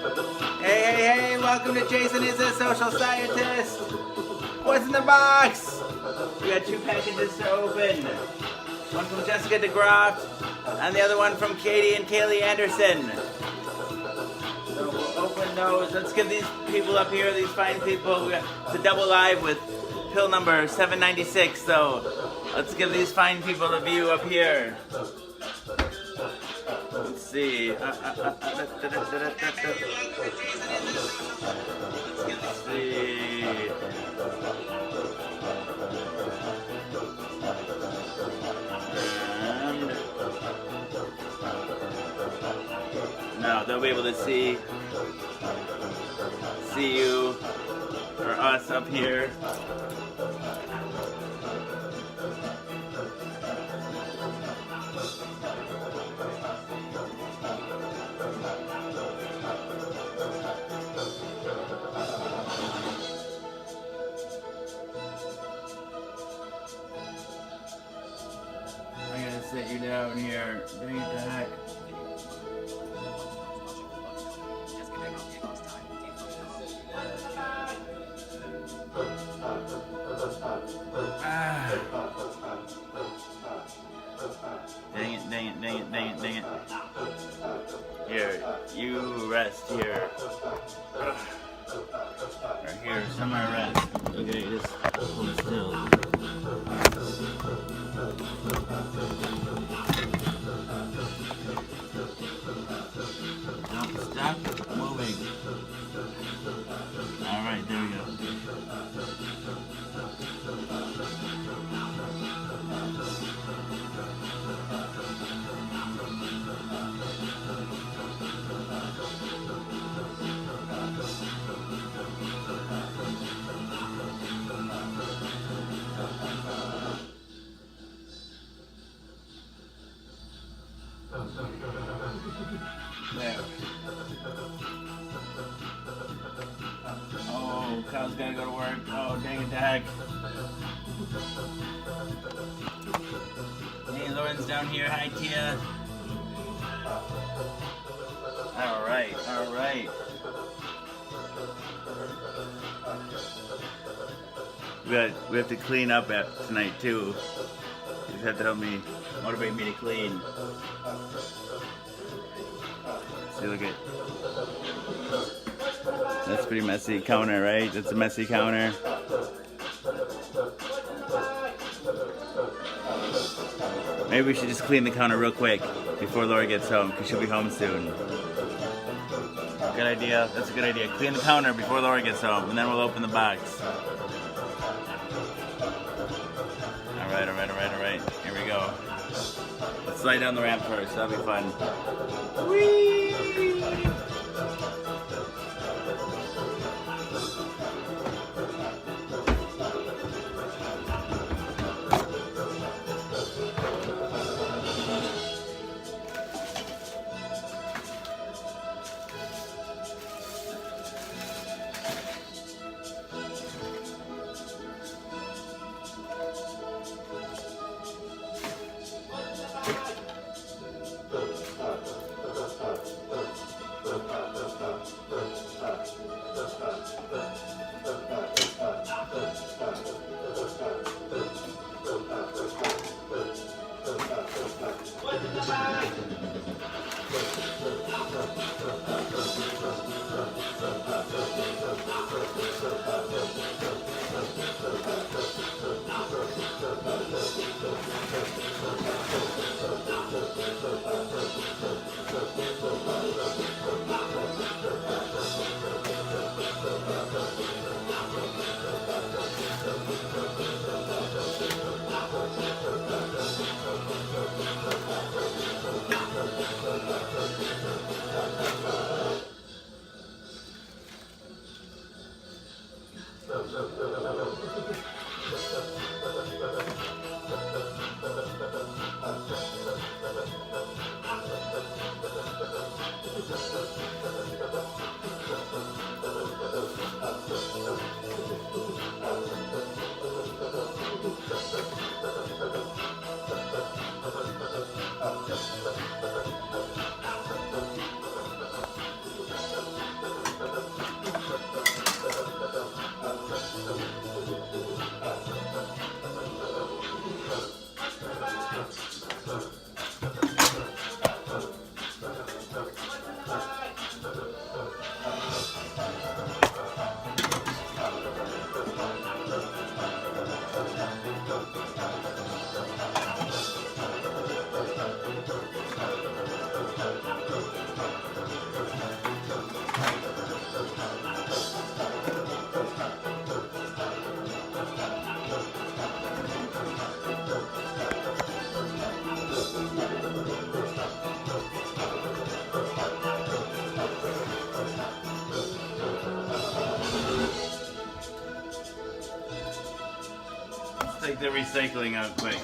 Hey, welcome to Jason is a Social Scientist. What's in the box? We got 2 packages to open. One from Jessica DeGroff and the other one from Katie and Kaylee Anderson. So we'll open those. Let's give these people up here, these fine people, it's a double live with pill number 796. So let's give these fine people a view up here. Let's see. Let's see. And now they'll be able to see you or us up here. Sit you down here. Bring it back. Dang it. Here, you rest here. Or here, somewhere rest. Okay, just hold still. Don't stop moving. Alright, there we go. There. Oh, Kyle's gotta go to work. Oh, dang it, Dag. Hey, Lauren's down here. Hi, Tia. Alright. We have to clean up tonight, too. You just have to help me, motivate me to clean. See, look at, that's pretty messy counter, right? That's a messy counter. Maybe we should just clean the counter real quick before Laura gets home, because she'll be home soon. Good idea. That's a good idea. Clean the counter before Laura gets home, and then we'll open the box. Alright. Here we go. Let's slide down the ramp first. That'll be fun. Whee! the recycling out quick.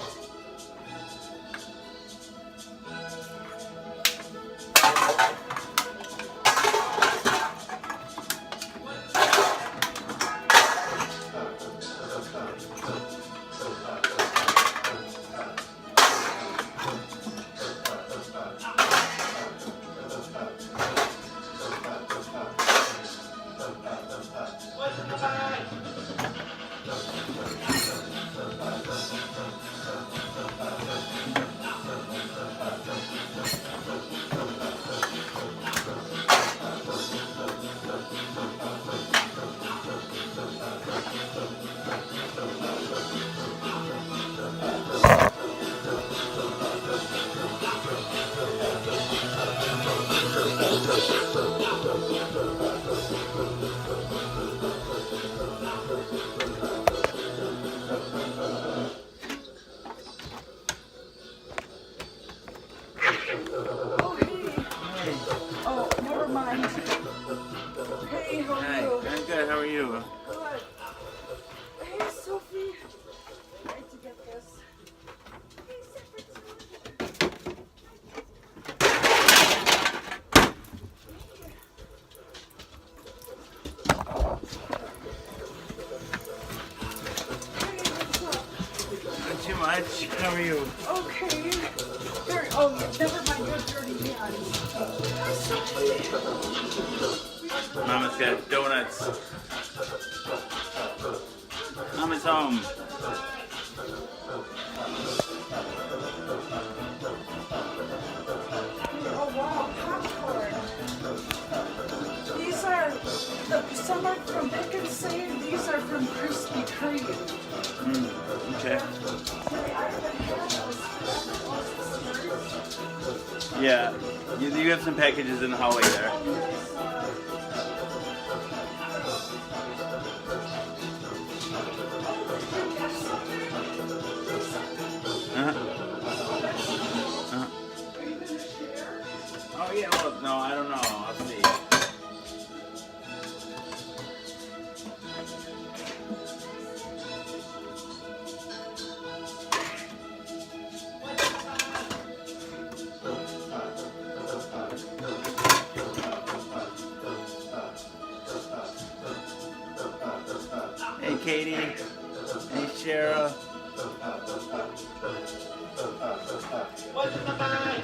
Hey, how are Hi, you? I'm good. How are you? Good. Hey, Sophie. Great to get this. Not too much. How are you? Okay. There, oh, never mind your dirty hands. Hi, Sophie. Mama's got donuts. Mama's home. Oh, wow, popcorn. These are, some are from Pick and Save, these are from Krispy Kreme. Okay. Yeah. You have some packages in the hallway there. Oh yeah, well, no, I don't know. I'll see. Hey Katie. Hey Cheryl. What's in the bag?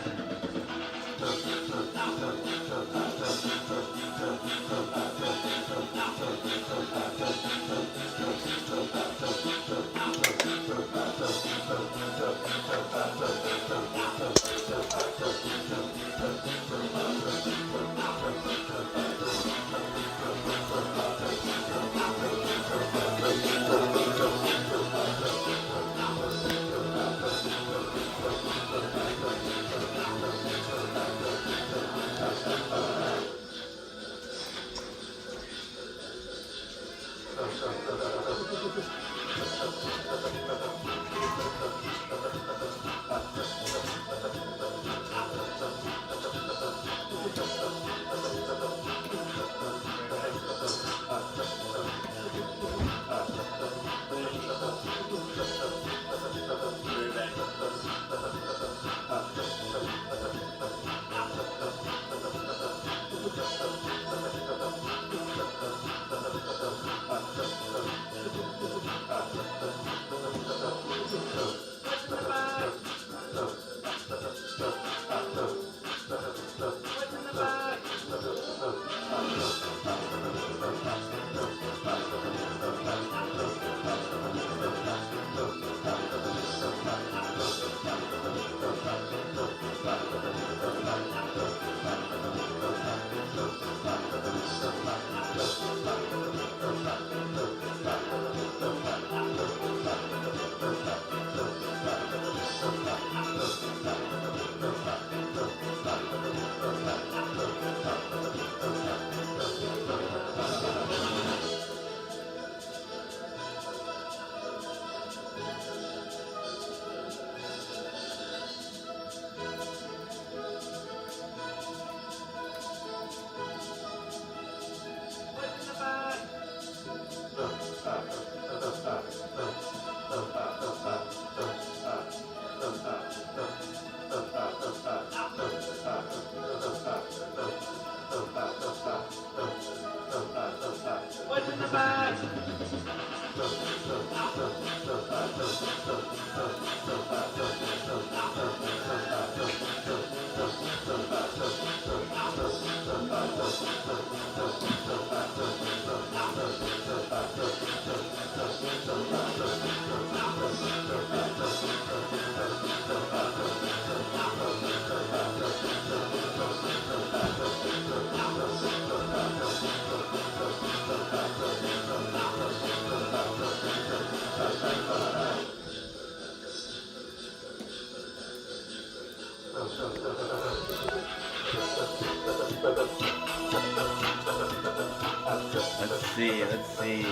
Let's see.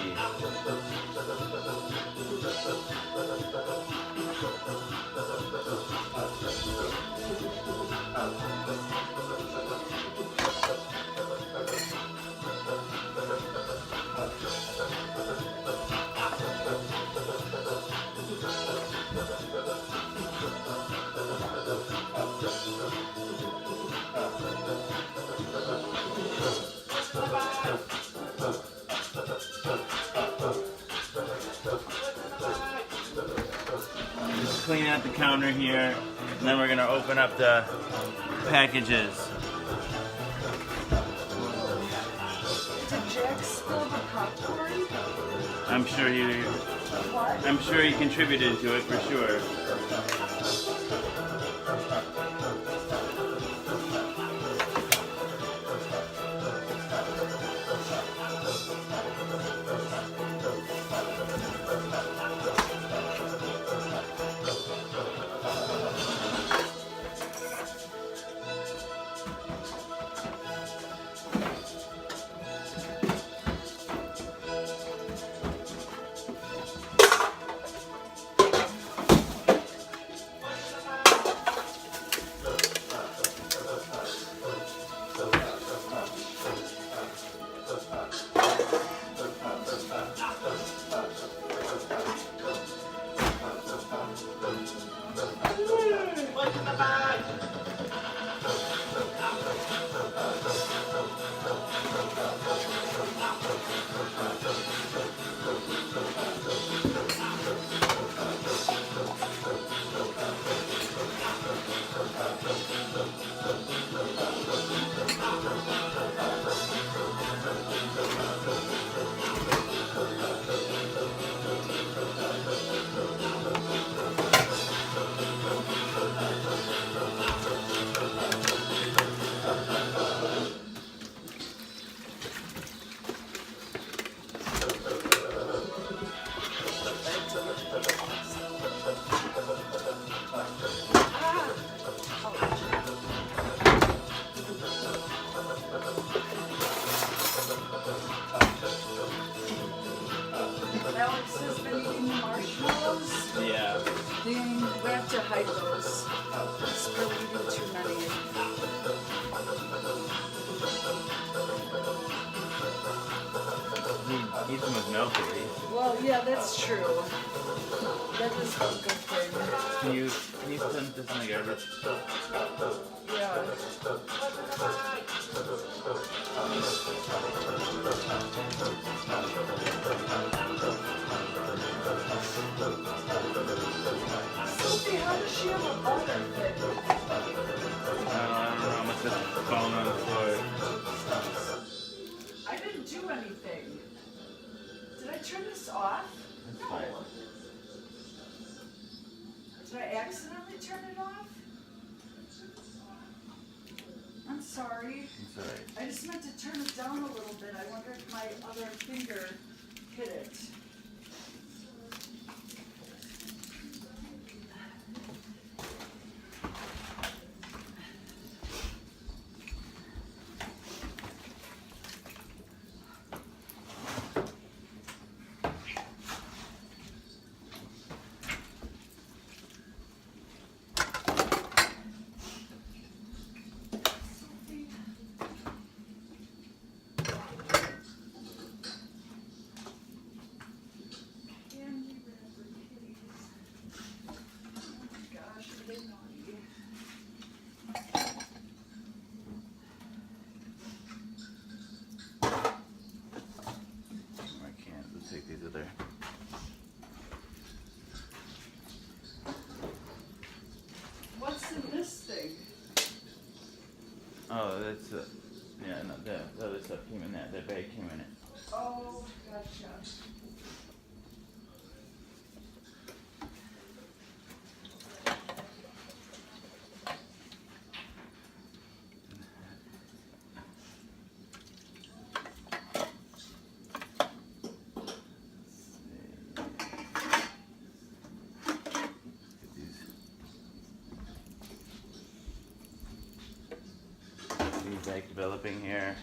Just clean out the counter here, and then we're gonna open up the packages. Did Jack spill the popcorn? I'm sure he contributed to it for sure. Alex has been eating marshmallows. Yeah. We have to hide those. It's really eating too many. He eats them with milk at least. Well, yeah, that's true. That is one good thing. Can you put this in the garbage? Yeah. Sophie, how does she have a butter thing? I don't know. Must have fallen on the floor. I didn't do anything. Did I turn this off? That's fine. Did I accidentally turn it off? I'm sorry. It's alright. I just meant to turn it down a little bit. I wonder if my other finger hit it. that's yeah, no, the other stuff came in there. The bag came in it. Oh, gotcha. These like developing here.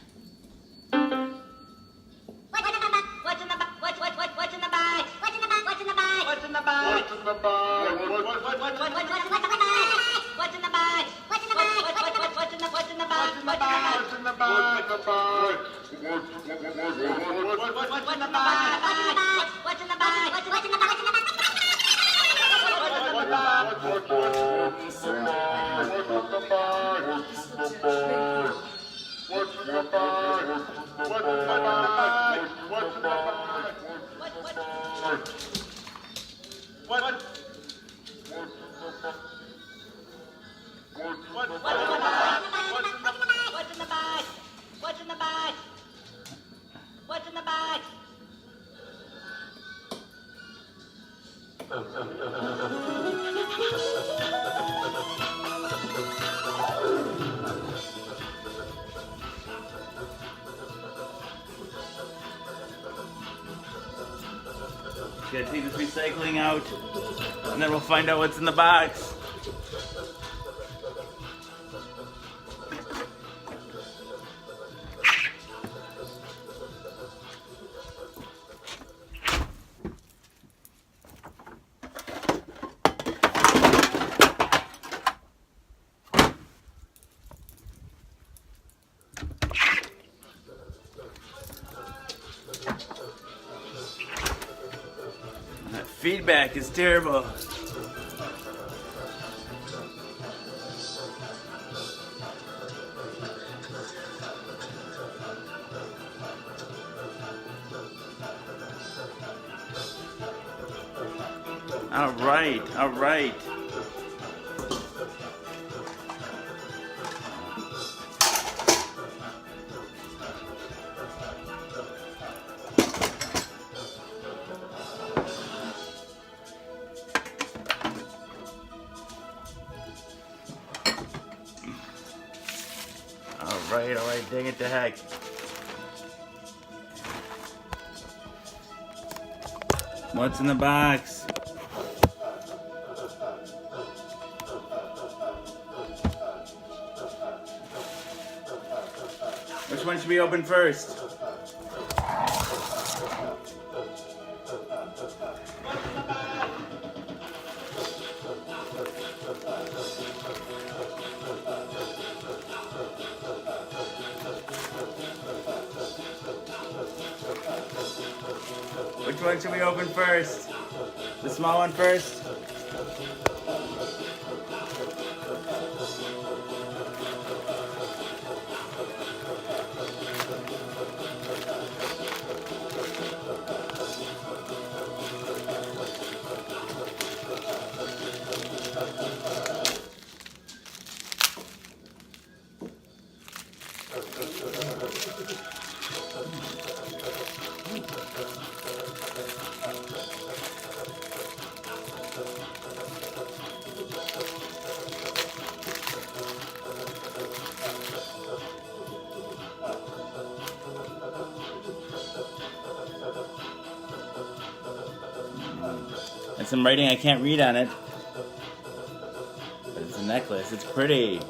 Gotta take this recycling out, and then we'll find out what's in the box. That feedback is terrible. All right, all right. All right, dang it to heck. What's in the box? Which one should we open first? Which one should we open first? The small one first? And some writing I can't read on it. But it's a necklace. It's pretty.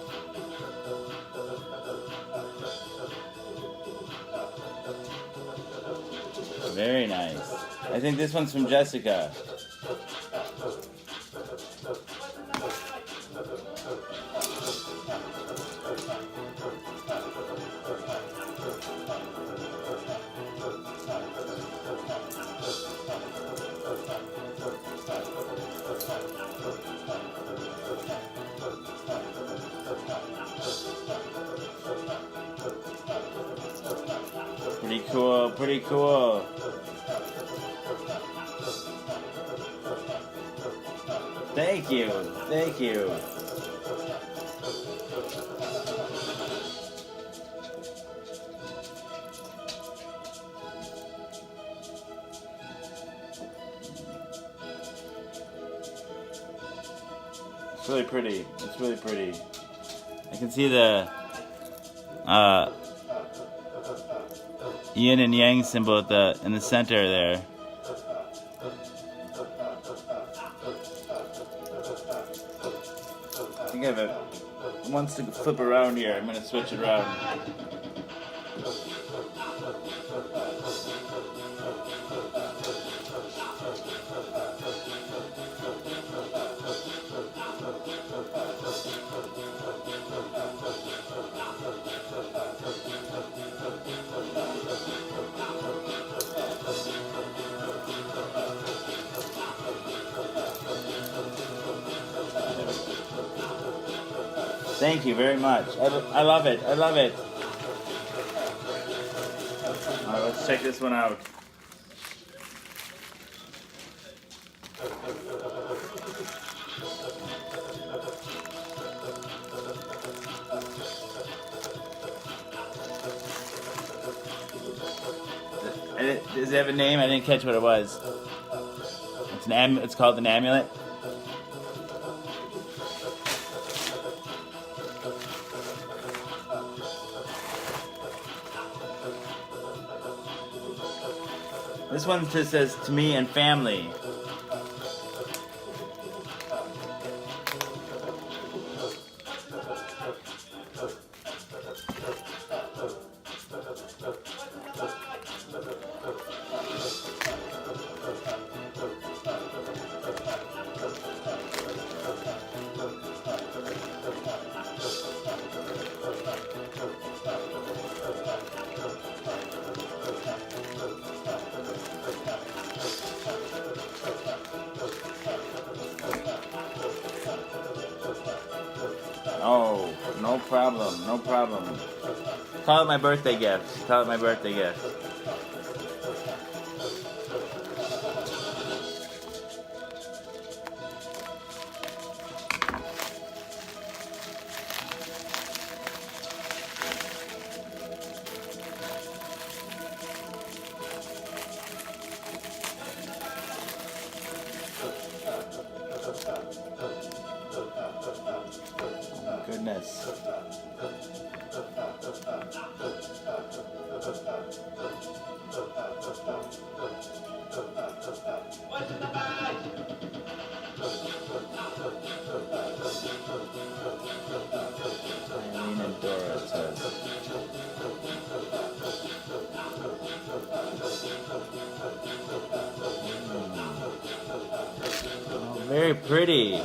Very nice. I think this one's from Jessica. Pretty cool, pretty cool. Thank you, thank you. It's really pretty. It's really pretty. I can see the yin and yang symbol in the center there. I think I have it wants to flip around here. I'm gonna switch it around. Thank you very much. I love it. I love it. All right, let's check this one out. Does it have a name? I didn't catch what it was. It's called an amulet. This one just says to me and family. Oh, no problem, no problem. Call it my birthday gift. Call it my birthday gift. Goodness. What's in the bag? Eileen and Dora, it says. Oh, very pretty.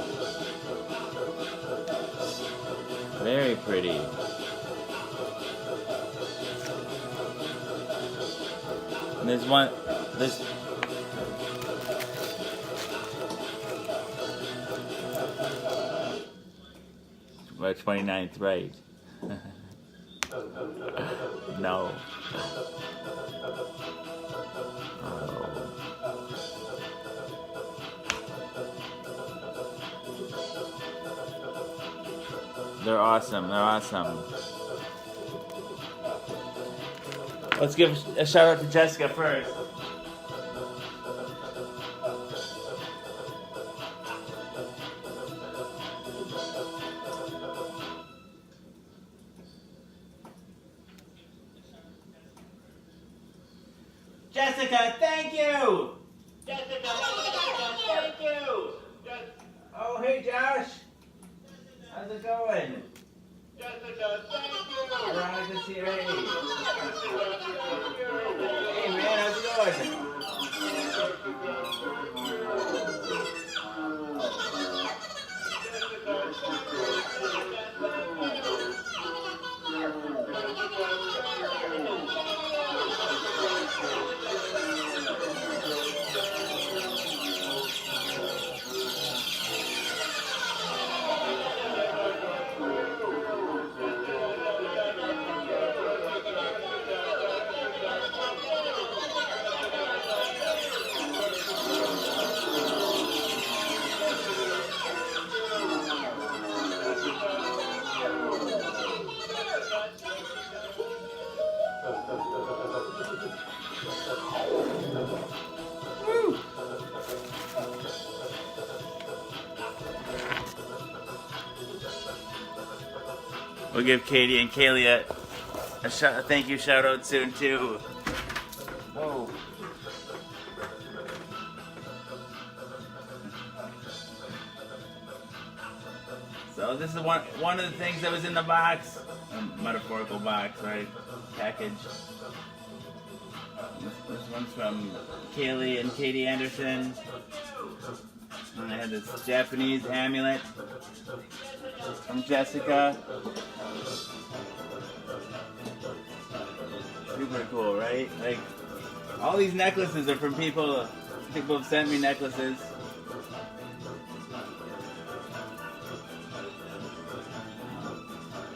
Very pretty. And there's one, my 29th, right? No. Oh. They're awesome. They're awesome. Let's give a shout out to Jessica first. Jessica, thank you! Jessica, thank you! Oh, hey Josh! How's it going? Jessica, thank you! Alright, good to see you. Hey man, how's it going? We'll give Katie and Kaylee a thank you shout out soon too. Whoa. So this is one of the things that was in the box, a metaphorical box, right? Package. This one's from Kaylee and Katie Anderson. And I had this Japanese amulet from Jessica. Super cool, right? Like, all these necklaces are from people. People have sent me necklaces.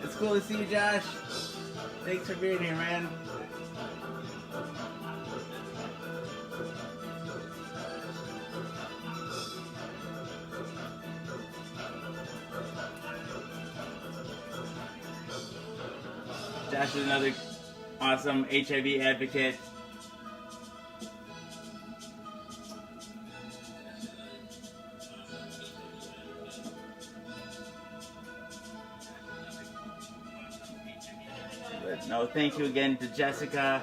It's cool to see you, Josh. Thanks for being here, man. Josh is another awesome HIV advocate. But no, thank you again to Jessica.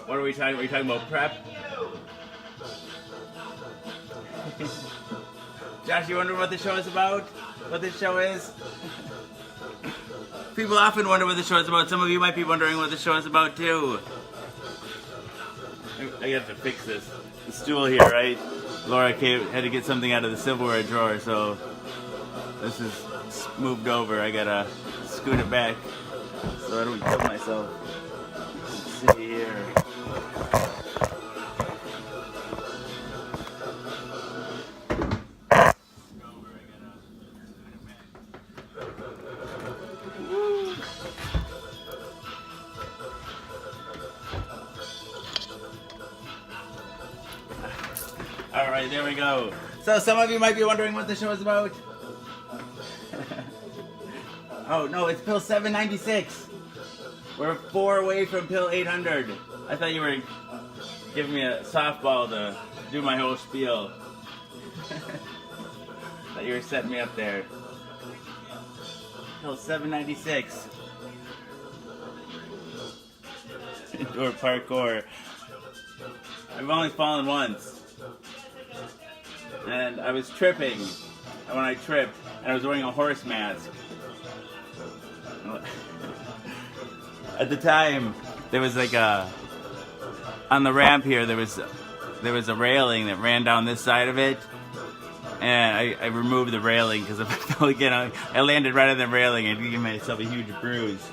What are we talking about? Are you talking about prep? Josh, you wonder what the show is about? What this show is? People often wonder what the show is about. Some of you might be wondering what the show is about too. I have to fix this. The stool here, right? Laura had to get something out of the silverware drawer, so this is moved over. I gotta scoot it back so I don't kill myself. Let's see here. Alright, there we go. So some of you might be wondering what the show is about. Oh no, it's pill 796. We're 4 away from pill 800. I thought you were giving me a softball to do my whole spiel. Thought you were setting me up there. Pill 796. Indoor parkour. I've only fallen once. And I was tripping. And when I tripped, and I was wearing a horse mask. At the time, there was like on the ramp here, there was a railing that ran down this side of it. And I removed the railing because if I fell again, I landed right on the railing and gave myself a huge bruise.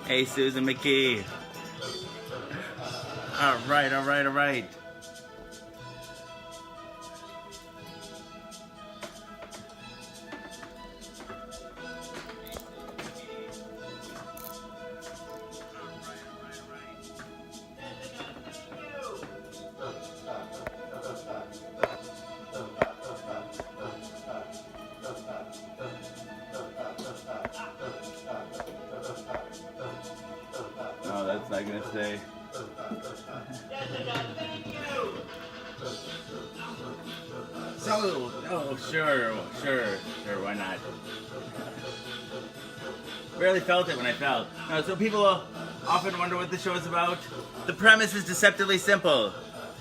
Hey, Susan McKee. All right. Oh, that's not gonna stay. So, oh, sure, why not? Barely felt it when I fell. No, so people often wonder what the show is about. The premise is deceptively simple.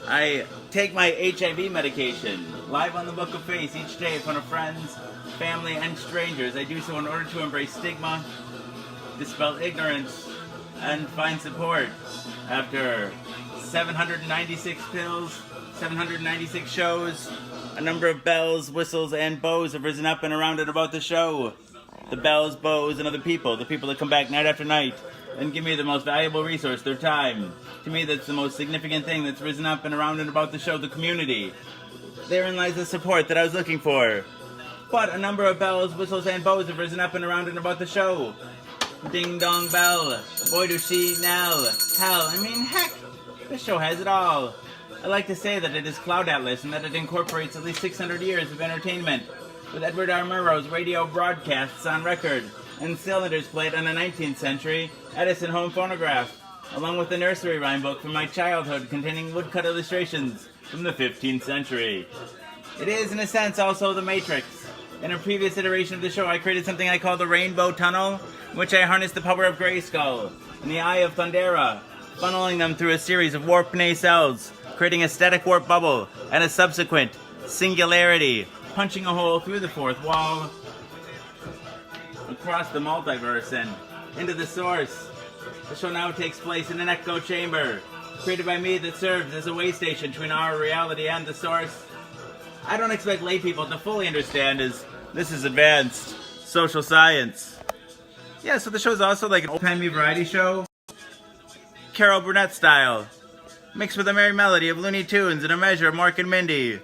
I take my HIV medication live on the Book of Face each day in front of friends, family, and strangers. I do so in order to embrace stigma, dispel ignorance, and find support. After 796 pills, 796 shows, a number of bells, whistles, and bows have risen up and around and about the show. The bells, bows, and other people, the people that come back night after night and give me the most valuable resource, their time. To me, that's the most significant thing that's risen up and around and about the show, the community. Therein lies the support that I was looking for. But a number of bells, whistles, and bows have risen up and around and about the show. Ding dong bell, boy do she knell. Hell, I mean heck, this show has it all. I like to say that it is Cloud Atlas and that it incorporates at least 600 years of entertainment. with Edward R. Murrow's radio broadcasts on record and cylinders played on a 19th century Edison home phonograph, along with a nursery rhyme book from my childhood containing woodcut illustrations from the 15th century. It is, in a sense, also The Matrix. In a previous iteration of the show, I created something I call the Rainbow Tunnel, in which I harnessed the power of Grayskull and the Eye of Thundera, funneling them through a series of warp nacelles, creating a static warp bubble and a subsequent singularity, punching a hole through the fourth wall, across the multiverse and into the source. The show now takes place in an echo chamber, created by me, that serves as a way station between our reality and the source. I don't expect lay people to fully understand, as this is advanced social science. Yeah, so the show's also like an old-timey variety show, Carol Burnett style, mixed with a merry melody of Looney Tunes and a measure of Mork and Mindy,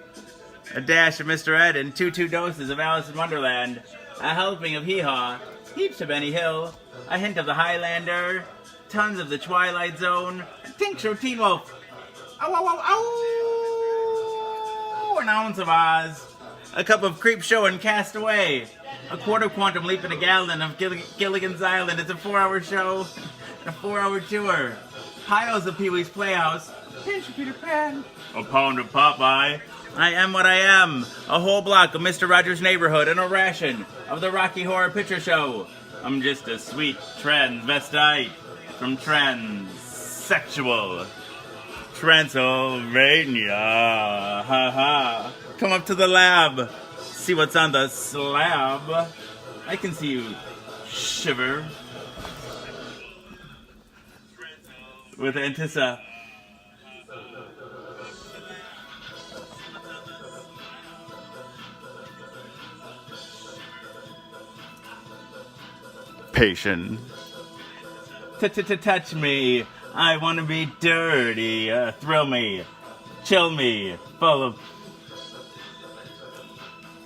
a dash of Mr. Ed, and 2 doses of Alice in Wonderland, a helping of Hee Haw, heaps of Benny Hill, a hint of the Highlander, tons of the Twilight Zone, a tincture of Teen Wolf, ow ow ow ow, an ounce of Oz, a cup of Creep Show and Cast Away, a quarter quantum leap in a gallon of Gilligan's Island. It's a 4-hour show, a 4-hour tour, piles of Pee-wee's Playhouse, a pinch of Peter Pan, a pound of Popeye. I am what I am, a whole block of Mr. Rogers' Neighborhood, and a ration of the Rocky Horror Picture Show. I'm just a sweet transvestite from transsexual Transylvania. Ha ha. Come up to the lab. See what's on the slab. I can see you shiver with anticipation. Touch me. I want to be dirty. Thrill me. Chill me. Full of...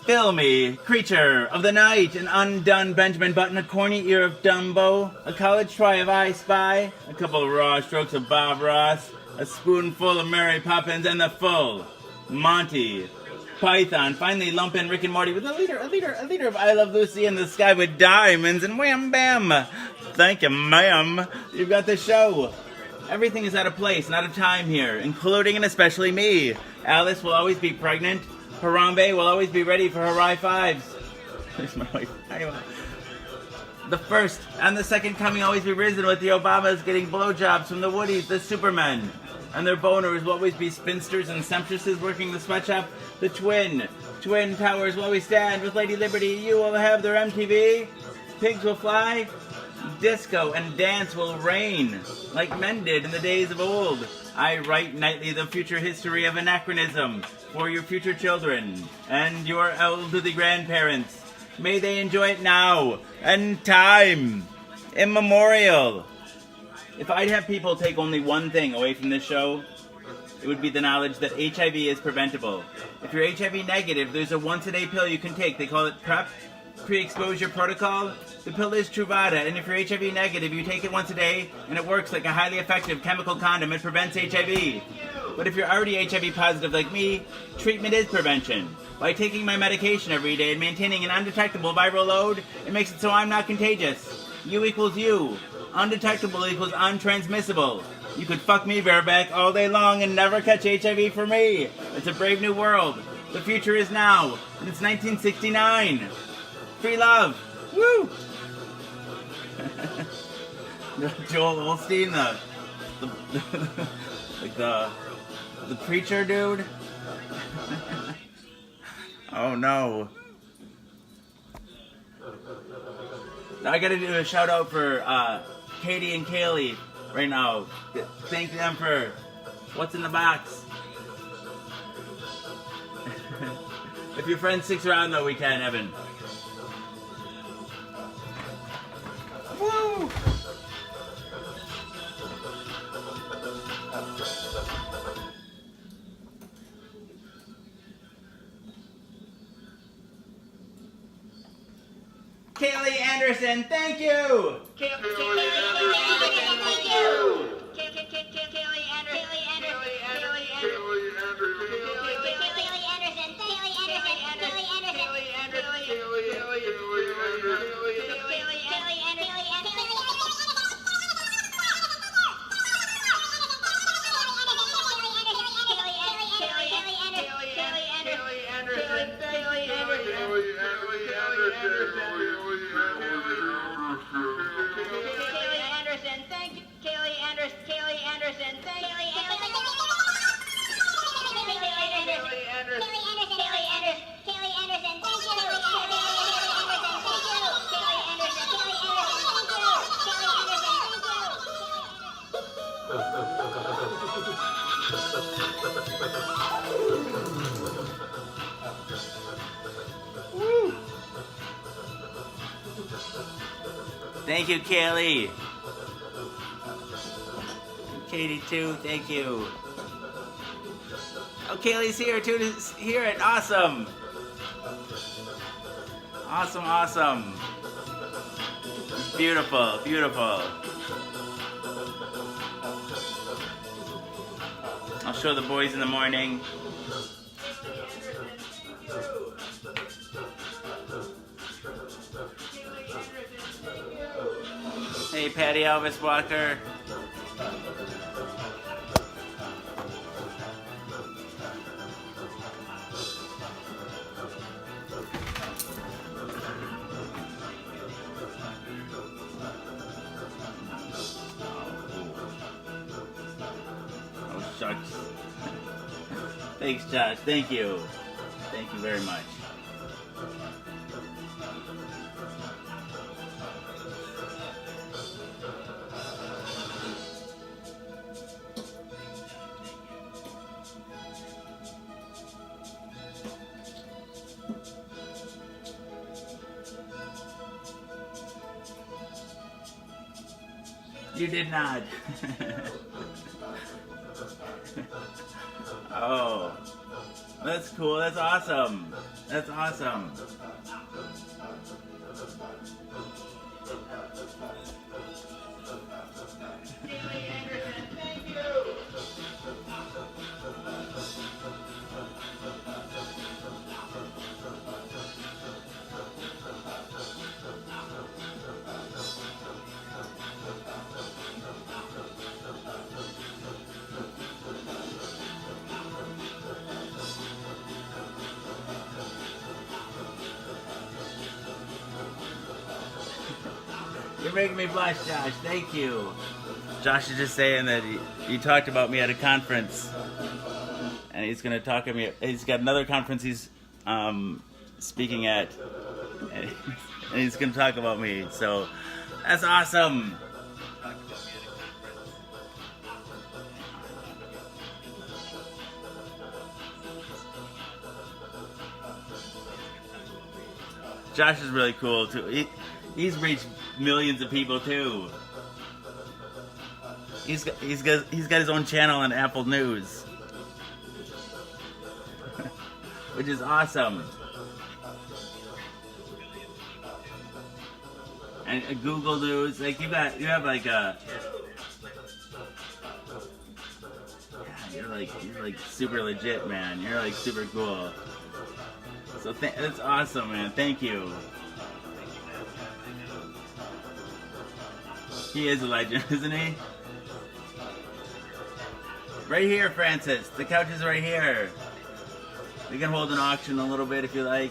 Fill me. Creature of the night. An undone Benjamin Button. A corny ear of Dumbo. A college try of I Spy. A couple of raw strokes of Bob Ross. A spoonful of Mary Poppins. And the full Monty Python. Finally lump in Rick and Morty with a liter of I Love Lucy in the Sky with Diamonds, and wham bam. Thank you, ma'am. You've got the show. Everything is out of place and out of time here, including and especially me. Alice will always be pregnant. Harambe will always be ready for her high fives. There's my wife. Anyway. The first and the second coming always be risen with the Obamas getting blowjobs from the Woodies, the Supermen. And their boners will always be spinsters and sempstresses working the sweatshop. The Twin Towers will always stand with Lady Liberty. You will have their MTV. Pigs will fly. Disco and dance will reign, like men did in the days of old. I write nightly the future history of anachronism for your future children and your elderly grandparents. May they enjoy it now and time immemorial. If I'd have people take only one thing away from this show, it would be the knowledge that HIV is preventable. If you're HIV negative, there's a once-a-day pill you can take. They call it PrEP, pre-exposure protocol. The pill is Truvada, and if you're HIV negative, you take it once a day, and it works like a highly effective chemical condom. It prevents HIV. But if you're already HIV positive like me, treatment is prevention. By taking my medication every day and maintaining an undetectable viral load, it makes it so I'm not contagious. U equals U. Undetectable equals untransmissible. You could fuck me bareback all day long and never catch HIV for me. It's a brave new world. The future is now, and it's 1969. Free love. Woo! Joel Osteen, the preacher dude. Oh no. I gotta do a shout out for Katie and Kaylee right now. Thank them for what's in the box. If your friend sticks around though, we can, Evan. Woo! Kaylee Anderson, thank you! Woo. Thank you, Kaylee. Katie too, thank you. Oh, Kaylee's here too to hear it. Awesome. Awesome, awesome. Beautiful, beautiful. I'll show the boys in the morning. Hey, Patty Elvis Walker. Oh, shucks. Thanks, Josh. Thank you. Thank you very much. You did not. Oh, that's cool. That's awesome. That's awesome. You're making me blush, Josh. Thank you. Josh is just saying that he talked about me at a conference, and he's gonna talk to me. He's got another conference he's speaking at, and he's gonna talk about me. So that's awesome. Josh is really cool too. He's reached millions of people too. He's got his own channel on Apple News, which is awesome. And Google News, like you have like a. You're like super legit, man. You're like super cool. So that's awesome, man. Thank you. He is a legend, isn't he? Right here, Francis. The couch is right here. We can hold an auction a little bit if you like.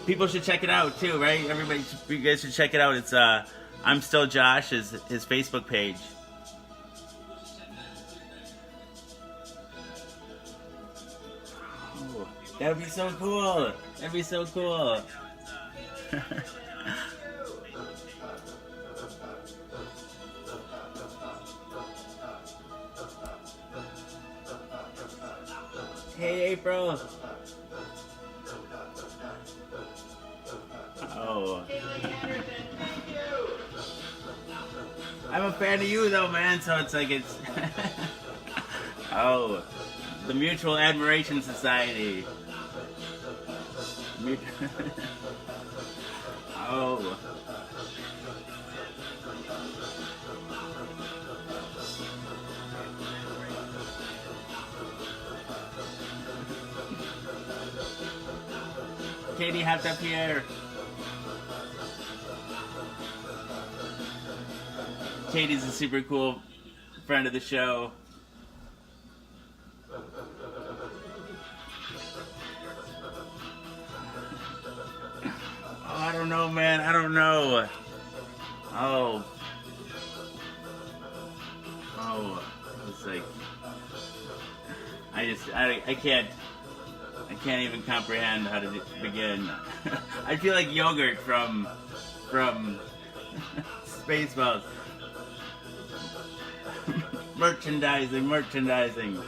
People should check it out too, right? Everybody, you guys should check it out. It's I'm Still Josh, his Facebook page. Oh, that'd be so cool. That'd be so cool. Hey, April. Oh. I'm a fan of you though, man, so it's like it's oh, the Mutual Admiration Society. Oh. Katie hopped up here. Katie's a super cool friend of the show. Oh, I don't know, man. I don't know. Oh. Oh. It's like I can't. I can't even comprehend how to begin. I feel like yogurt from Spaceballs. Merchandising.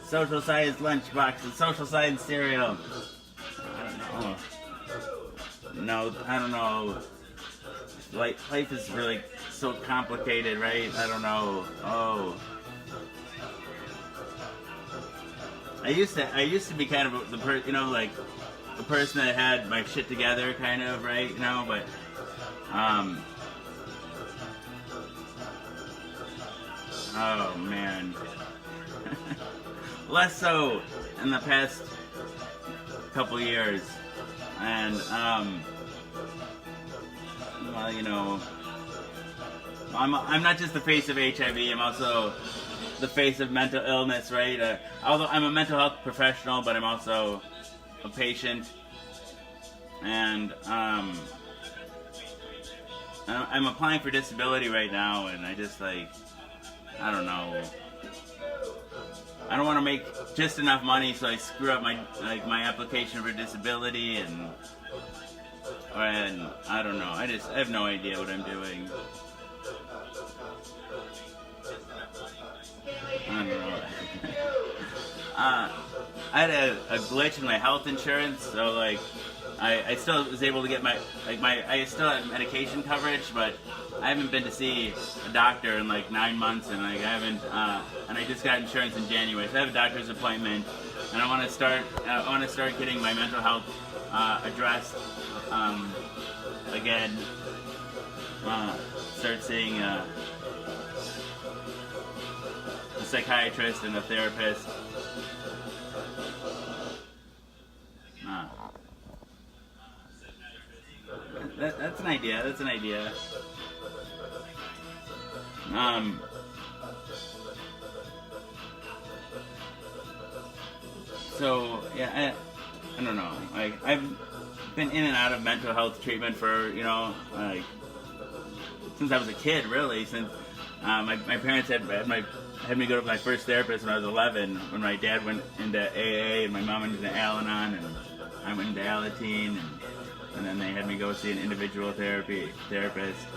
Social science lunchbox and social science cereal. I don't know. No, I don't know. Life is really so complicated, right? I don't know. Oh. I used to be kind of the the person that had my shit together, kind of, right? But oh man, less so in the past couple years, and well, I'm not just the face of HIV. I'm also the face of mental illness, right? Although I'm a mental health professional, but I'm also a patient, and I'm applying for disability right now, and I just I don't know. I don't want to make just enough money, so I screw up my application for disability, and I don't know. I have no idea what I'm doing. I don't know. I had a glitch in my health insurance, so I still was able to get I still had medication coverage, but I haven't been to see a doctor in 9 months, and I haven't and I just got insurance in January, so I have a doctor's appointment, and I want to start getting my mental health addressed again. Start seeing a psychiatrist and a therapist. That's an idea. So yeah, I don't know. I've been in and out of mental health treatment for since I was a kid, really. Since my parents had me go to my first therapist when I was 11, when my dad went into AA and my mom went into Al-Anon, and I went into Alateen, and then they had me go see an individual therapist.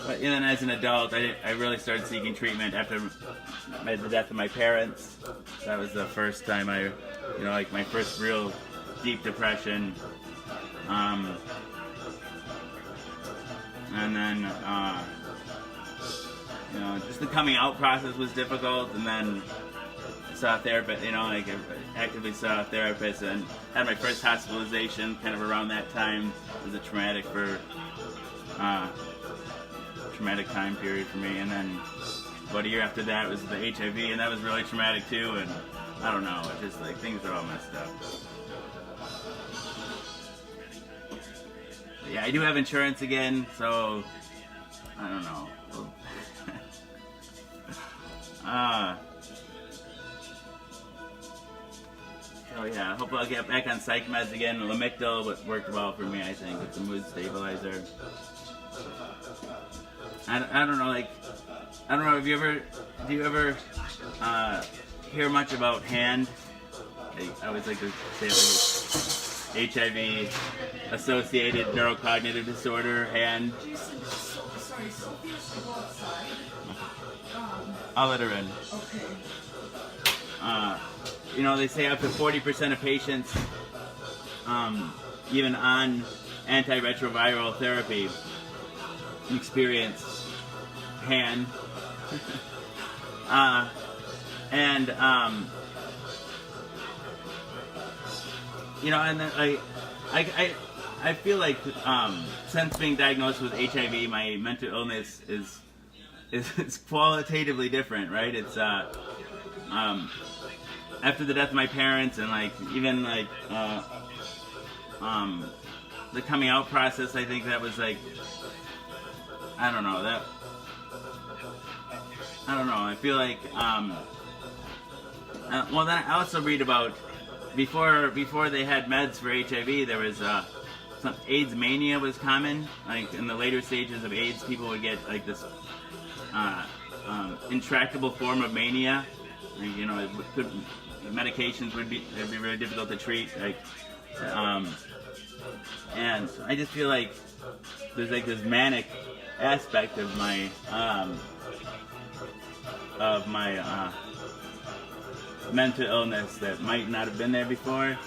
But then as an adult, I really started seeking treatment after the death of my parents. That was the first time my first real deep depression. And then, just the coming out process was difficult, and then I saw a therapist, I actively saw a therapist, and had my first hospitalization kind of around that time. It was a traumatic time period for me, and then about a year after that was the HIV, and that was really traumatic too, and I don't know, it just things are all messed up. But yeah, I do have insurance again, so I don't know. So yeah, I hope I'll get back on psych meds again. Lamictal worked well for me, I think. It's a mood stabilizer. I don't know, I don't know, do you ever hear much about HAND? I always like to say it like HIV-associated neurocognitive disorder, HAND. Sorry, Sophia has to go outside. I'll let her in. Okay. They say up to 40% of patients, even on antiretroviral therapy, experience HAND. And then I feel like since being diagnosed with HIV, my mental illness is qualitatively different, right? It's after the death of my parents, and even the coming out process, I think that was I don't know, I feel like well, then I also read about before they had meds for HIV, there was some AIDS mania was common. In the later stages of AIDS, people would get this intractable form of mania. It could medications would be very difficult to treat. Like, and I just feel like there's like this manic aspect of my mental illness that might not have been there before.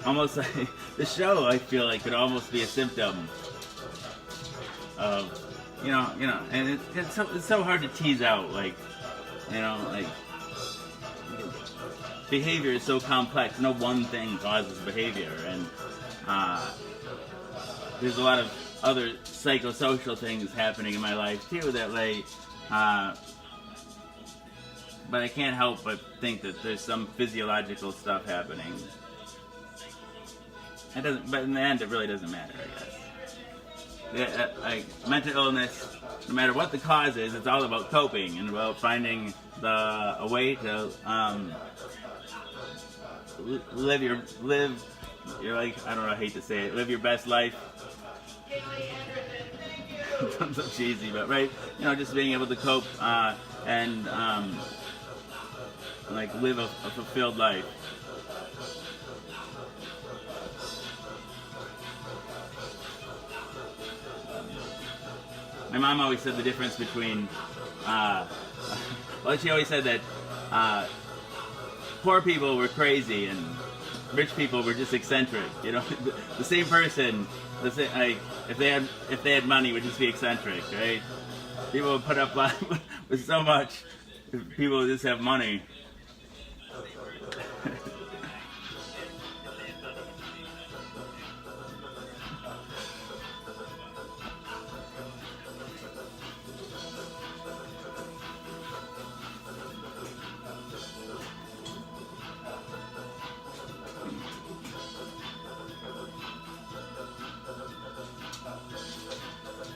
Almost like the show, I feel like could almost be a symptom of, you know, and it's so hard to tease out, like, like behavior is so complex. No one thing causes behavior, and there's a lot of other psychosocial things happening in my life too that like, but I can't help but think that there's some physiological stuff happening. It doesn't, but in the end, it really doesn't matter, I guess. Like mental illness, no matter what the cause is, it's all about coping and about finding a way to live your like, I don't know, I hate to say it, live your best life. Sounds so cheesy, but right, just being able to cope and like live a fulfilled life. My mom always said the difference between, well, she always said that poor people were crazy and rich people were just eccentric. The same person, like if they had money, would just be eccentric, right? People would put up with so much. People would just have money.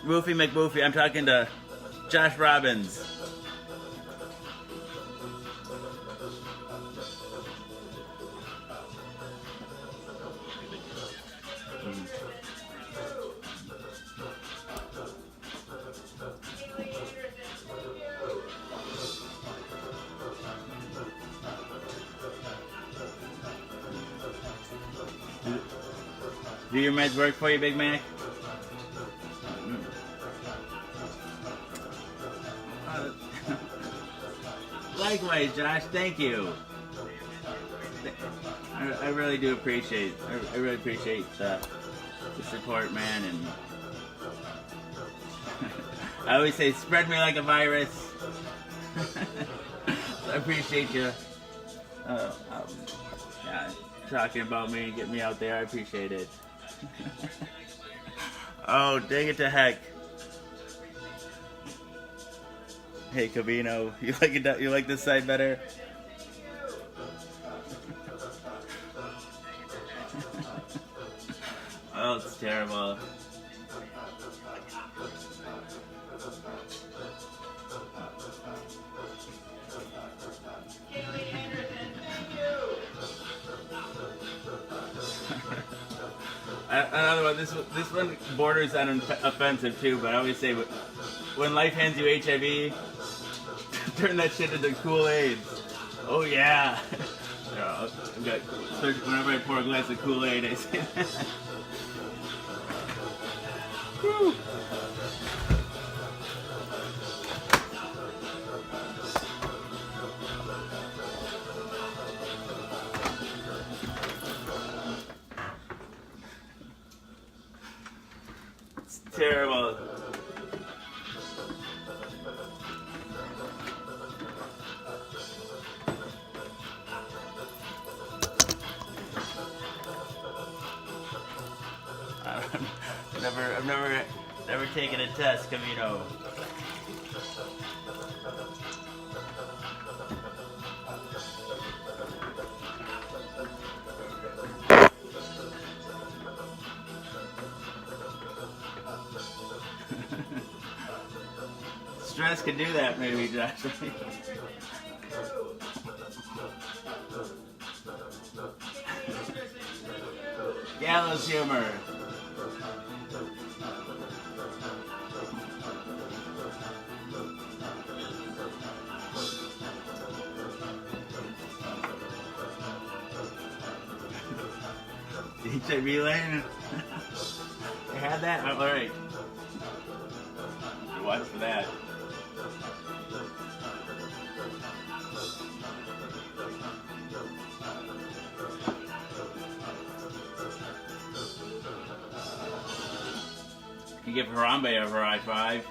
Woofy McWoofy, I'm talking to Josh Robbins. Do your meds work for you, Big Mac? Likewise, Josh. Thank you. I really do appreciate. I really appreciate the support, man. And I always say, spread me like a virus. I appreciate you. Yeah, talking about me, getting me out there. I appreciate it. Oh, dang it to heck. Hey, Covino, you like it? You like this side better? Oh, it's terrible. Another one. This one borders on offensive too, but I always say, when life hands you HIV, turn that shit into Kool-Aid. Oh yeah. Whenever I pour a glass of Kool-Aid, I say that. Woo. It's terrible. I've never taken a test, Camino. Stress can do that, maybe, Josh. Gallows humor. HIV lane? You had that? Oh, alright. Watch for that. You give Harambe a high five.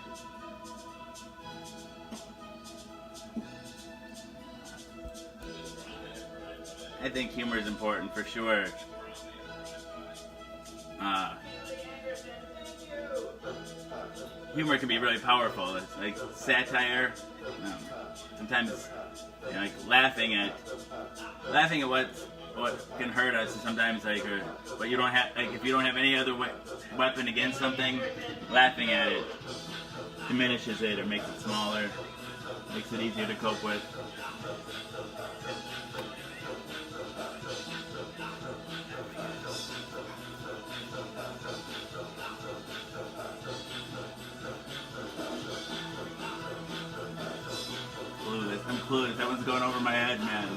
I think humor is important for sure. Humor can be really powerful. It's like satire. Sometimes, you know, like laughing at what can hurt us. Sometimes, like, but you don't have, like, if you don't have any other weapon against something, laughing at it diminishes it or makes it smaller, makes it easier to cope with. I'm clueless. That one's going over my head, man.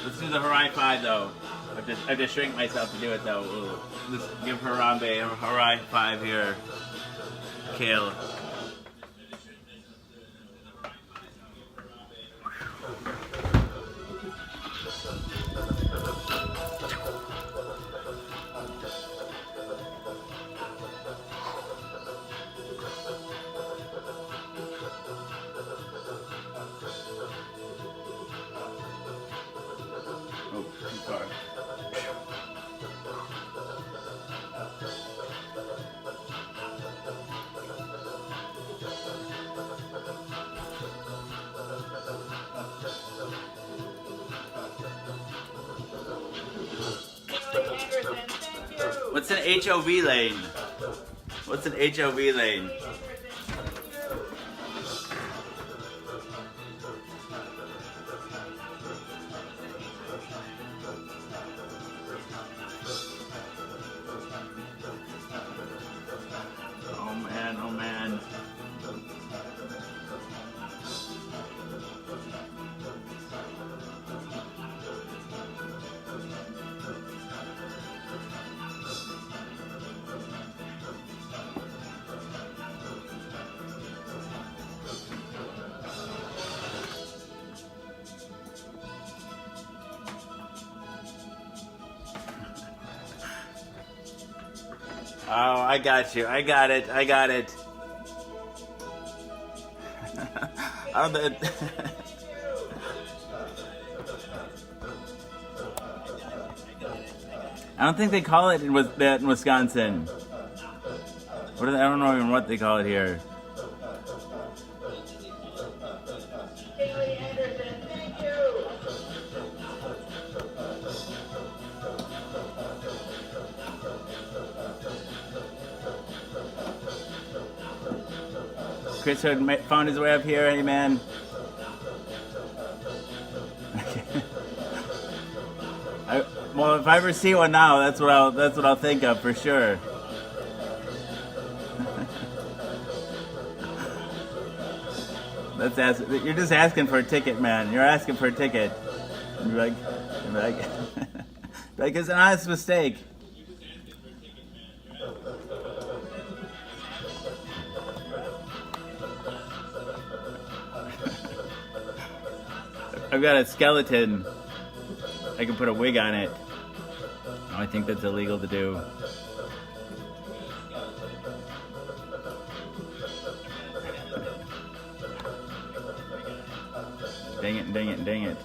Let's do the Harai 5 though. I have to shrink myself to do it though. Let's give Harambe a Harai 5 here. Kale. Oh, too far. What's an HOV lane? What's an HOV lane? Oh man, oh man. Oh, I got you. I got it. I got it. Oh, I don't think they call it that in Wisconsin. I don't know even what they call it here. Chris had found his way up here. Hey, man. Well, if I ever see one now, that's what I'll think of for sure. You're just asking for a ticket, man. You're asking for a ticket. And you're like, it's an honest mistake. I've got a skeleton. I can put a wig on it. Oh, I think that's illegal to do. Dang it, dang it, dang it.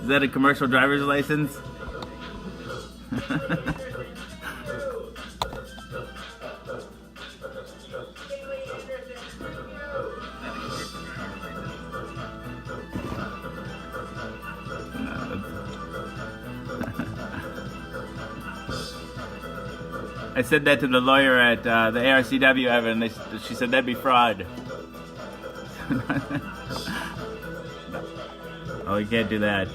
Is that a commercial driver's license? I said that to the lawyer at the ARCW, Evan. She said that'd be fraud. Oh, you can't do that.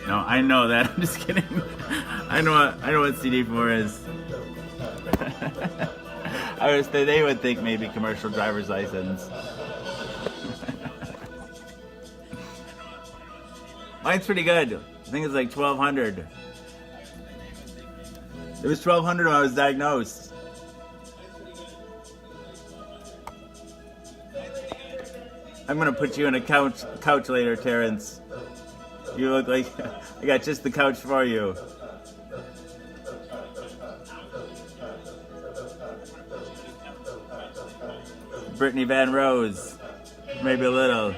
No, I know that. I'm just kidding. I know what CD4 is. They would think maybe commercial driver's license. Mine's pretty good. I think it's like 1,200. It was 1,200 when I was diagnosed. I'm gonna put you in a couch later, Terrence. You look like I got just the couch for you. Brittany Van Rose, maybe a little.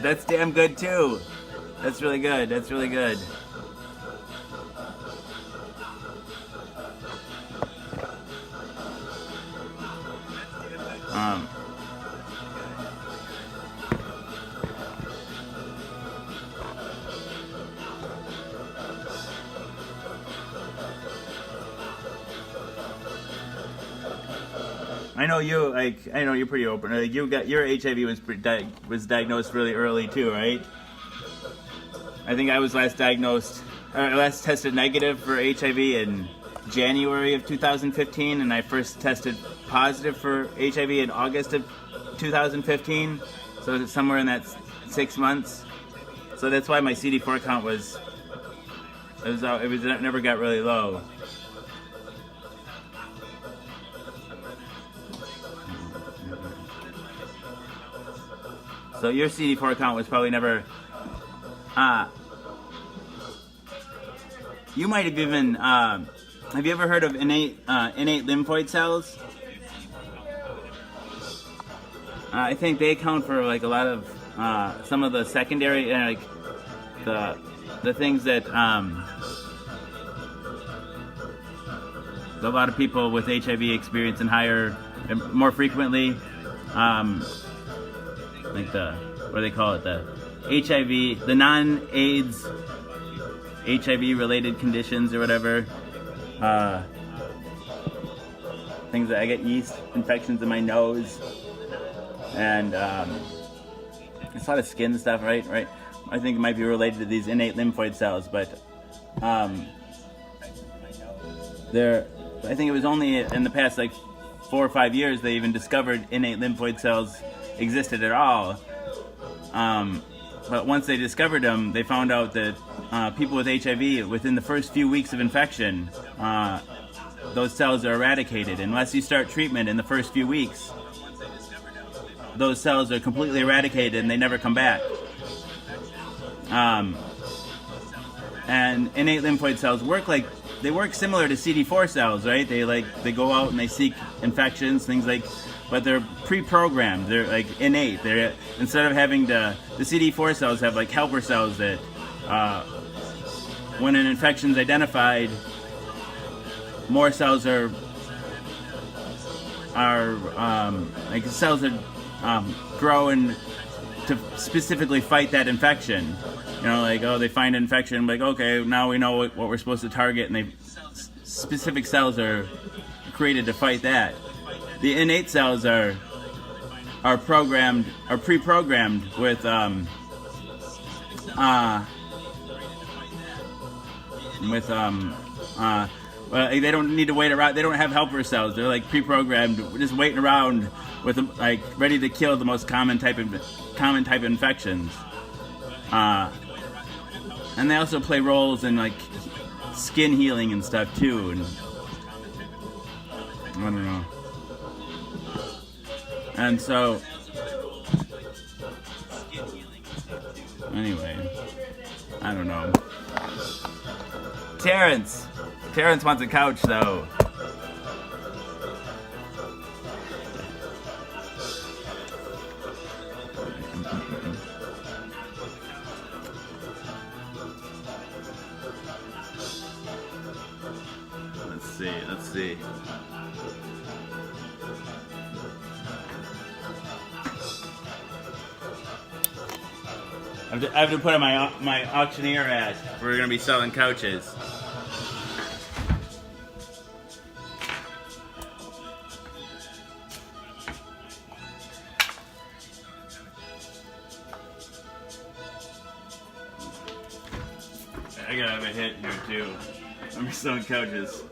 That's damn good too. That's really good. That's really good. I know you I know you're pretty open. Like you got your HIV was diagnosed really early too, right? I think I was last tested negative for HIV in January of 2015, and I first tested positive for HIV in August of 2015. So it's somewhere in that 6 months. So that's why my CD4 count it never got really low. So your CD4 count was probably never. You might have even. Have you ever heard of innate lymphoid cells? I think they account for like a lot of some of the secondary like the things that a lot of people with HIV experience in higher, more frequently. Like what do they call it? The HIV, the non-AIDS HIV-related conditions or whatever. Things that I get yeast infections in my nose, and it's a lot of skin stuff, right? I think it might be related to these innate lymphoid cells, but I think it was only in the past like 4 or 5 years they even discovered innate lymphoid cells existed at all. But once they discovered them, they found out that people with HIV, within the first few weeks of infection, those cells are eradicated. Unless you start treatment in the first few weeks, those cells are completely eradicated and they never come back. And innate lymphoid cells work similar to CD4 cells, right? They go out and they seek infections, things like, but they're pre-programmed. They're like innate. They're, instead of having the CD4 cells have like helper cells that when an infection is identified, more cells are like cells that grow and to specifically fight that infection. You know, like, oh, they find an infection, like, okay, now we know what we're supposed to target, and specific cells are created to fight that. The innate cells are pre-programmed with well, they don't need to wait around. They don't have helper cells. They're like pre-programmed, just waiting around with like ready to kill the most common type of infections. And they also play roles in like skin healing and stuff too. And I don't know. And so, anyway, I don't know. Terrence wants a couch though. Let's see. I have to put on my auctioneer ad. We're gonna be selling couches. gotta have a hit here too. I'm still coaches.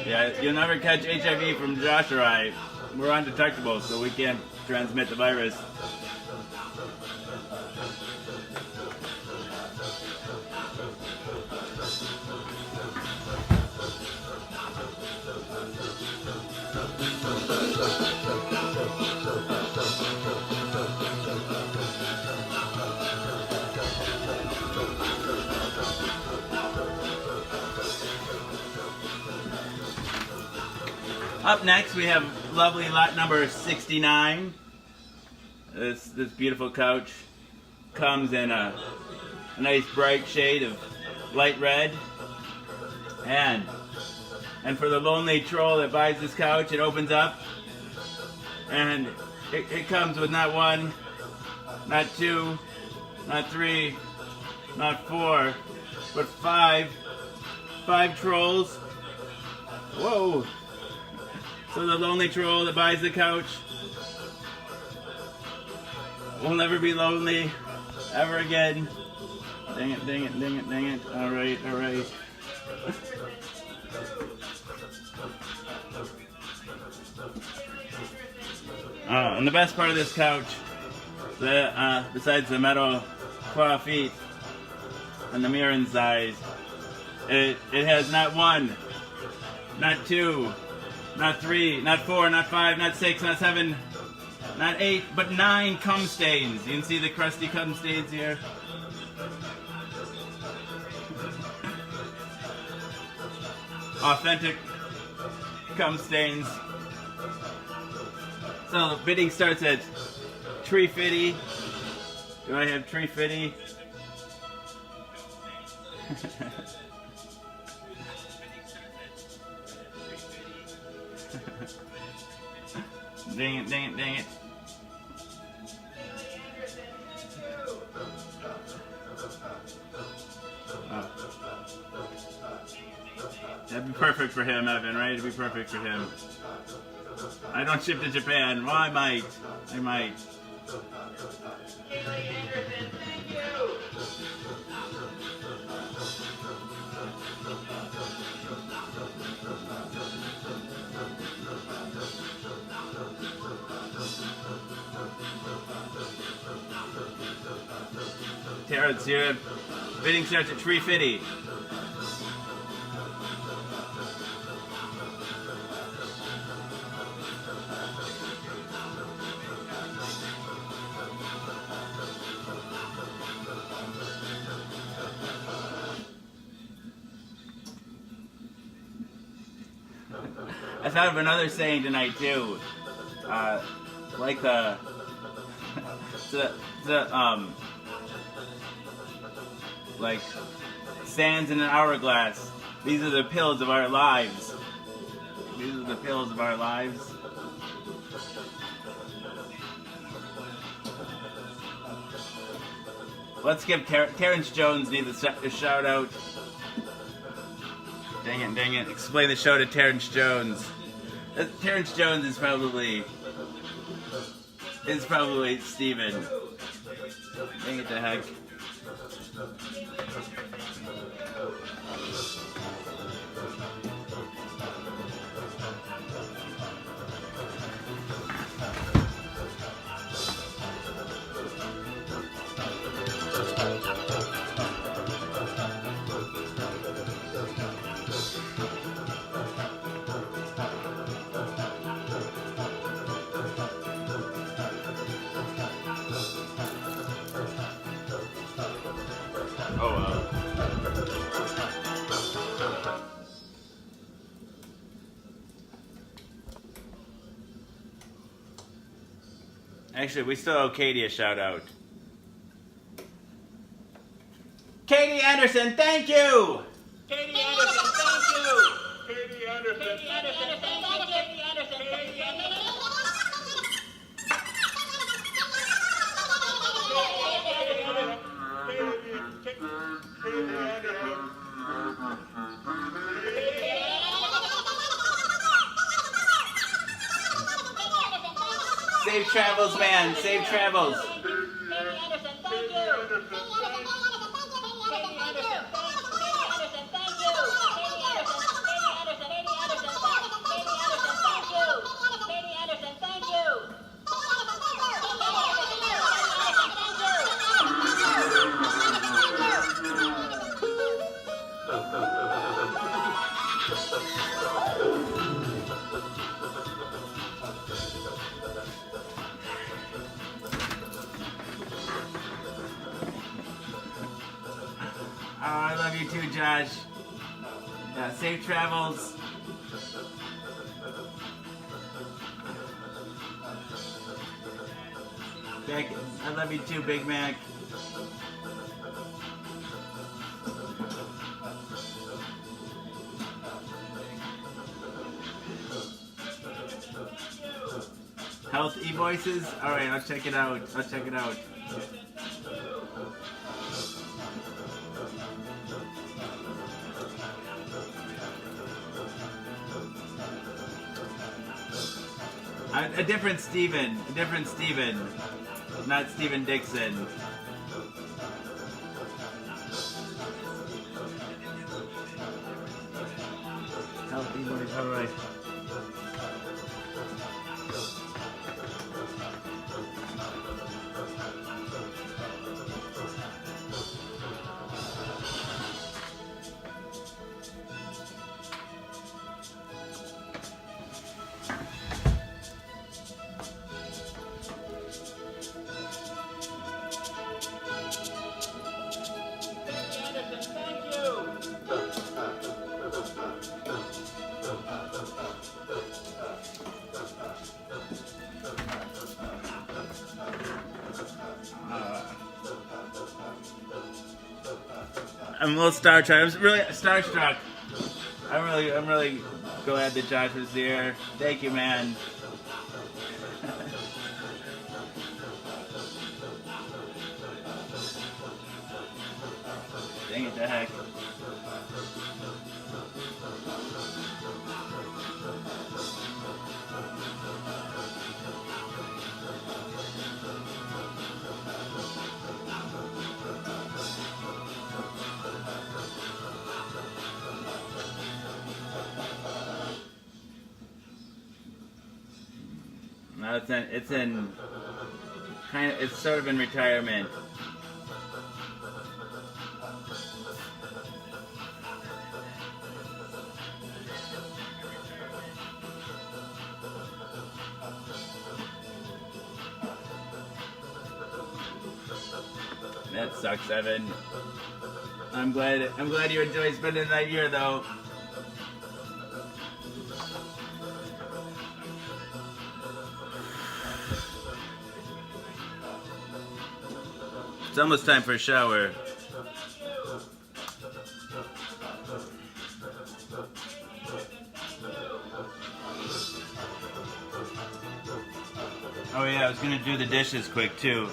Yeah, you'll never catch HIV from Josh or I. We're undetectable, so we can't transmit the virus. Up next, we have lovely lot number 69. This beautiful couch comes in a nice bright shade of light red. And for the lonely troll that buys this couch, it opens up. And it comes with not one, not two, not three, not four, but five trolls. Whoa! So the lonely troll that buys the couch will never be lonely ever again. Dang it, dang it, dang it, dang it. Alright, alright. And the best part of this couch, besides the metal claw feet and the mirror inside, it has not one, not two, not three, not four, not five, not six, not seven, not 8, but 9 cum stains. You can see the crusty cum stains here. Authentic cum stains. So the bidding starts at $3.50. Do I have $3.50? Dang it, dang it, dang it. Oh. That'd be perfect for him, Evan, right? It'd be perfect for him. I don't ship to Japan. Well, I might. I might. Terrence here. Bidding starts at $3.50. I thought of another saying tonight too, like the like sands in an hourglass. These are the pills of our lives. These are the pills of our lives. Let's give Terrence Jones needs a shout out. Dang it, dang it. Explain the show to Terrence Jones. Terrence Jones is probably Steven. Dang it to heck. Oh wow. Actually, we still owe Katie a shout out. Katie Anderson, thank you! Katie Anderson, thank you! Katie Anderson. Katie Anderson, thank you! Katie Anderson, Katie Anderson! Katie Anderson. Safe travels, man. Safe travels. Katie Anderson, thank you. Katie Anderson, thank you. Katie Anderson, Katie Anderson, thank you. Katie Anderson, thank you. Oh, I love you too, Josh. Yeah, safe travels. Beck, I love you too, Big Mac. Health e-voices? Alright, I'll check it out. I'll check it out. A different Steven. A different Steven. Not Steven Dixon. Health e-voice, alright. I'm a little starstruck. I'm really starstruck. I'm really glad that Josh was here. Thank you, man. Dang it, the heck. No, it's sort of in retirement. That sucks, Evan. I'm glad you enjoyed spending that year though. It's almost time for a shower. Oh yeah, I was gonna do the dishes quick too.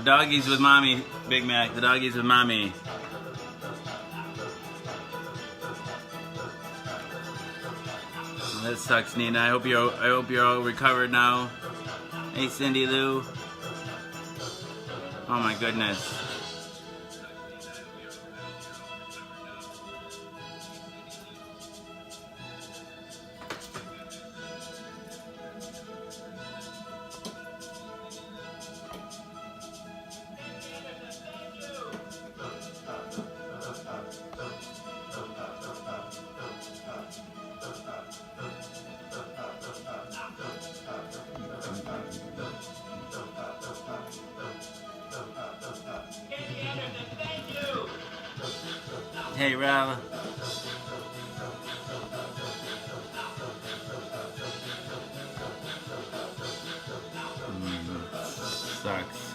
Doggies with mommy, Big Mac. The doggies with mommy. That sucks, Nina. I hope you're all recovered now. Hey, Cindy Lou. Oh my goodness. Hey, Rob. Sucks.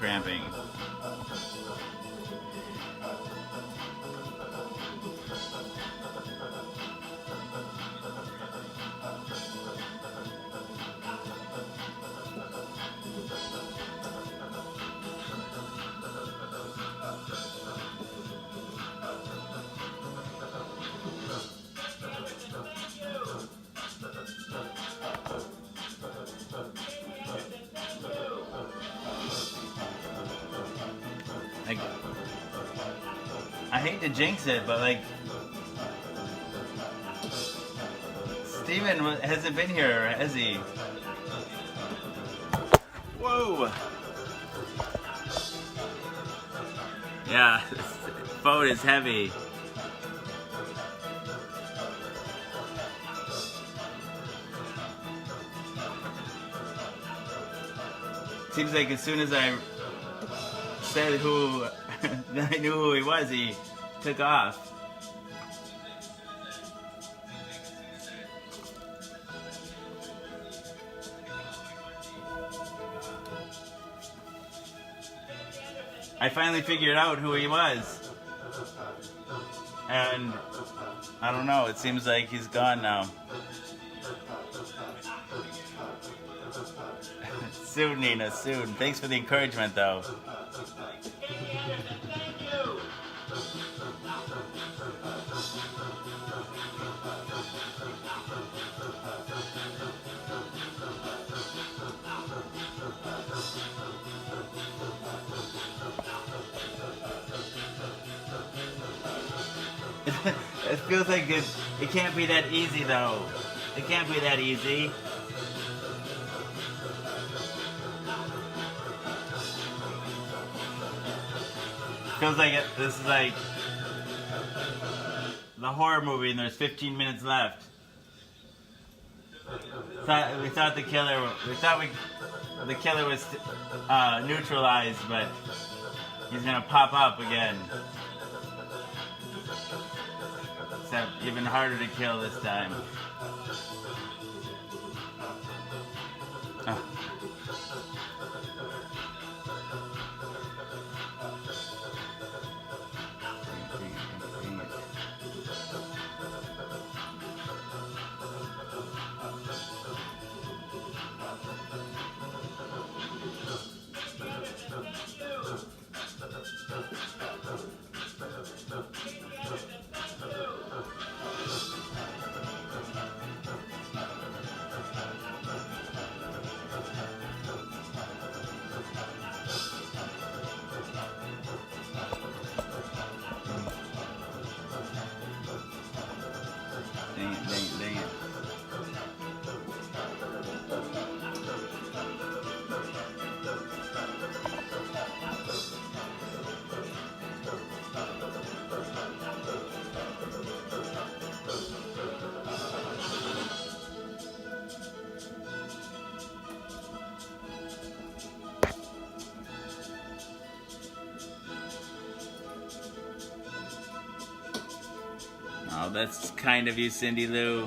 cramping. Like, I hate to jinx it, but like, Steven hasn't been here, has he? Whoa! Yeah, this boat is heavy. Seems like as soon as I said who, I knew who he was, he took off. I finally figured out who he was. And I don't know, it seems like he's gone now. Soon, Nina, soon. Thanks for the encouragement, though. It feels like it can't be that easy, though. It can't be that easy. Feels like this is like the horror movie and there's 15 minutes left. We thought the killer was neutralized, but he's gonna pop up again. Except even harder to kill this time. Oh. Dang it. Oh, that's kind of you, Cindy Lou.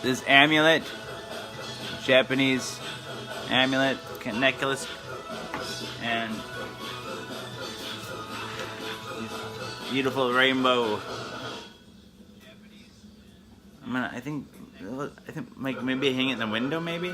This amulet, Japanese amulet, necklace, and beautiful rainbow. I think like maybe hang it in the window, maybe.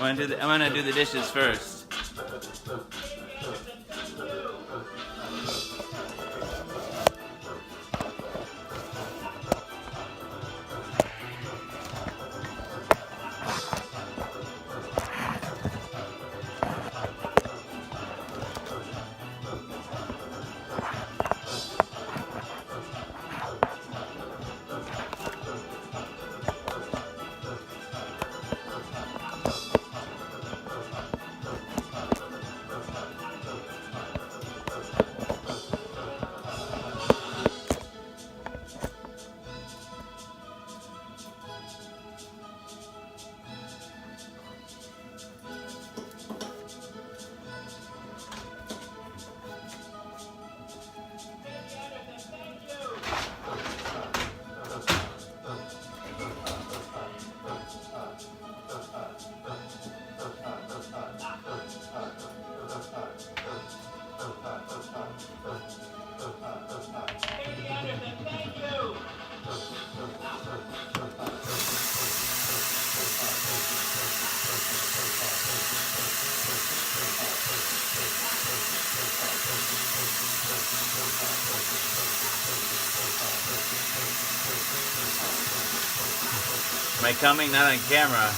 I'm gonna do the dishes first. Am I coming? Not on camera.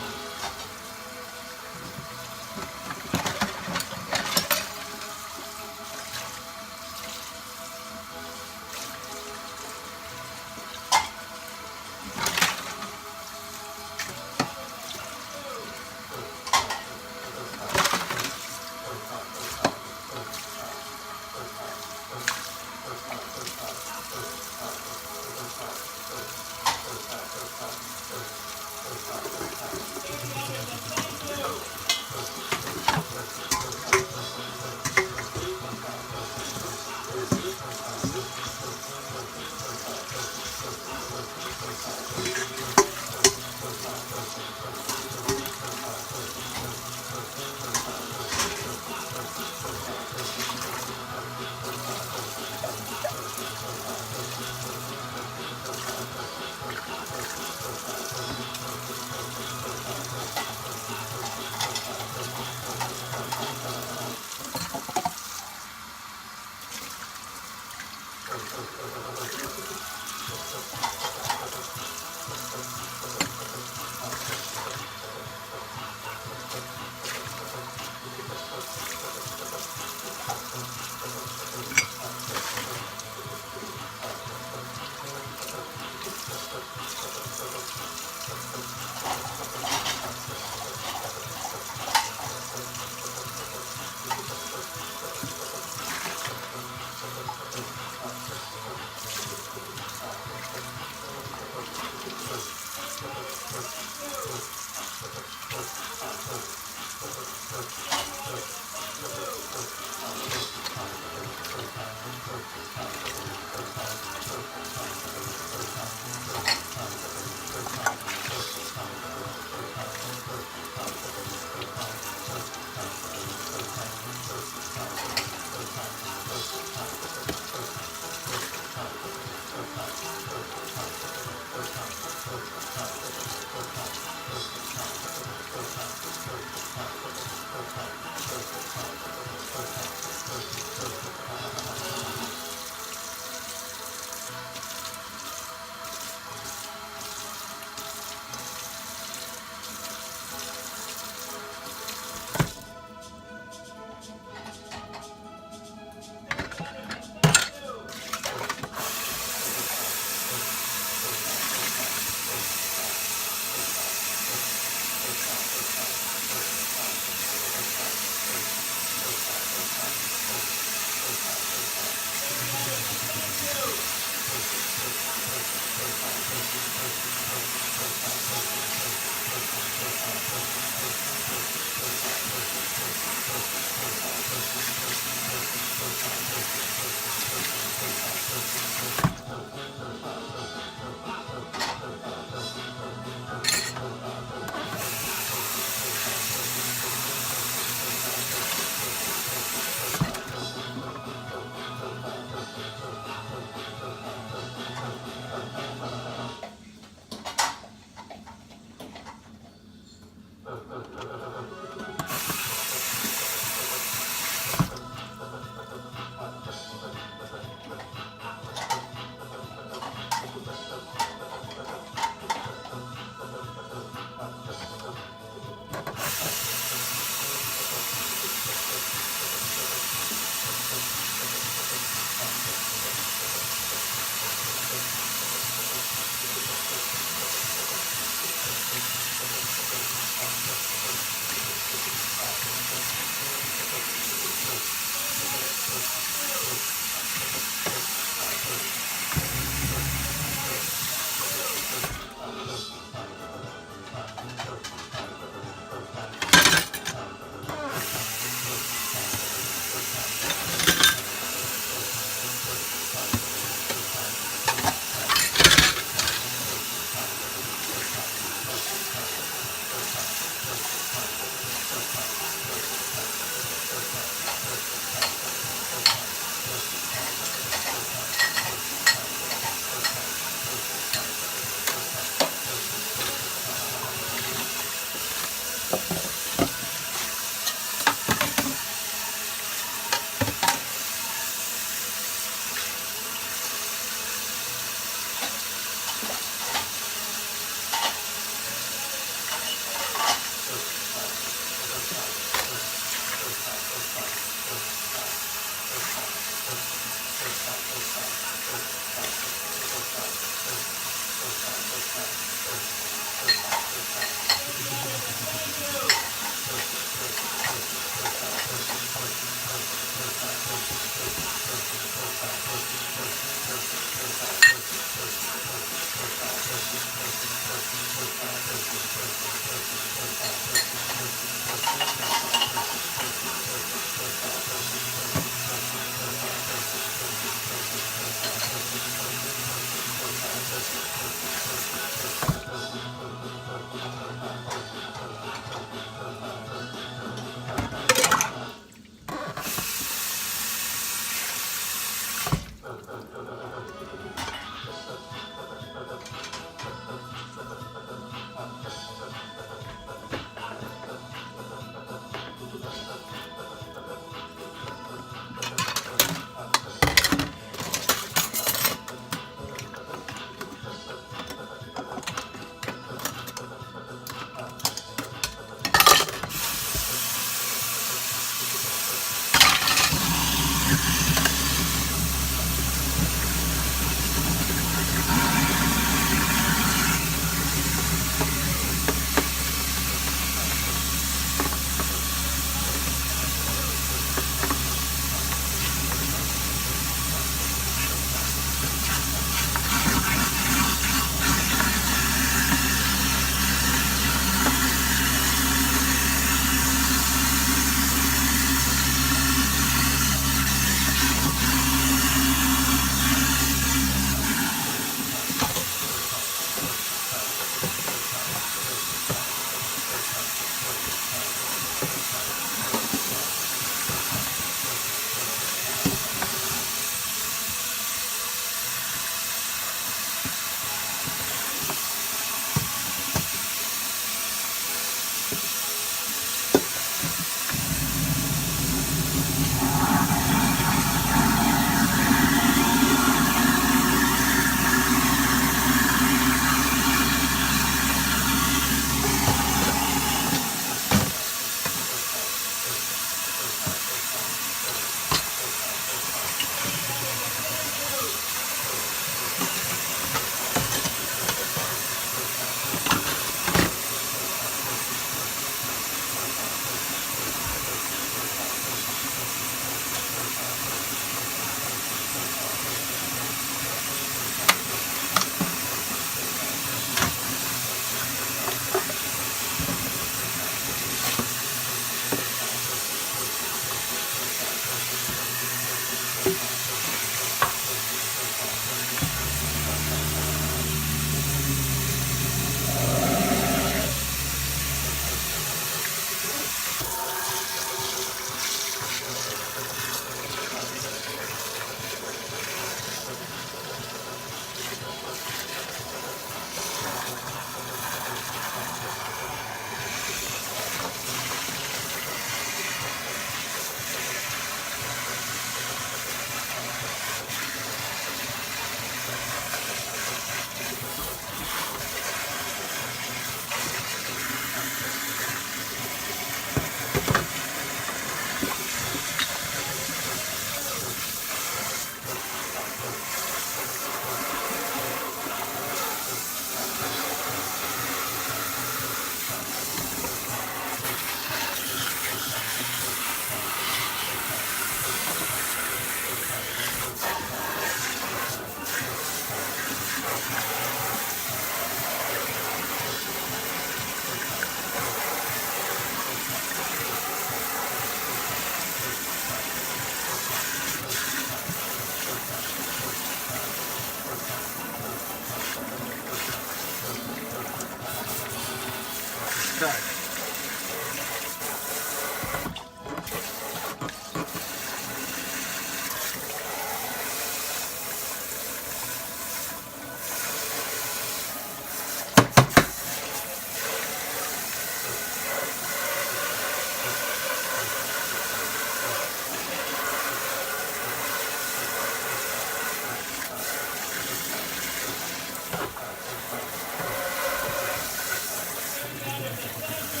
Anderson, thank you.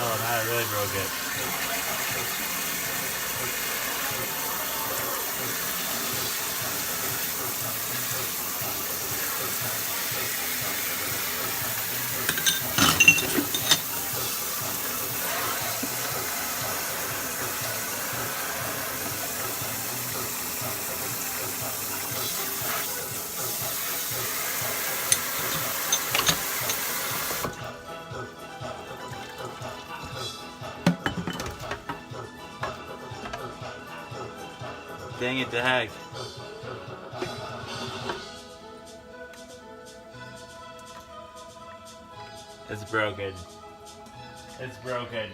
Oh, now I really broke it. Dang it, the heck. It's broken. It's broken.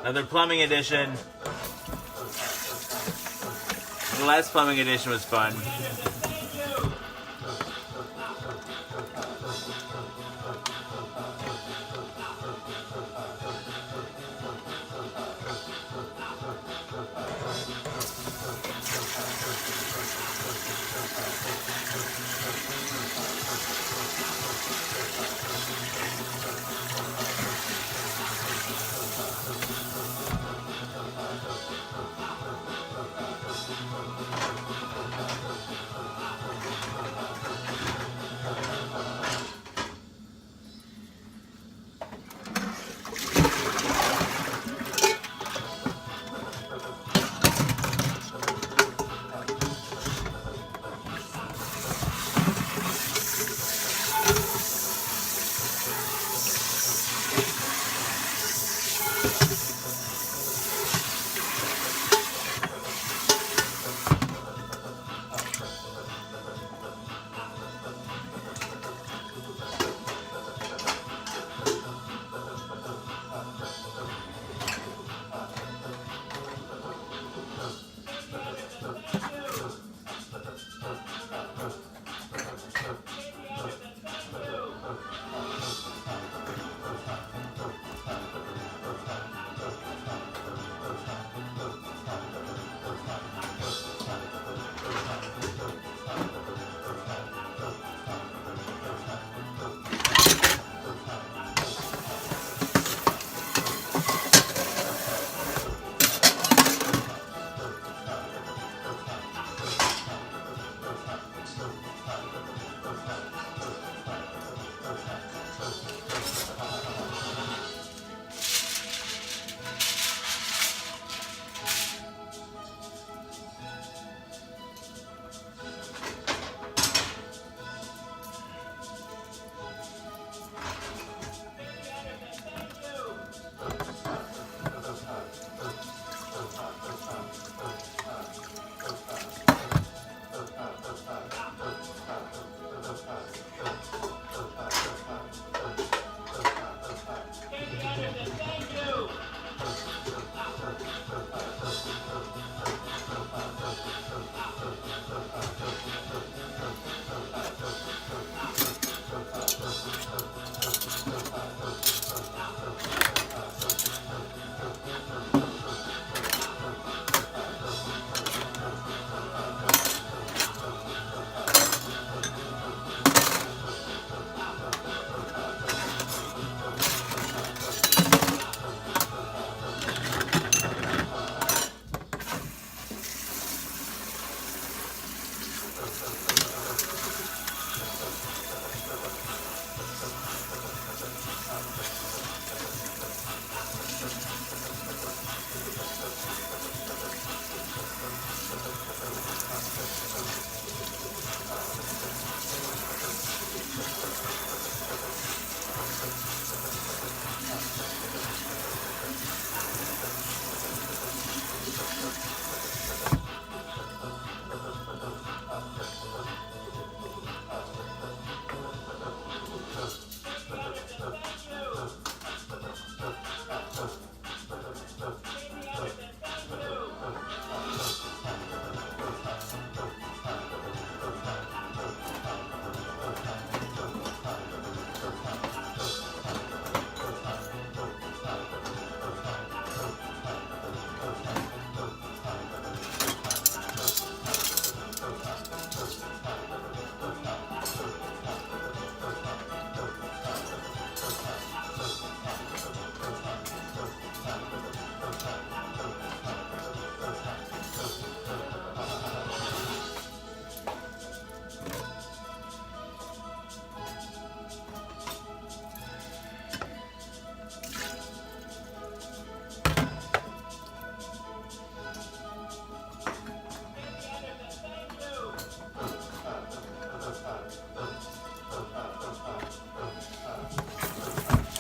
Another plumbing edition. The last plumbing edition was fun.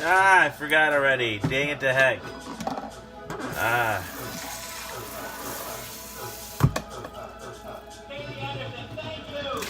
Ah, I forgot already. Dang it to heck. Ah. Katie Anderson, thank you.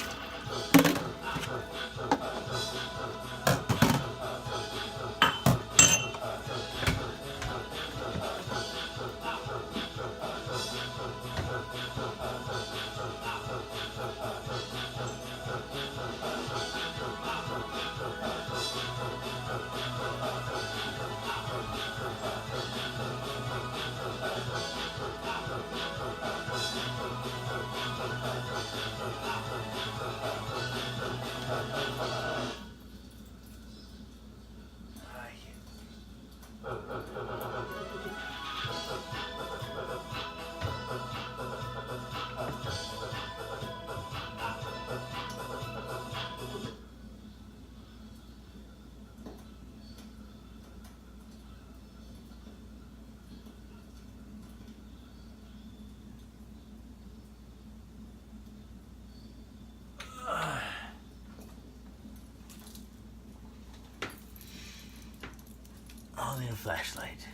I'll need a flashlight.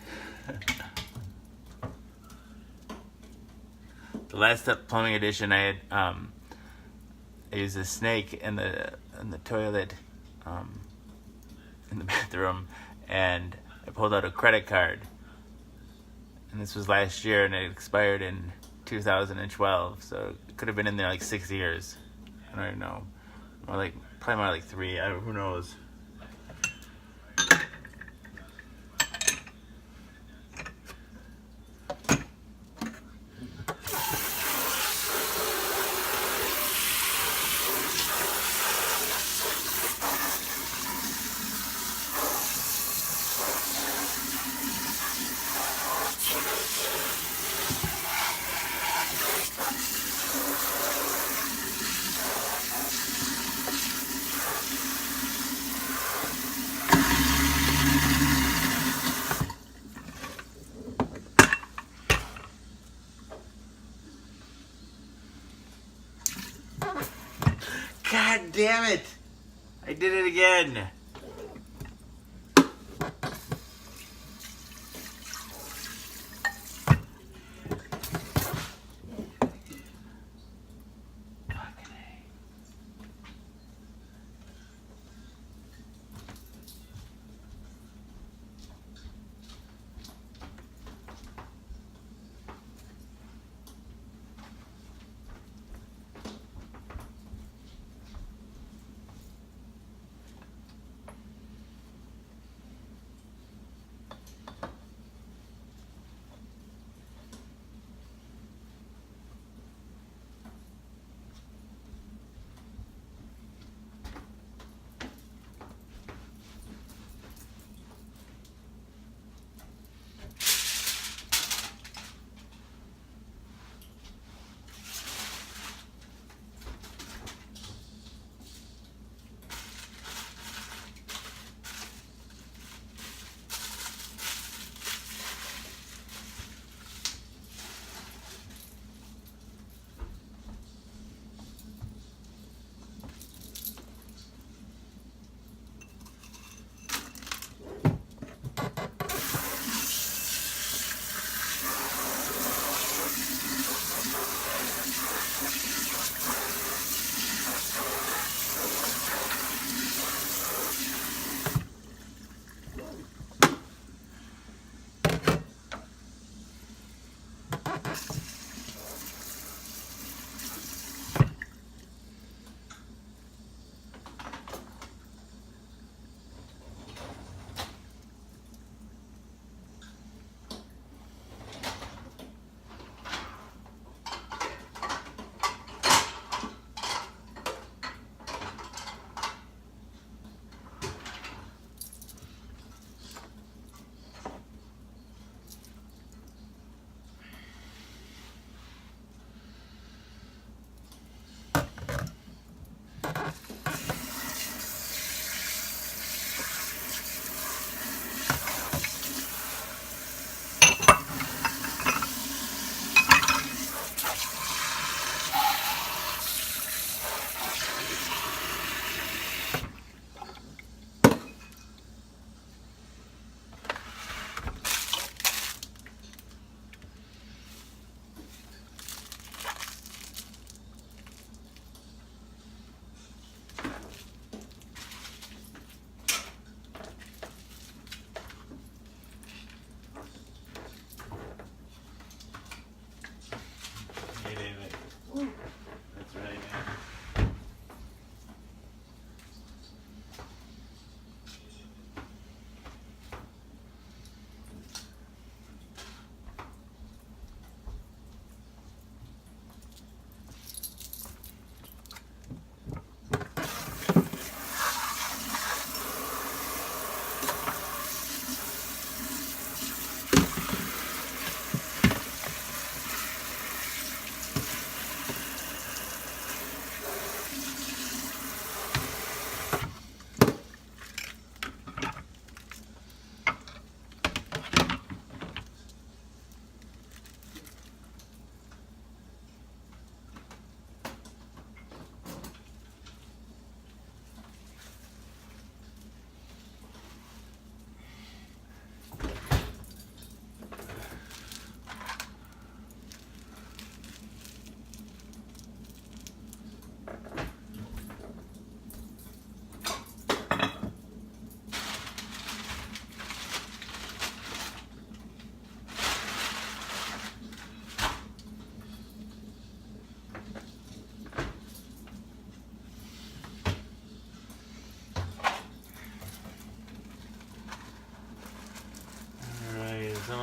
The last plumbing edition, I had I used a snake in the toilet, in the bathroom, and I pulled out a credit card. And this was last year, and it expired in 2012, so it could have been in there like 6 years. I don't even know, probably more like 3. Who knows? God damn it! I did it again!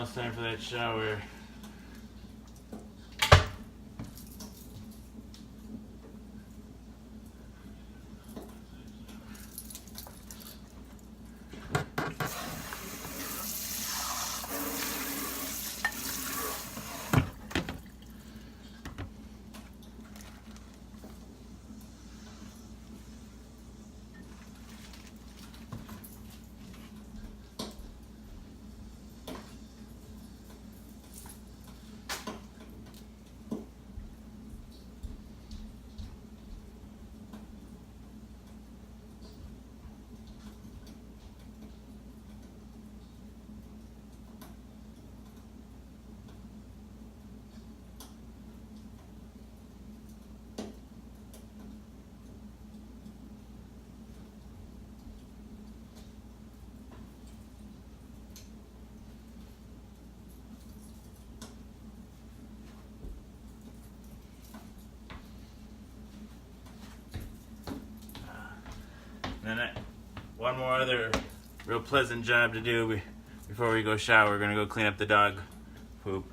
almost time for that shower. And then one more other real pleasant job to do before we go shower. We're gonna go clean up the dog poop.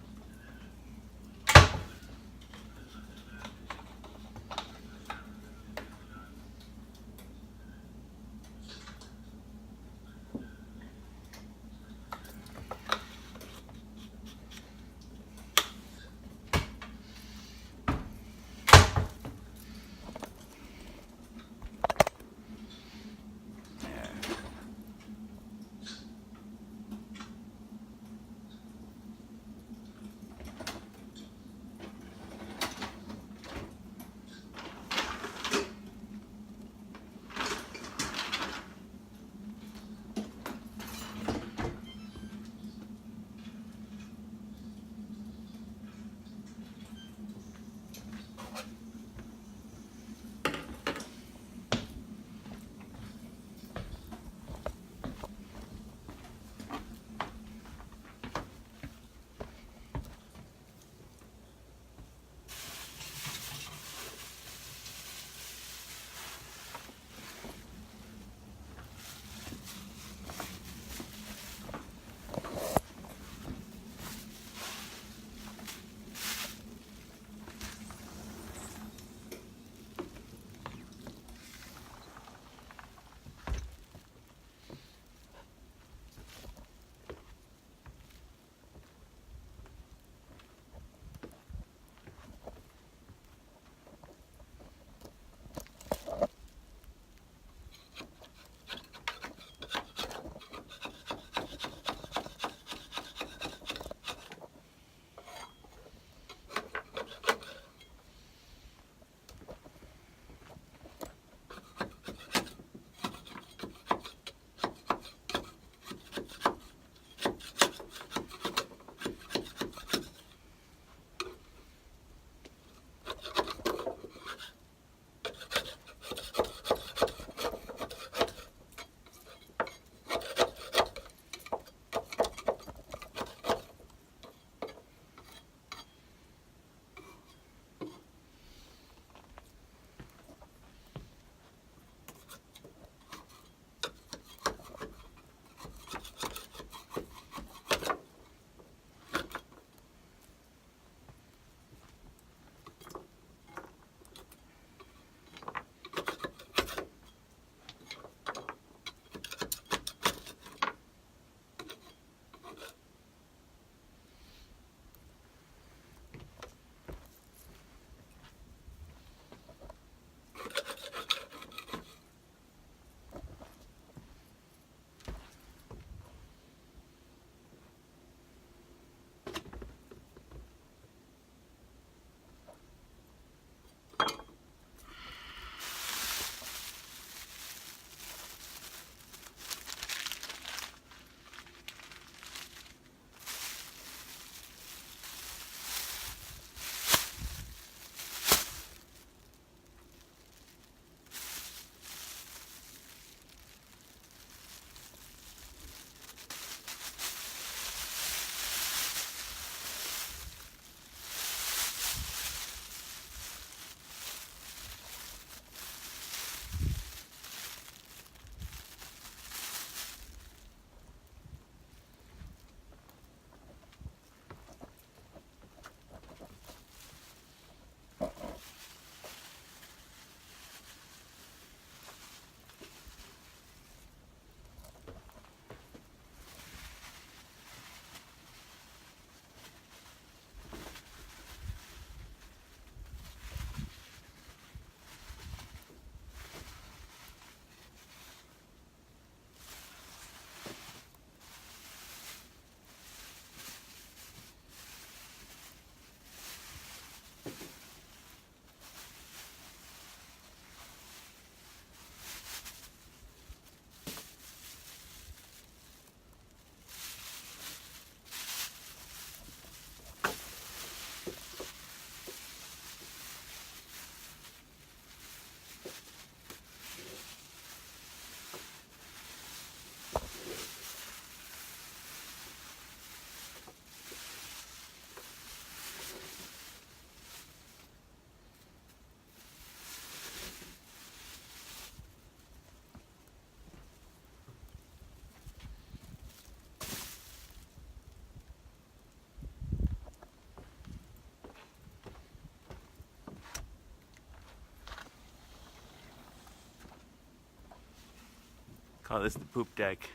Call this the poop deck.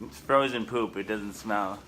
It's frozen poop, it doesn't smell.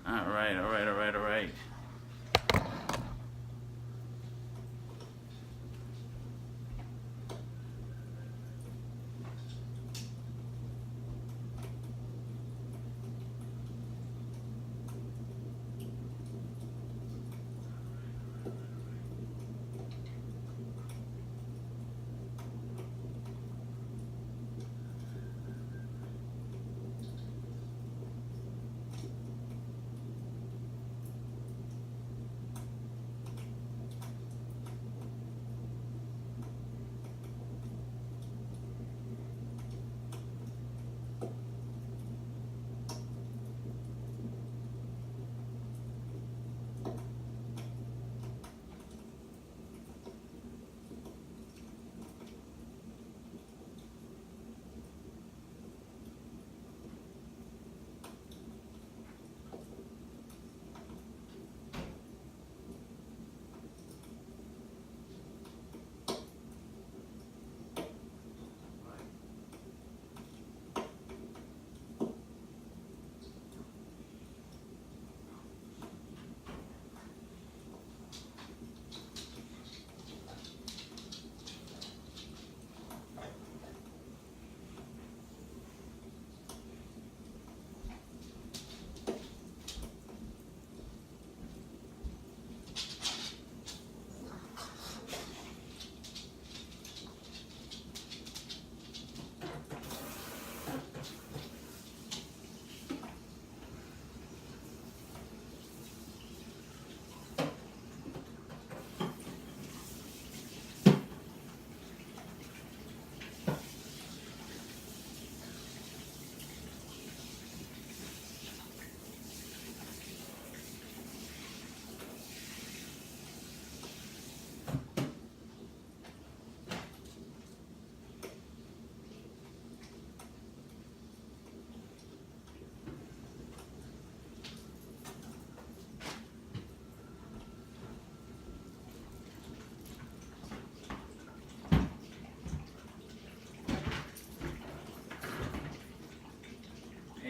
All right.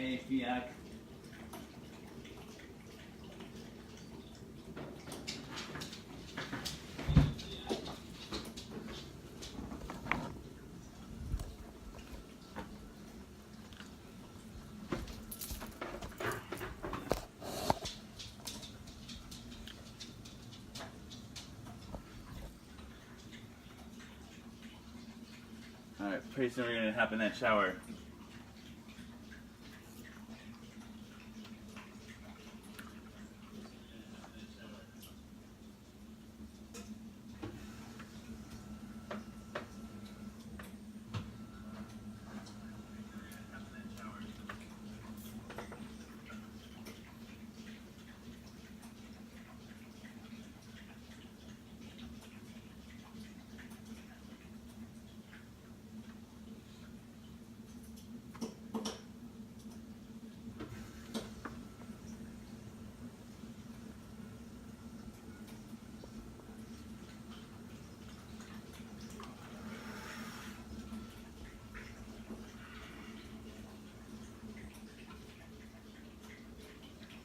Hey, Fiak. Alright, pretty soon we're gonna hop in that shower.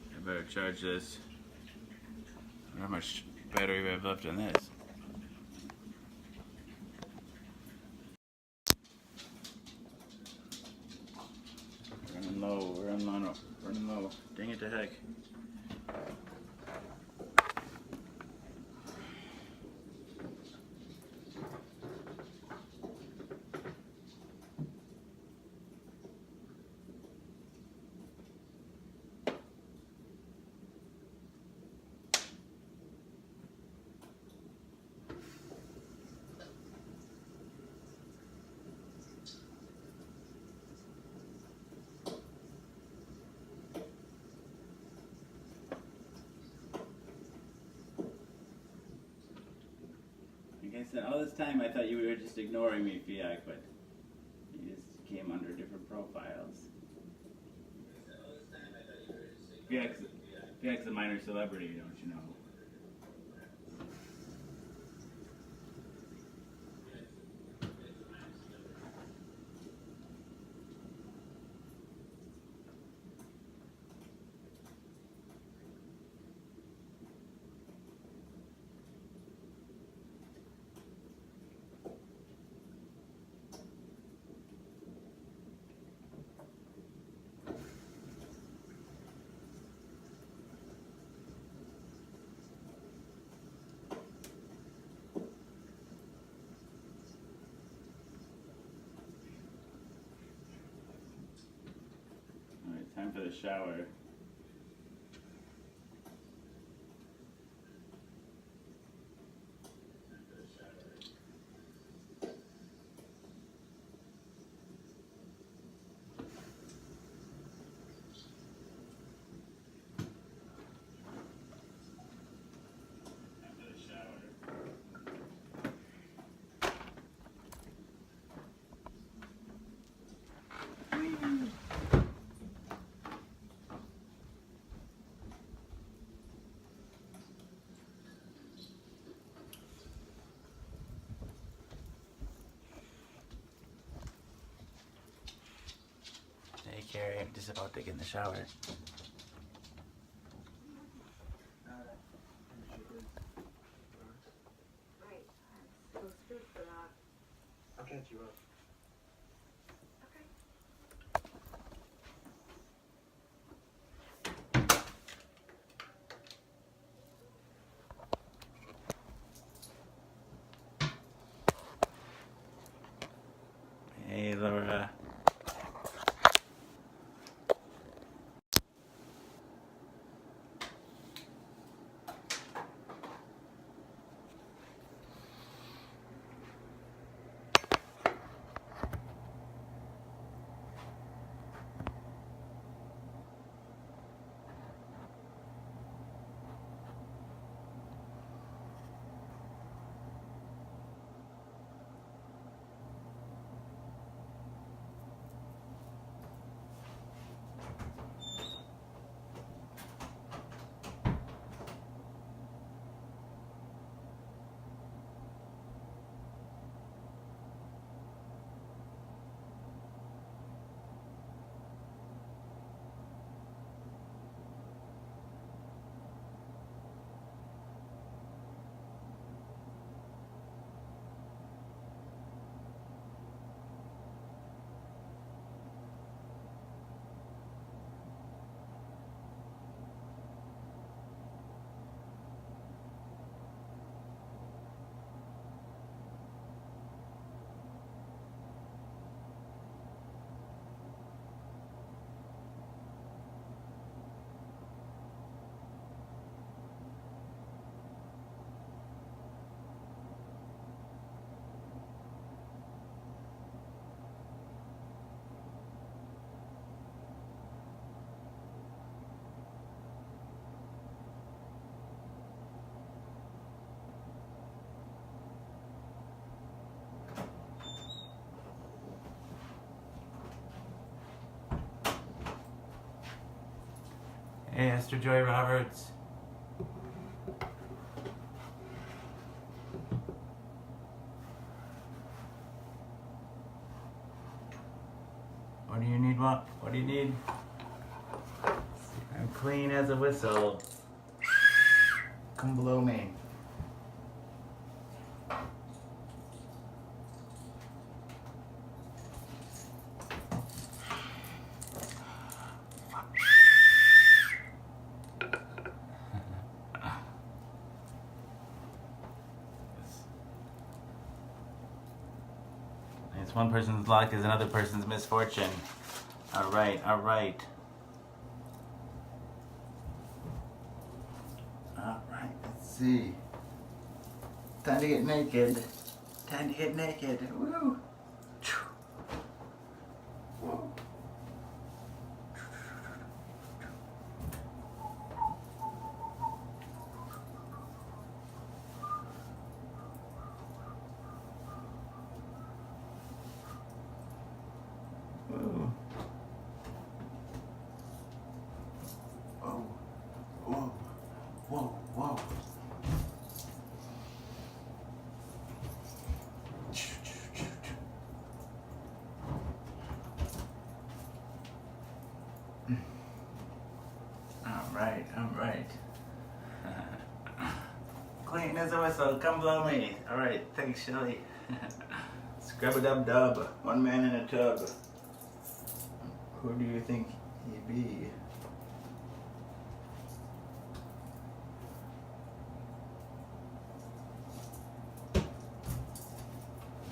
I better charge this. I wonder how much battery we have left in this. Running low, running low. Dang it to heck. Like I said, all this time I thought you were just ignoring me, Fiak, but you just came under different profiles. Fiak's a minor celebrity, don't you know? Alright, time for the shower. Hey Carrie, I'm just about to get in the shower. Right. I'm so screwed for that. I'll catch you up. Okay. Hey Laura. Hey, Esther Joy Roberts. What do you need? What do you need? I'm clean as a whistle. Come blow me. It's one person's luck is another person's misfortune. All right, all right. All right, let's see. Time to get naked. Time to get naked. Woo! Whoa. Whoa. Whoa. Whoa. Whoa. All right. Clean as a whistle, come blow me. All right, thanks, Shelly. Scrub-a-dub-dub, one man in a tub. Who do you think he be?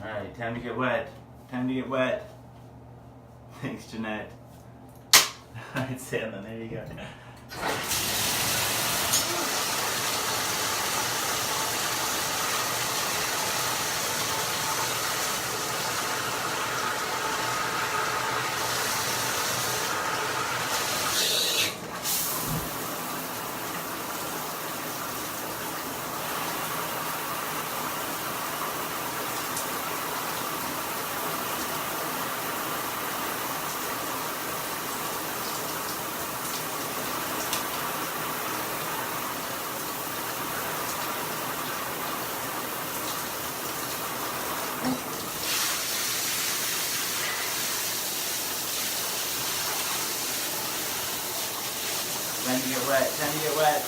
All right, time to get wet. Time to get wet. Thanks, Jeanette. All right, Sandlin, there you go. Time to get wet, time to get wet.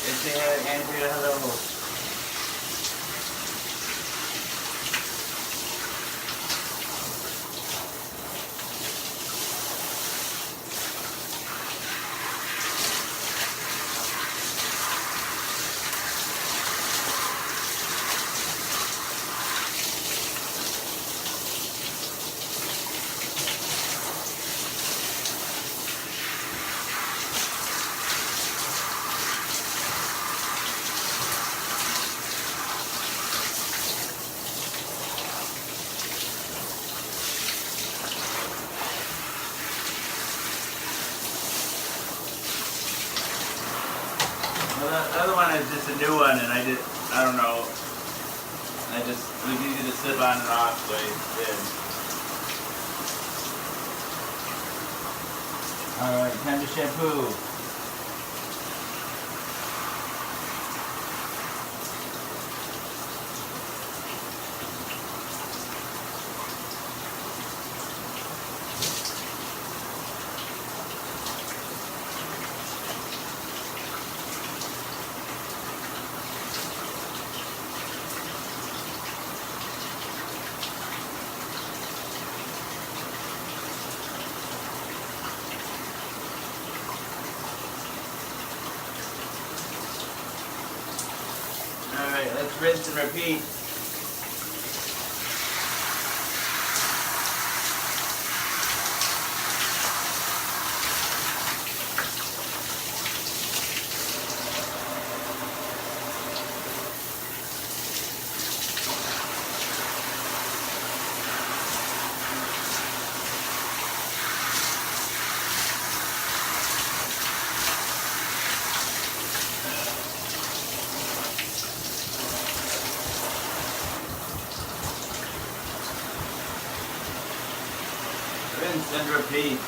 Let's say Andrea, hello. Well, the other one is just a new one, and I don't know. It was easy to slip on and off, so I did. Alright, time to shampoo. Alright, let's rinse and repeat. Rinse and repeat.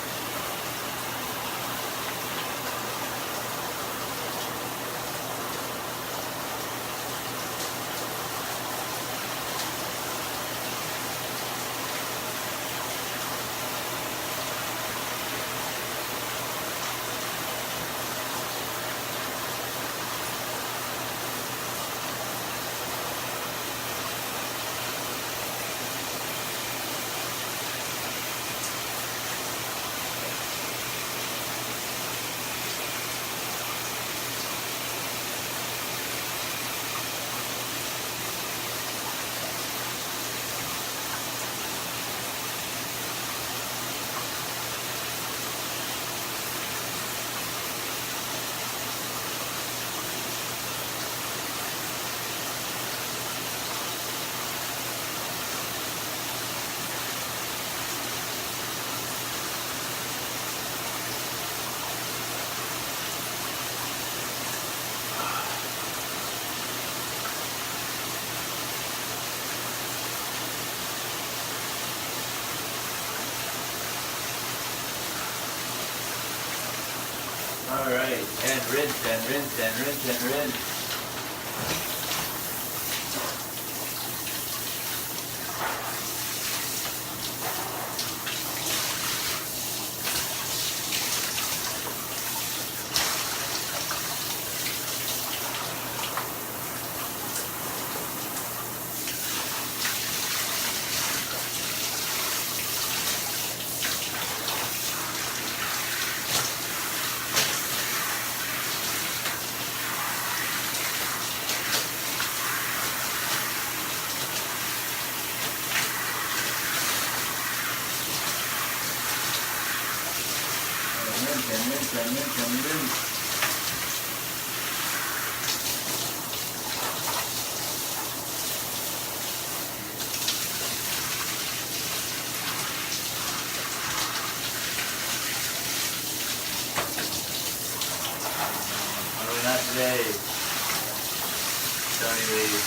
Alright, and rinse and rinse and rinse and rinse. Oh, not today. Tony Lee.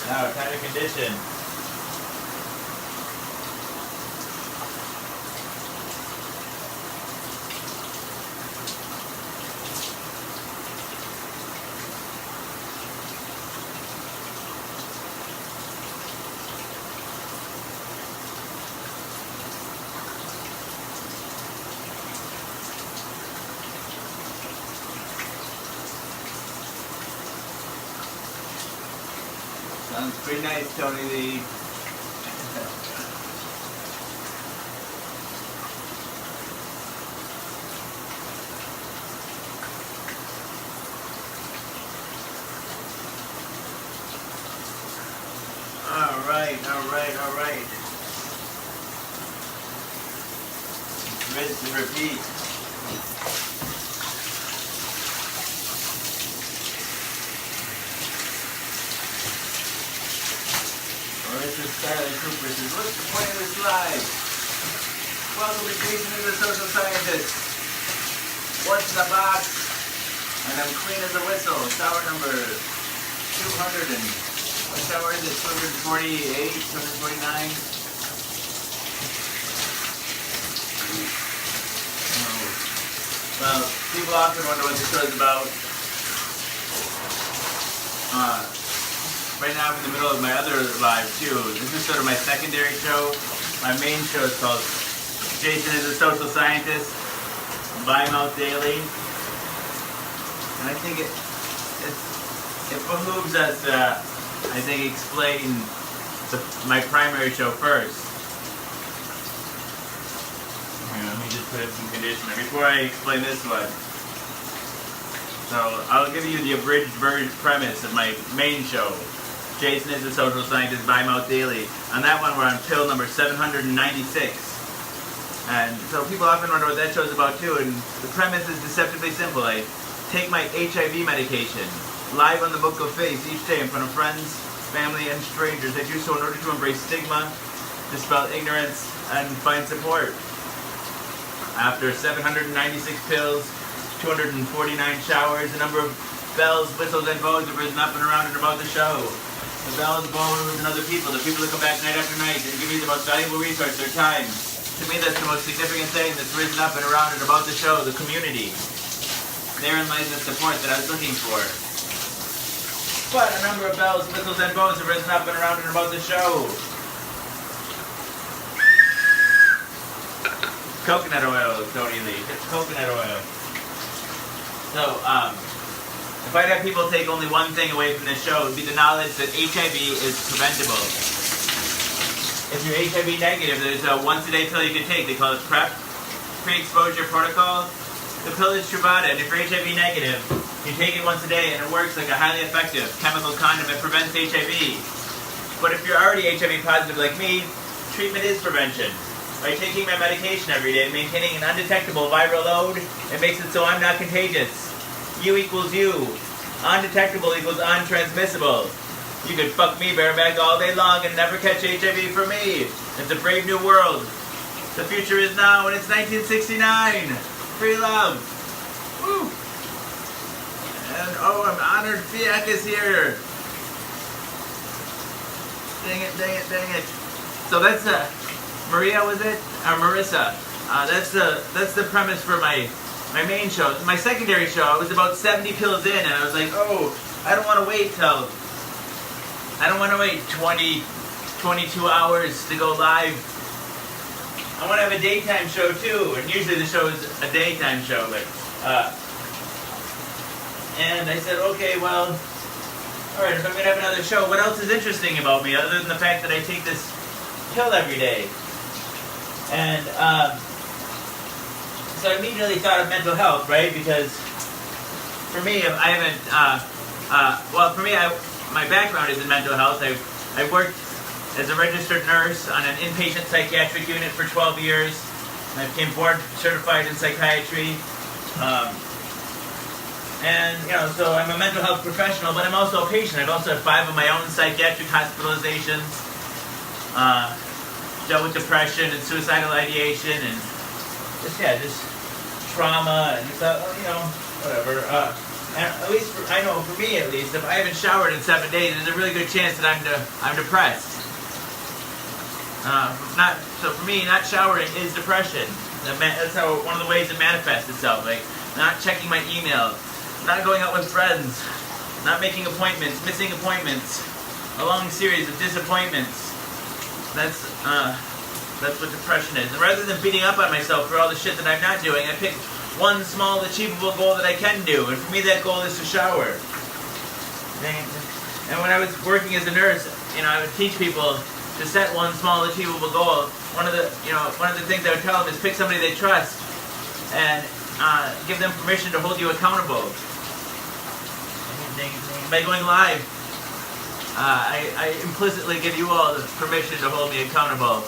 Now, time to condition. Sounds pretty nice, Tony Lee. All right. Rinse and repeat. Mr. Stanley Cooper says, what's the point of this live? Welcome to Jason is a Social Scientist. What's in the box? And I'm clean as a whistle. Shower number 200 and... What shower is it? 248? 249? Well, people often wonder what this show is about. Right now I'm in the middle of my other live too. This is sort of my secondary show. My main show is called Jason is a Social Scientist, by Mouth Daily. And I think it behooves us I think explain my primary show first. Let me just put in some conditioner before I explain this one. So I'll give you the abridged premise of my main show. Jason is a Social Scientist, by Mouth Daily. On that one, we're on pill number 796. And so people often wonder what that show's about too. And the premise is deceptively simple. I take my HIV medication live on the Book of Face each day in front of friends, family, and strangers. I do so in order to embrace stigma, dispel ignorance, and find support. After 796 pills, 249 showers, a number of bells, whistles, and bows have risen up and around and about the show. The bells, bows, and other people, the people that come back night after night and give me the most valuable resource, their time. To me, that's the most significant thing that's risen up and around and about the show, the community. Therein lies the support that I was looking for. But a number of bells, whistles, and bows have risen up and around and about the show. Coconut oil, Tony Lee. It's coconut oil. So, if I'd have people take only one thing away from this show, it would be the knowledge that HIV is preventable. If you're HIV negative, there's a once-a-day pill you can take. They call it PrEP, pre-exposure protocol. The pill is Truvada, and if you're HIV negative, you take it once a day, and it works like a highly effective chemical condom. It prevents HIV. But if you're already HIV positive like me, treatment is prevention. By taking my medication every day, maintaining an undetectable viral load, it makes it so I'm not contagious. U equals U. Undetectable equals untransmissible. You could fuck me bareback all day long and never catch HIV from me. It's a brave new world. The future is now, and it's 1969. Free love. Woo! And oh, I'm honored Fiak is here. Dang it, dang it, dang it. So that's Maria, was it? Or Marissa. That's the premise for my main show. My secondary show, I was about 70 pills in, and I was like, oh, I don't want to wait 20, 22 hours to go live. I want to have a daytime show too, and usually the show is a daytime show. But and I said, okay, well, all right, if I'm gonna have another show, what else is interesting about me other than the fact that I take this pill every day? And so I immediately thought of mental health, right? Because for me, I haven't. My background is in mental health. I've worked as a registered nurse on an inpatient psychiatric unit for 12 years. I became board certified in psychiatry. And, so I'm a mental health professional, but I'm also a patient. I've also had 5 of my own psychiatric hospitalizations. Dealt with depression and suicidal ideation and just trauma and stuff, whatever. And at least, I know for me at least, if I haven't showered in 7 days, there's a really good chance that I'm depressed. So for me, not showering is depression. That's how one of the ways it manifests itself. Like not checking my email, not going out with friends, not making appointments, missing appointments, a long series of disappointments. That's what depression is. And rather than beating up on myself for all the shit that I'm not doing, I picked one small achievable goal that I can do. And for me, that goal is to shower. And when I was working as a nurse, I would teach people to set one small achievable goal. One of the things I would tell them is pick somebody they trust and give them permission to hold you accountable. By going live, I implicitly give you all the permission to hold me accountable.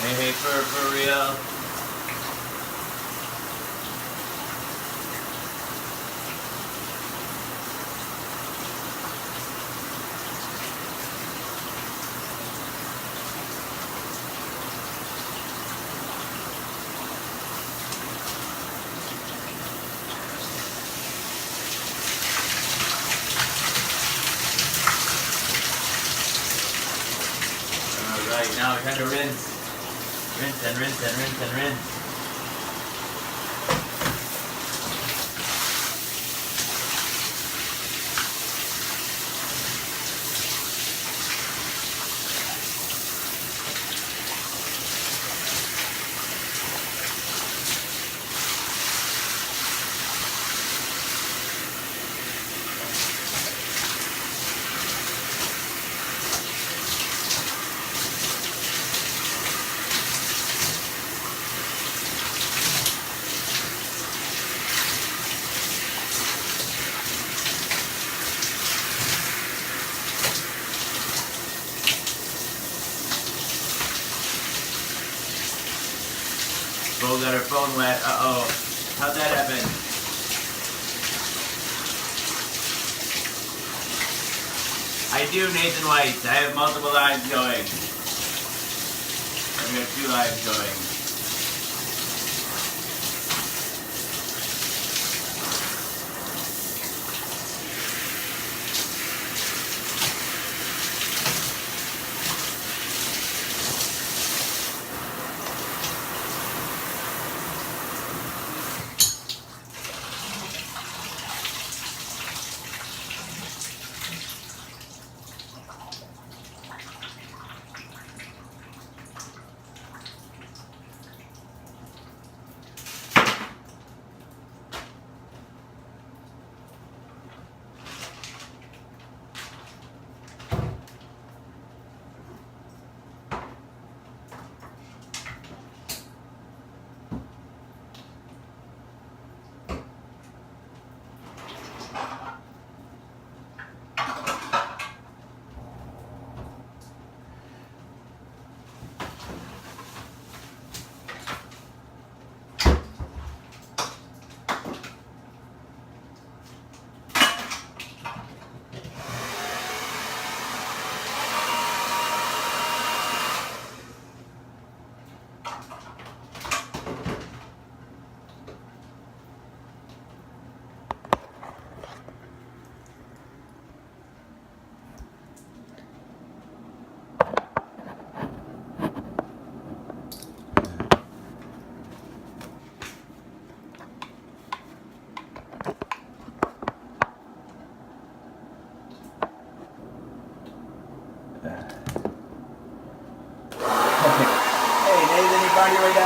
Hey, for real. Alright, now time to rinse. Rinse and rinse and rinse and rinse. Bo got her phone wet. Uh-oh. How'd that happen? I do, Nathan White. I have multiple lives going. I've got 2 lives going.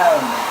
down.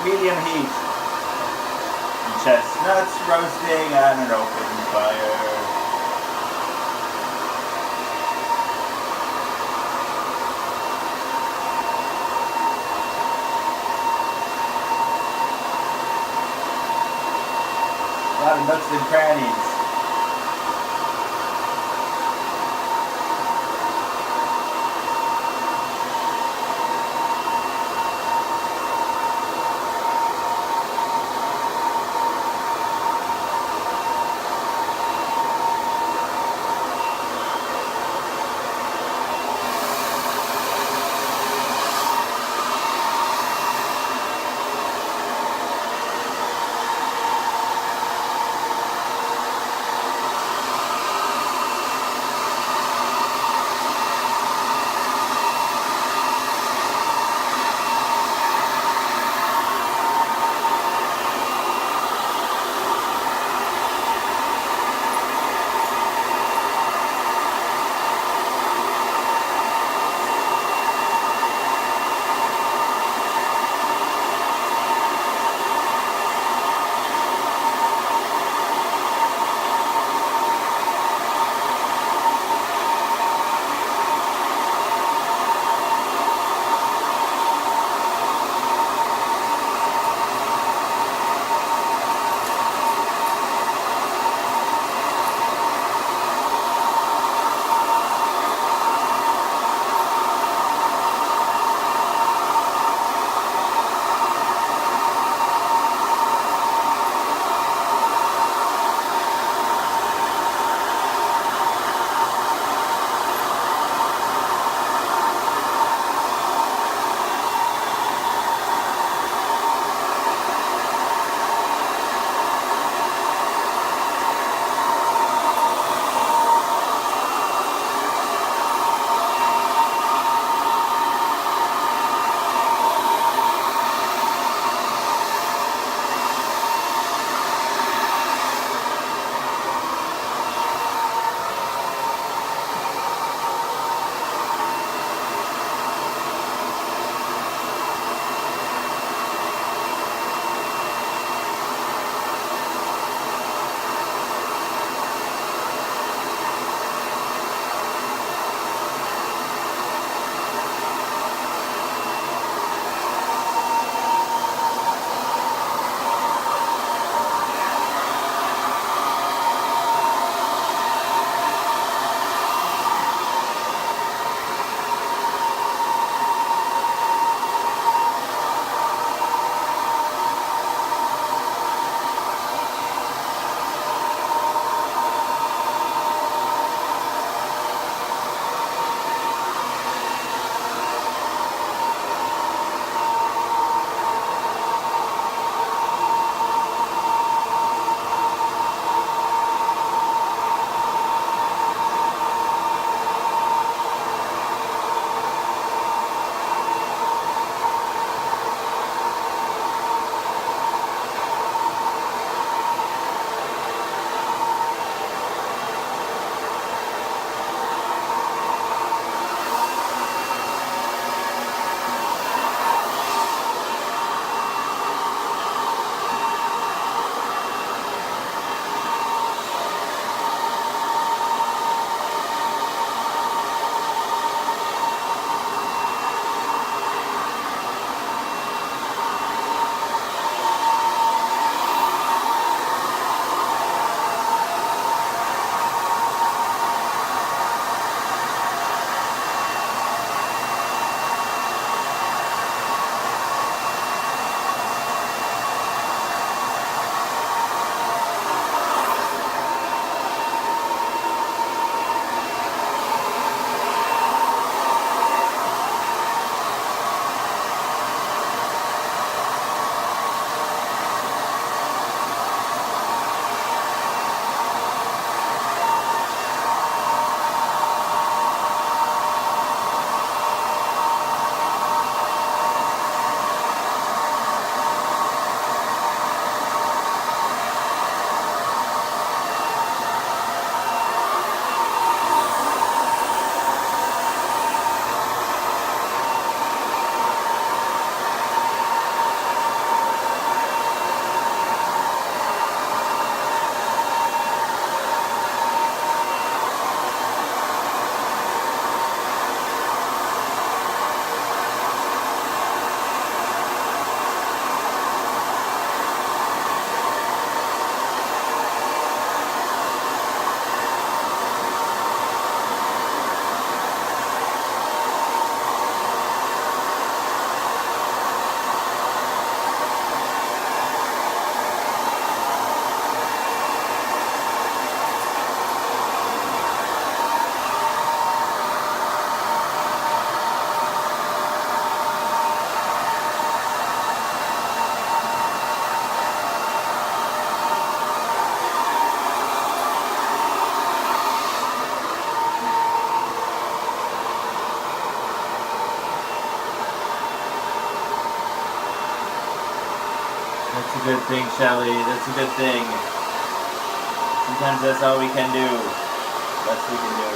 Medium heat. Chestnuts roasting on an open fire. A lot of nooks and crannies. That's a good thing, Shelly. That's a good thing. Sometimes that's all we can do. Best we can do.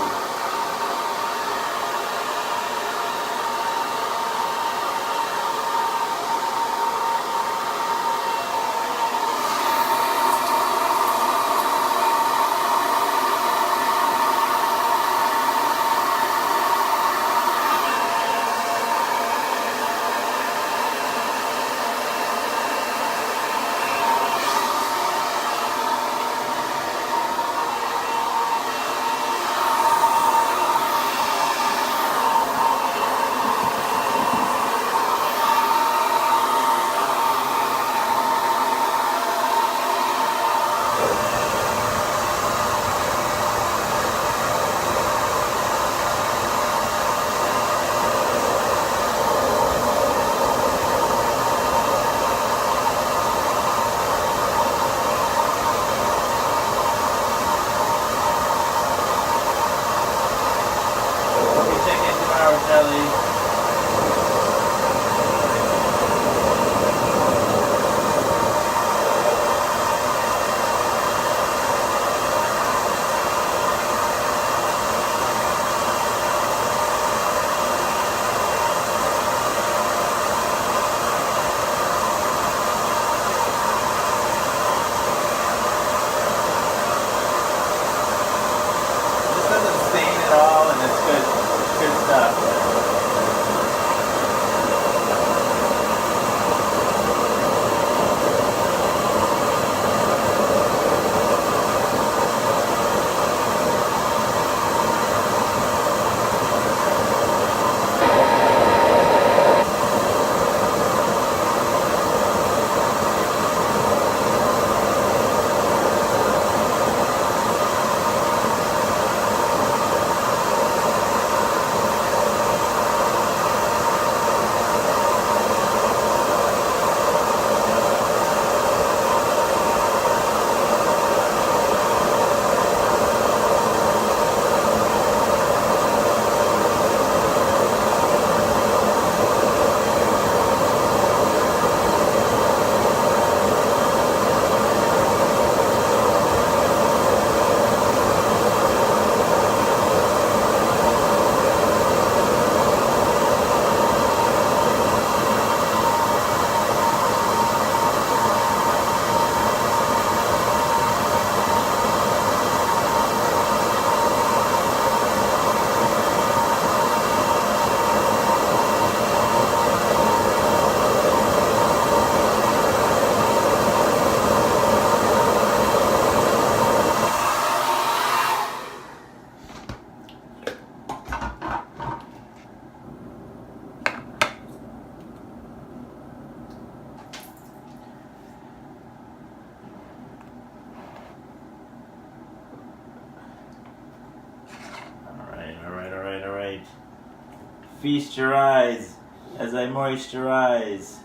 Feast your eyes as I moisturize.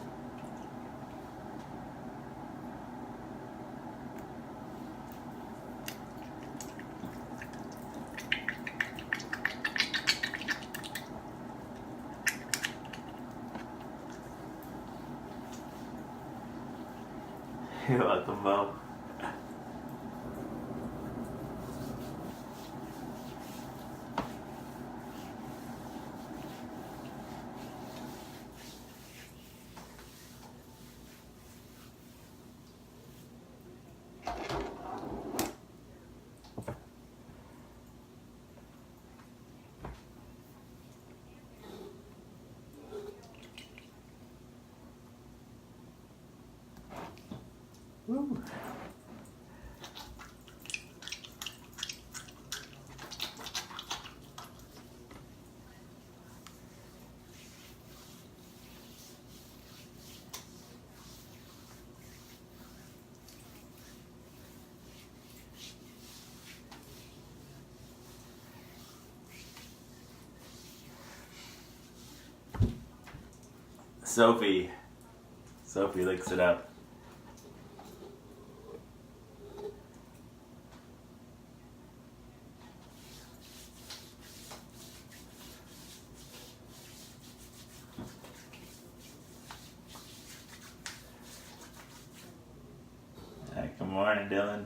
You're welcome, Bo. Woo. Sophie licks it up. Good morning, Dylan.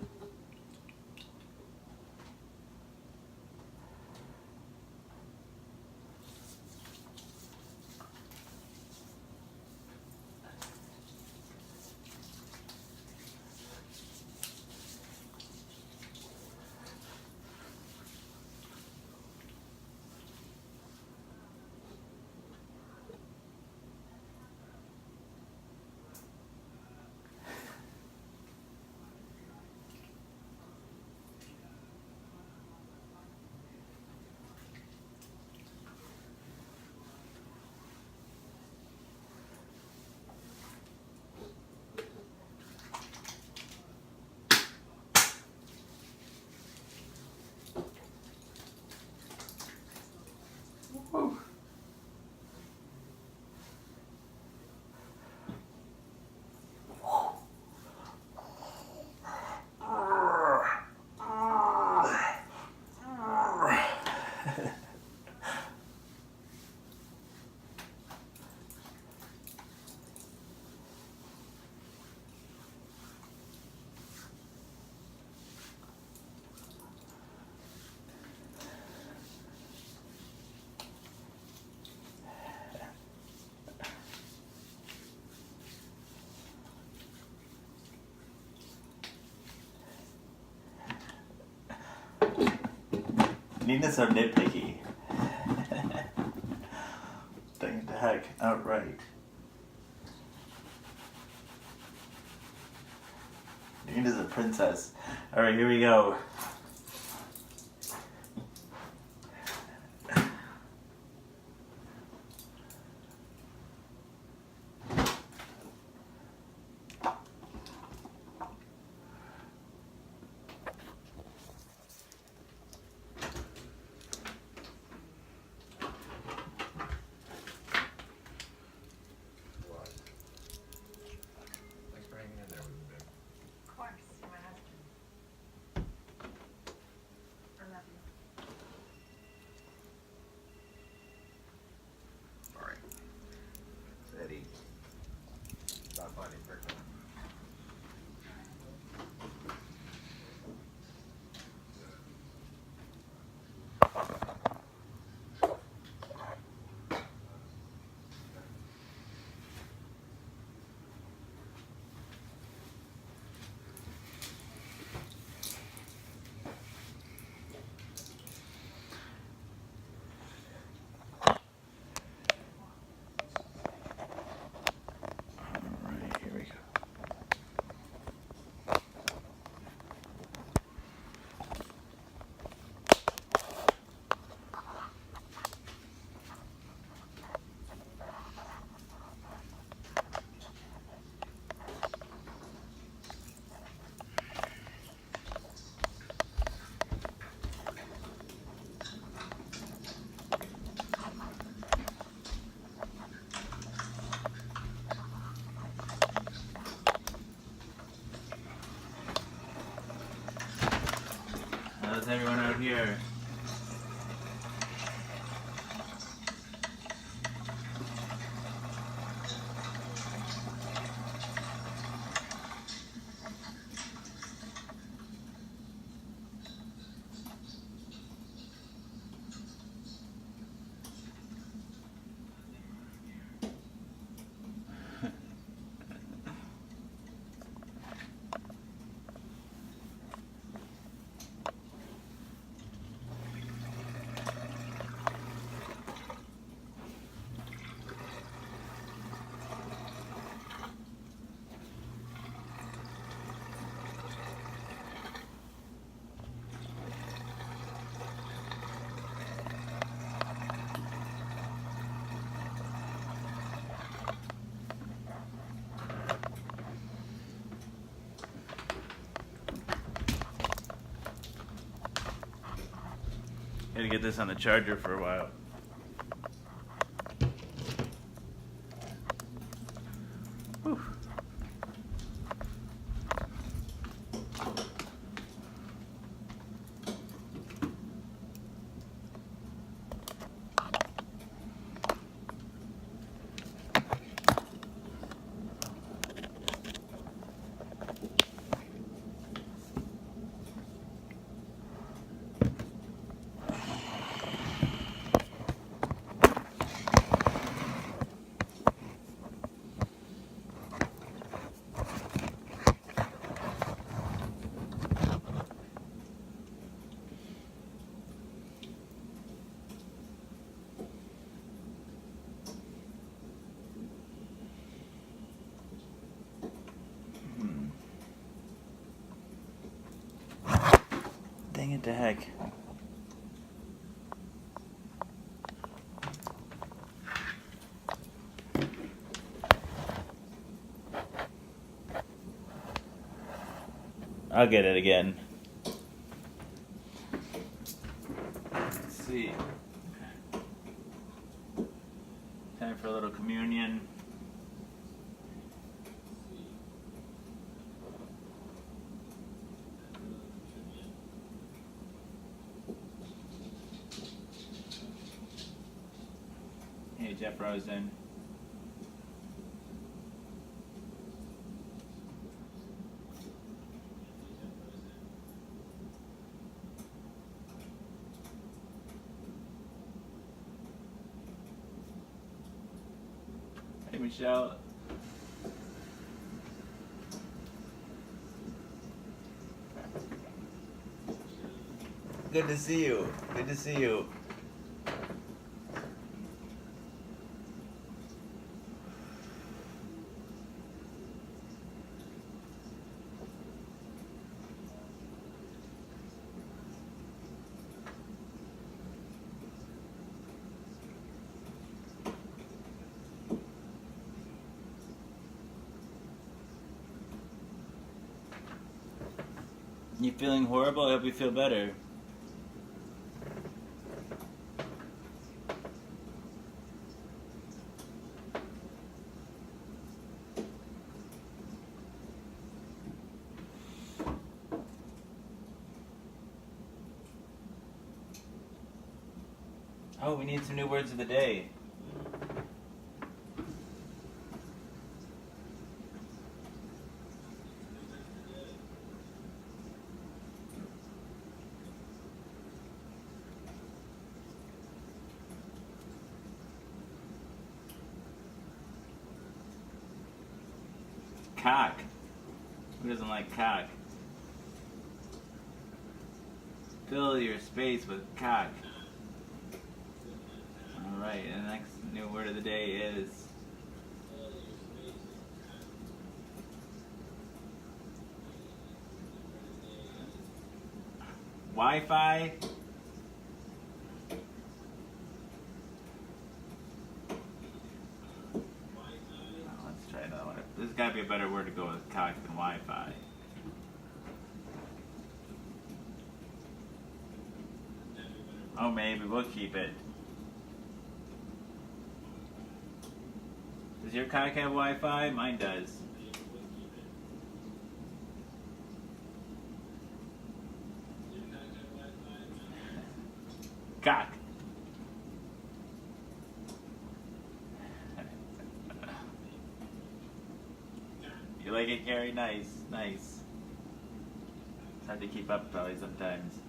Woo. Nina's so nitpicky. Dang the heck, outright. Nina's a princess. Alright, here we go. Thanks for hanging in there with me, babe. Of course, you're my husband. I love you. Sorry. Eddie. Stop finding Brickman. Alright, here we go. How's everyone out here? Had to get this on the charger for a while. Whew. Dang it to heck. I'll get it again. Let's see. Time for a little communion. Hey, Jeff Rosen. Hey, Michelle. Good to see you. Good to see you. You feeling horrible? I hope you feel better. Oh, we need some new words of the day. Cock. Who doesn't like cock? Fill your space with cock. Alright, and the next new word of the day is Wi-Fi. Let's try another one. There's got to be a better word to go with cock than Wi-Fi. Oh, maybe we'll keep it. Does your cock have Wi-Fi? Mine does. Cock. You like it, Gary? Nice, nice. It's hard to keep up probably sometimes.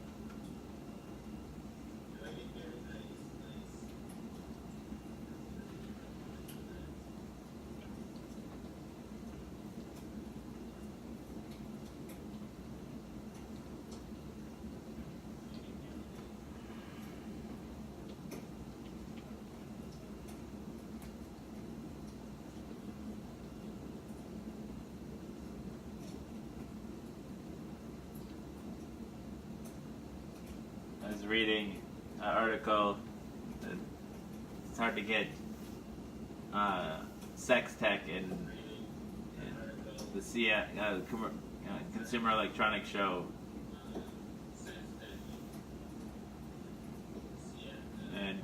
I was reading an article. It's hard to get sex tech in the Consumer Electronics Show, and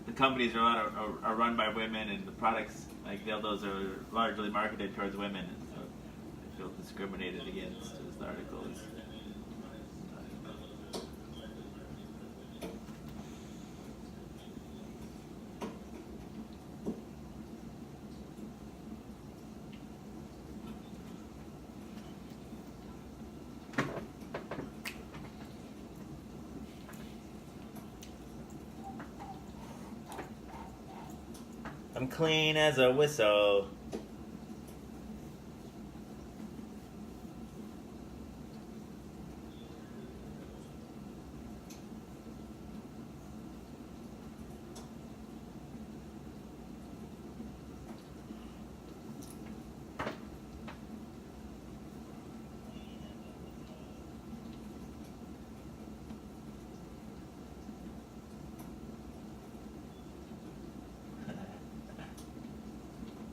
the companies are run by women, and the products like dildos are largely marketed towards women, and so I feel discriminated against. As the article is. I'm clean as a whistle.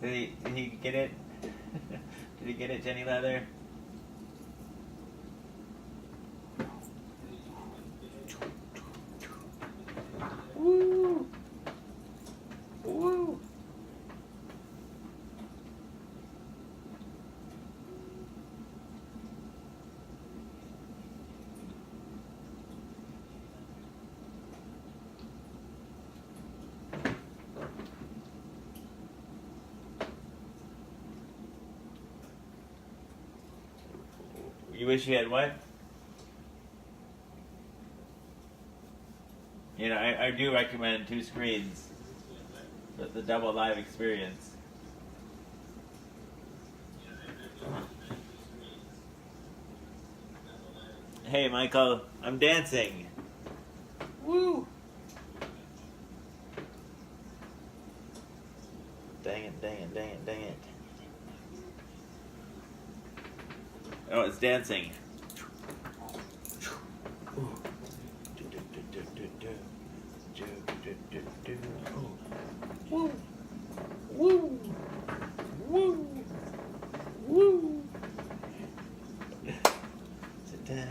Did he get it? Did he get it, Jenny Leather? Woo! Woo! You wish you had what? You know, I do recommend 2 screens for the double live experience. Hey, Michael, I'm dancing. Woo! Dang it, dang it, dang it, dang it. Oh, it's dancing. Woo! Woo! Woo! Woo! Da,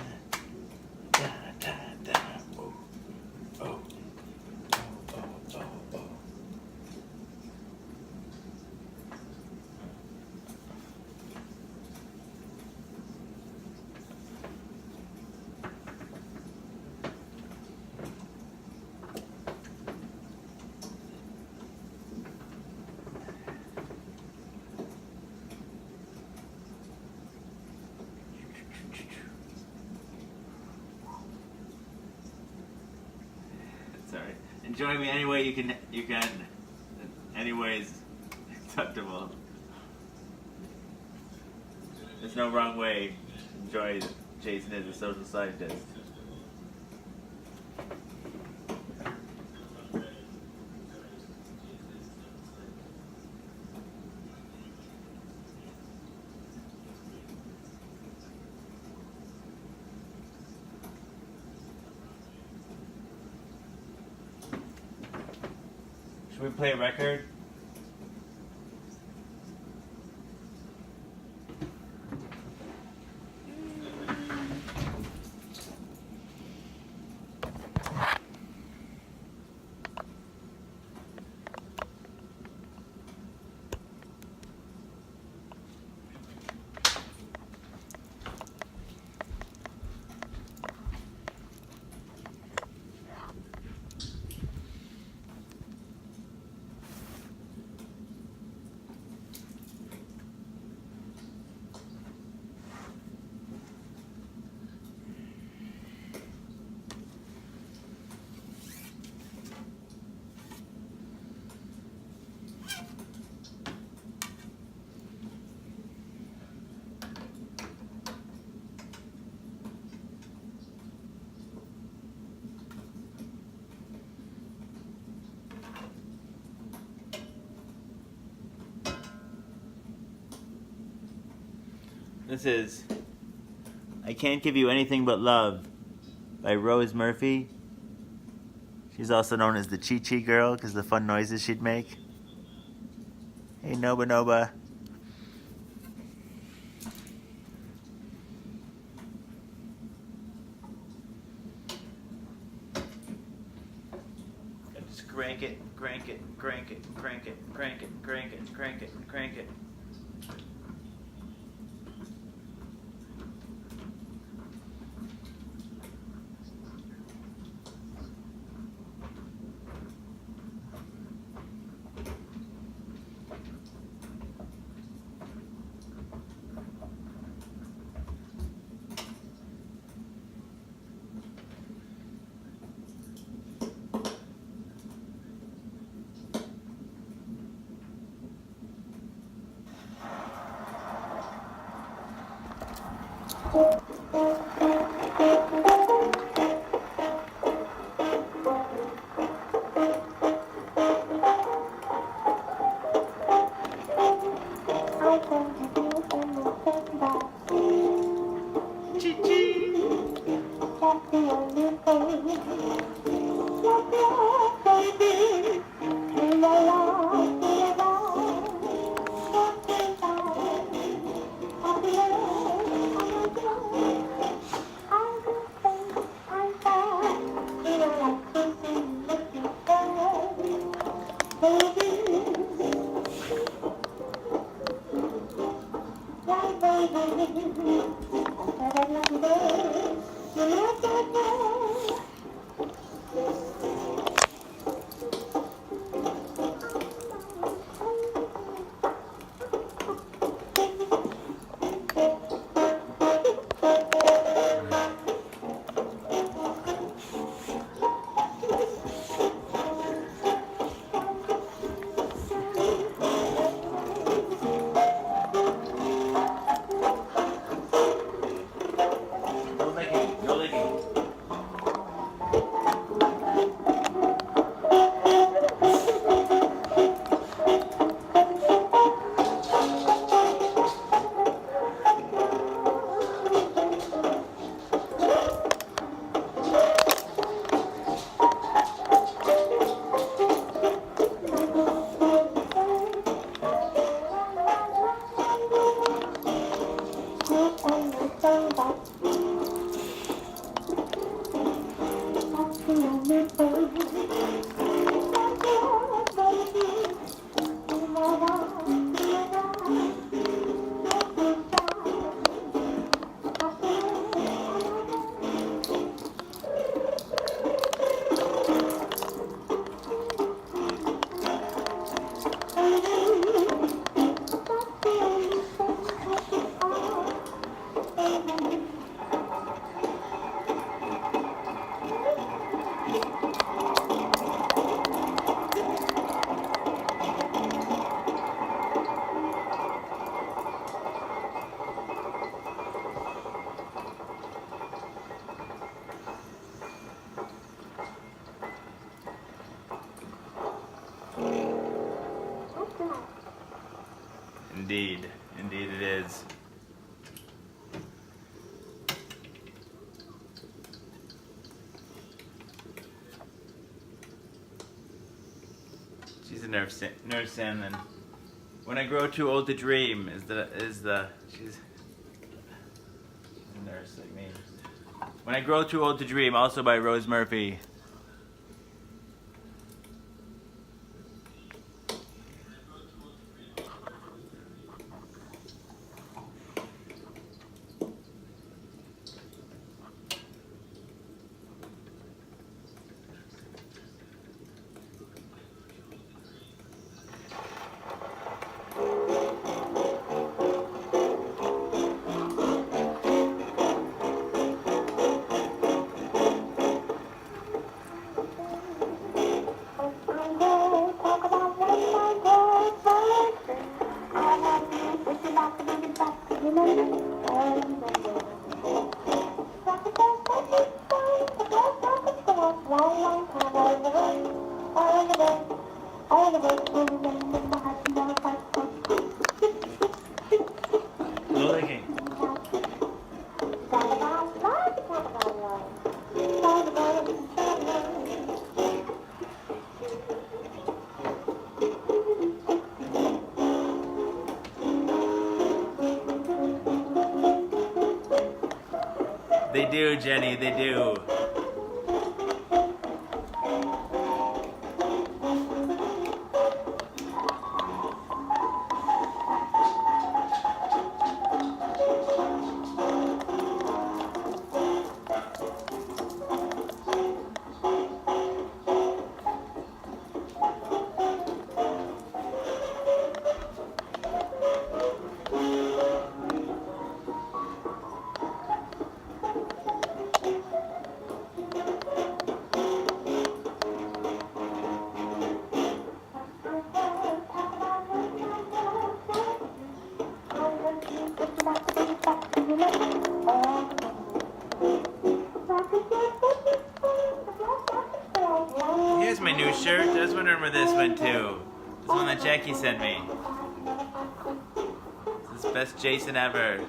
da, da, da. Oh, oh, oh, oh, oh, oh. Sorry. Enjoy me any way you can. Any way is acceptable. There's no wrong way to enjoy Jason as a social scientist. Should we play a record? This is I Can't Give You Anything But Love by Rose Murphy. She's also known as the Chi Chi Girl because the fun noises she'd make. Hey, Noba Noba. Just crank it, crank it, crank it, crank it, crank it, crank it, crank it, crank it. No licking, no licking. Indeed, indeed it is. She's a nurse, and when I grow too old to dream she's a nurse like me. When I Grow Too Old to Dream, also by Rose Murphy. No licking. They do, Jenny, they do. Here's my new shirt. I was wondering where this went to. This one that Jackie sent me. This is the best Jason ever.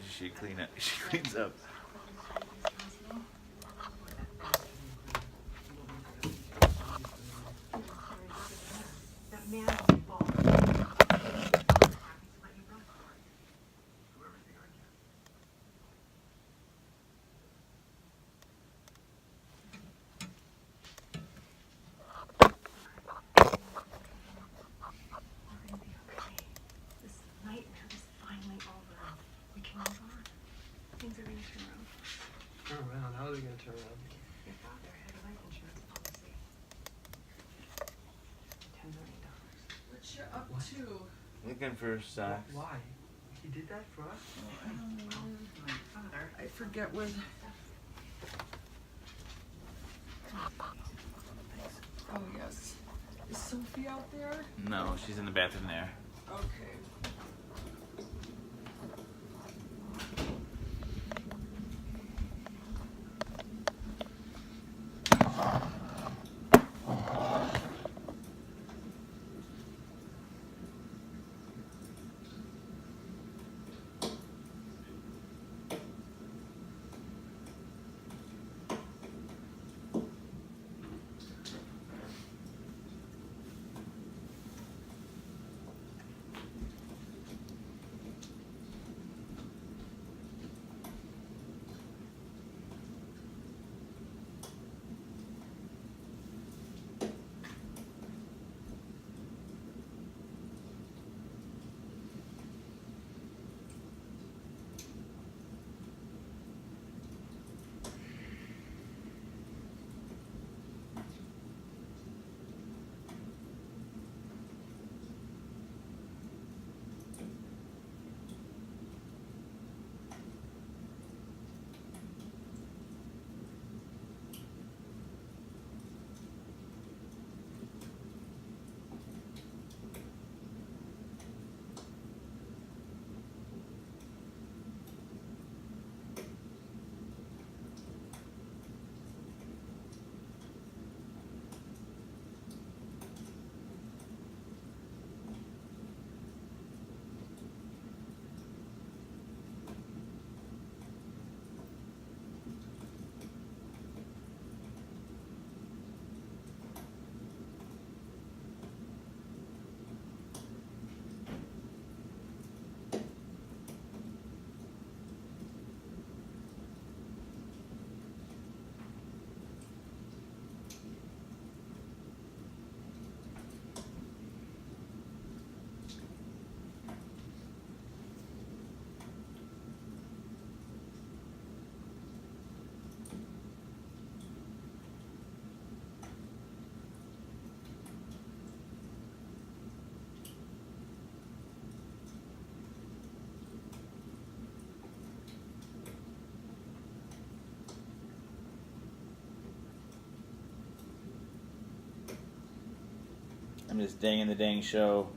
she clean up? She cleans up. That man on the ball. This nightmare is finally over. We can move on. Things are gonna turn around. Turn around. How are they going to turn around? Your father had a life insurance policy. $10 million. What you're up What? to? Looking for socks. Why? He did that for us? My father. I forget when. Oh yes. Is Sophie out there? No, she's in the bathroom there. Okay. I'm just danging the dang show.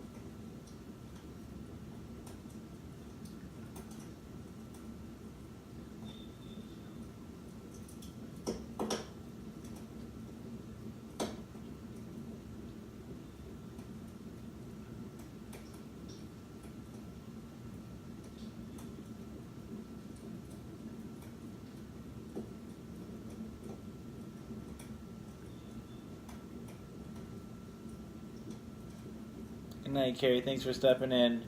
Good night, Carrie. Thanks for stepping in.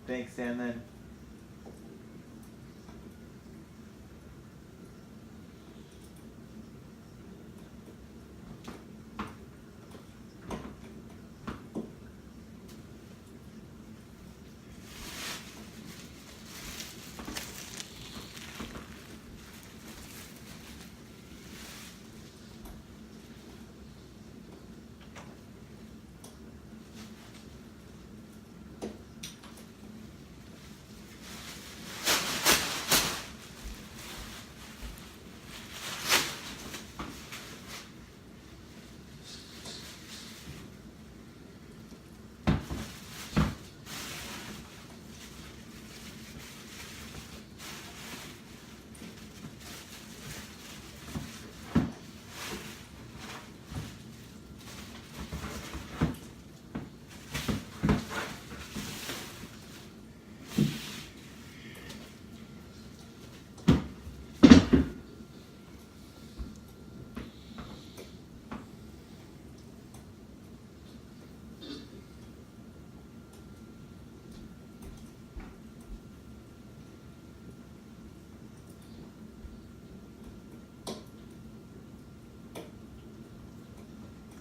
Thanks, Sandlin.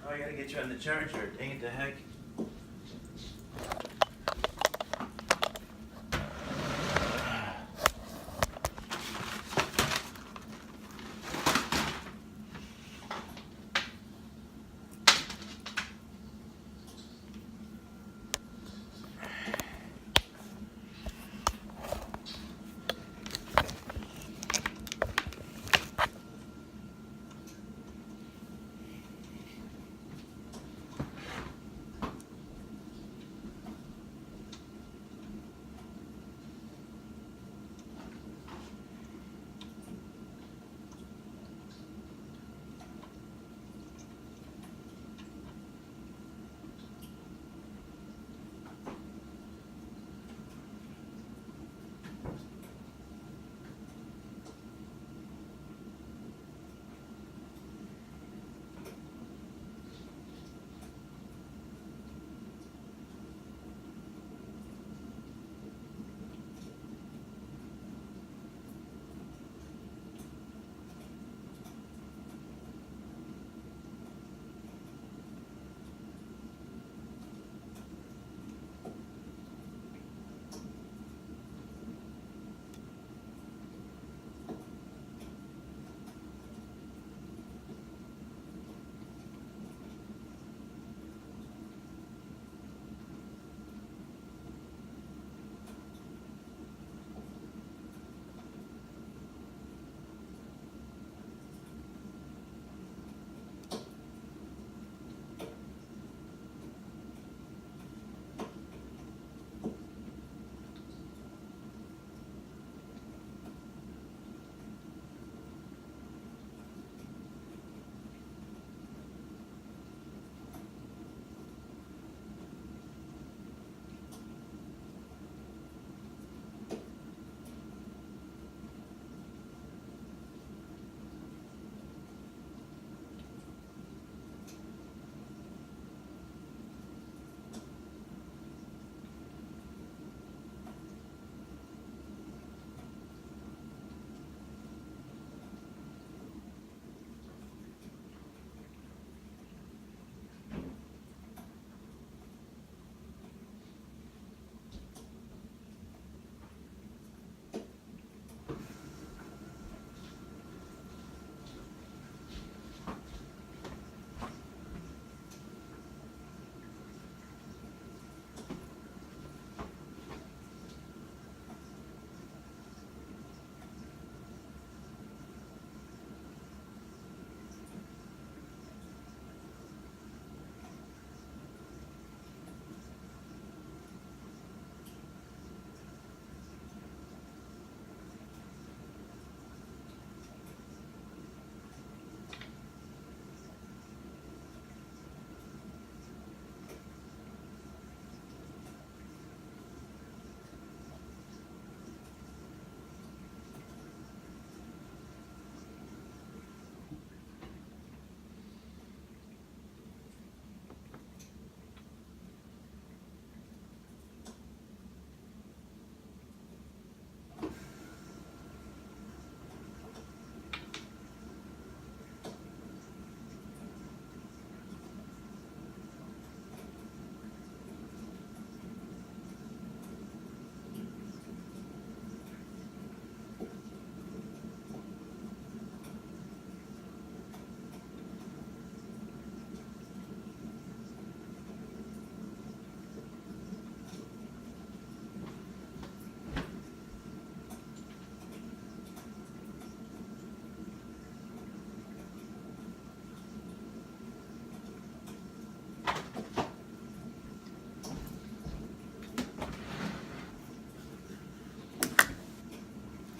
Oh, I gotta get you on the charger. Dang it to heck.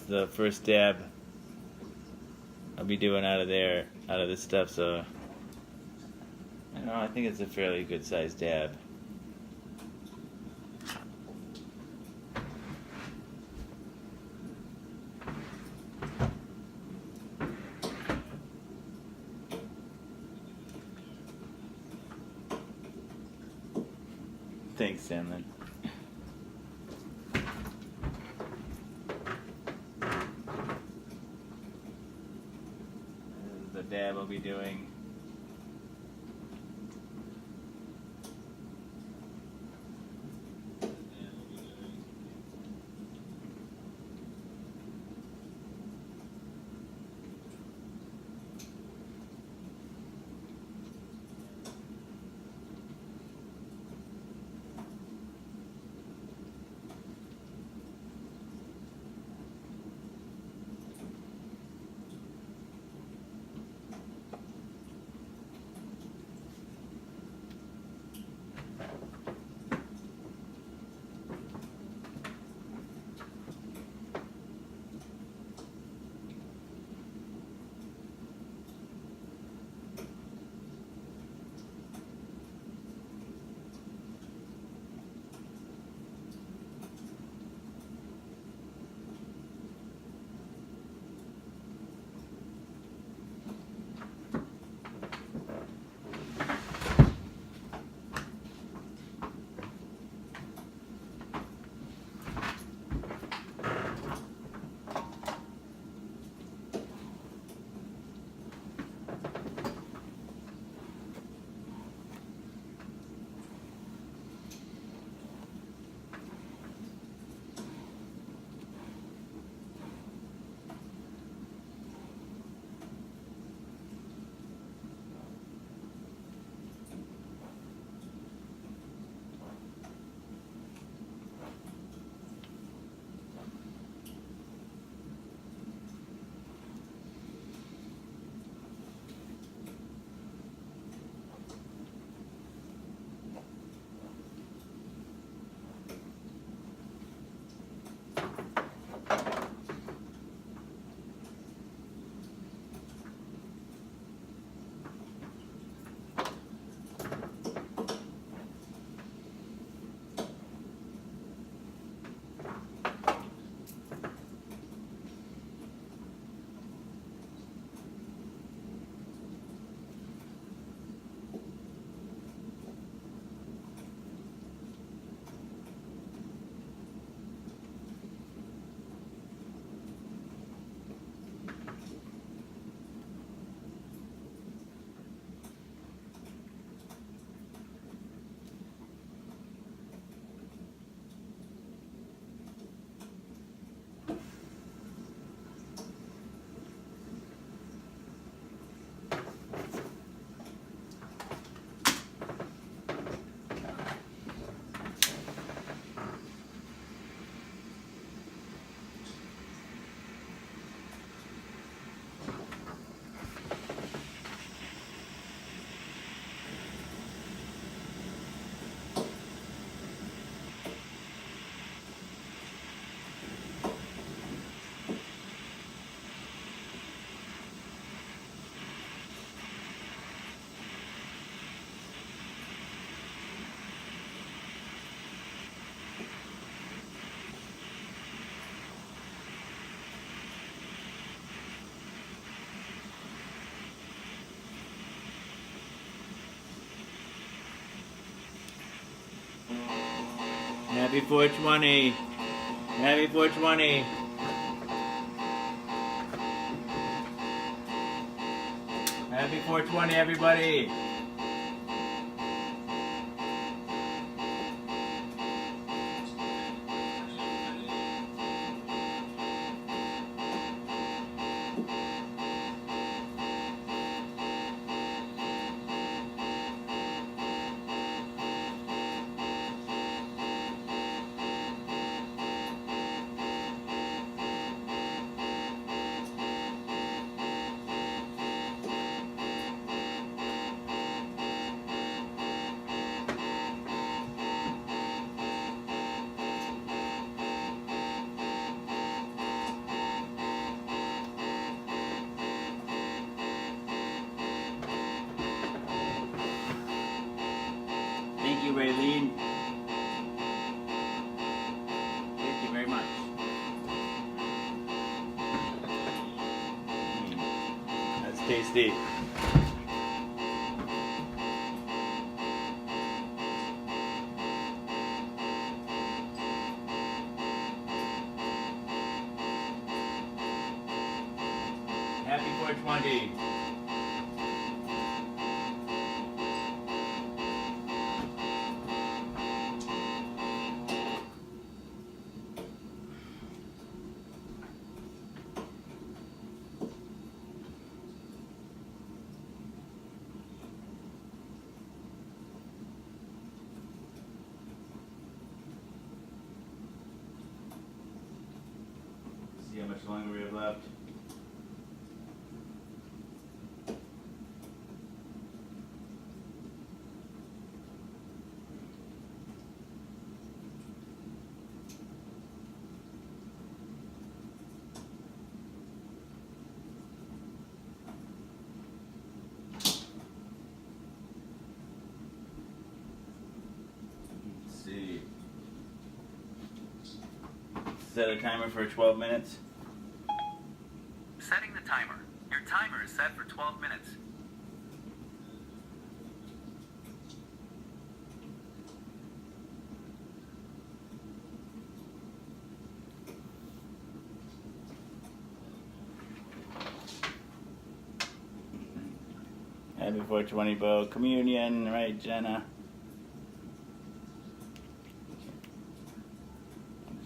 the first dab I'll be doing out of this stuff. So I don't know. I think it's a fairly good sized dab. Thanks, Sandlin. This is the dab I'll be doing. Happy 420. Happy 420. Happy 420, everybody. Tasty. Happy 420. See how much longer we have left. Let's see. Set a timer for 12 minutes. Setting the timer. Your timer is set for 12 minutes. Happy 420, Bo. Communion, right, Jenna?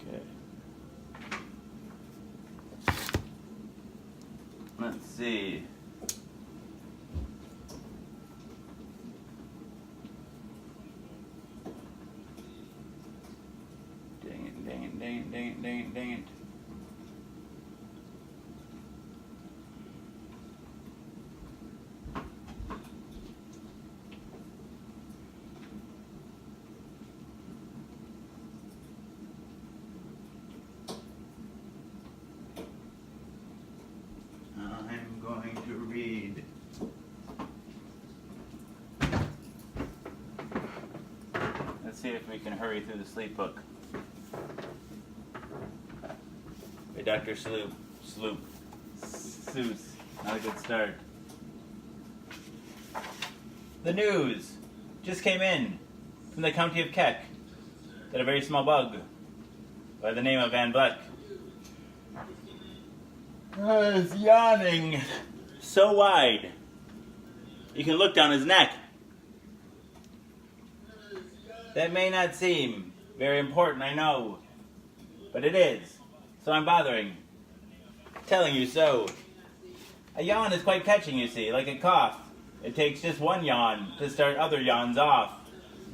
Okay. Let's see. Dang it, dang it, dang it, dang it, dang it, dang it. I'm going to read. Let's see if we can hurry through the sleep book. By Dr. Seuss. Not a good start. The news just came in from the county of Keck that a very small bug by the name of Van Vleck is yawning so wide you can look down his neck. That may not seem very important, I know, but it is, so I'm bothering, telling you so. A yawn is quite catching, you see, like a cough. It takes just one yawn to start other yawns off.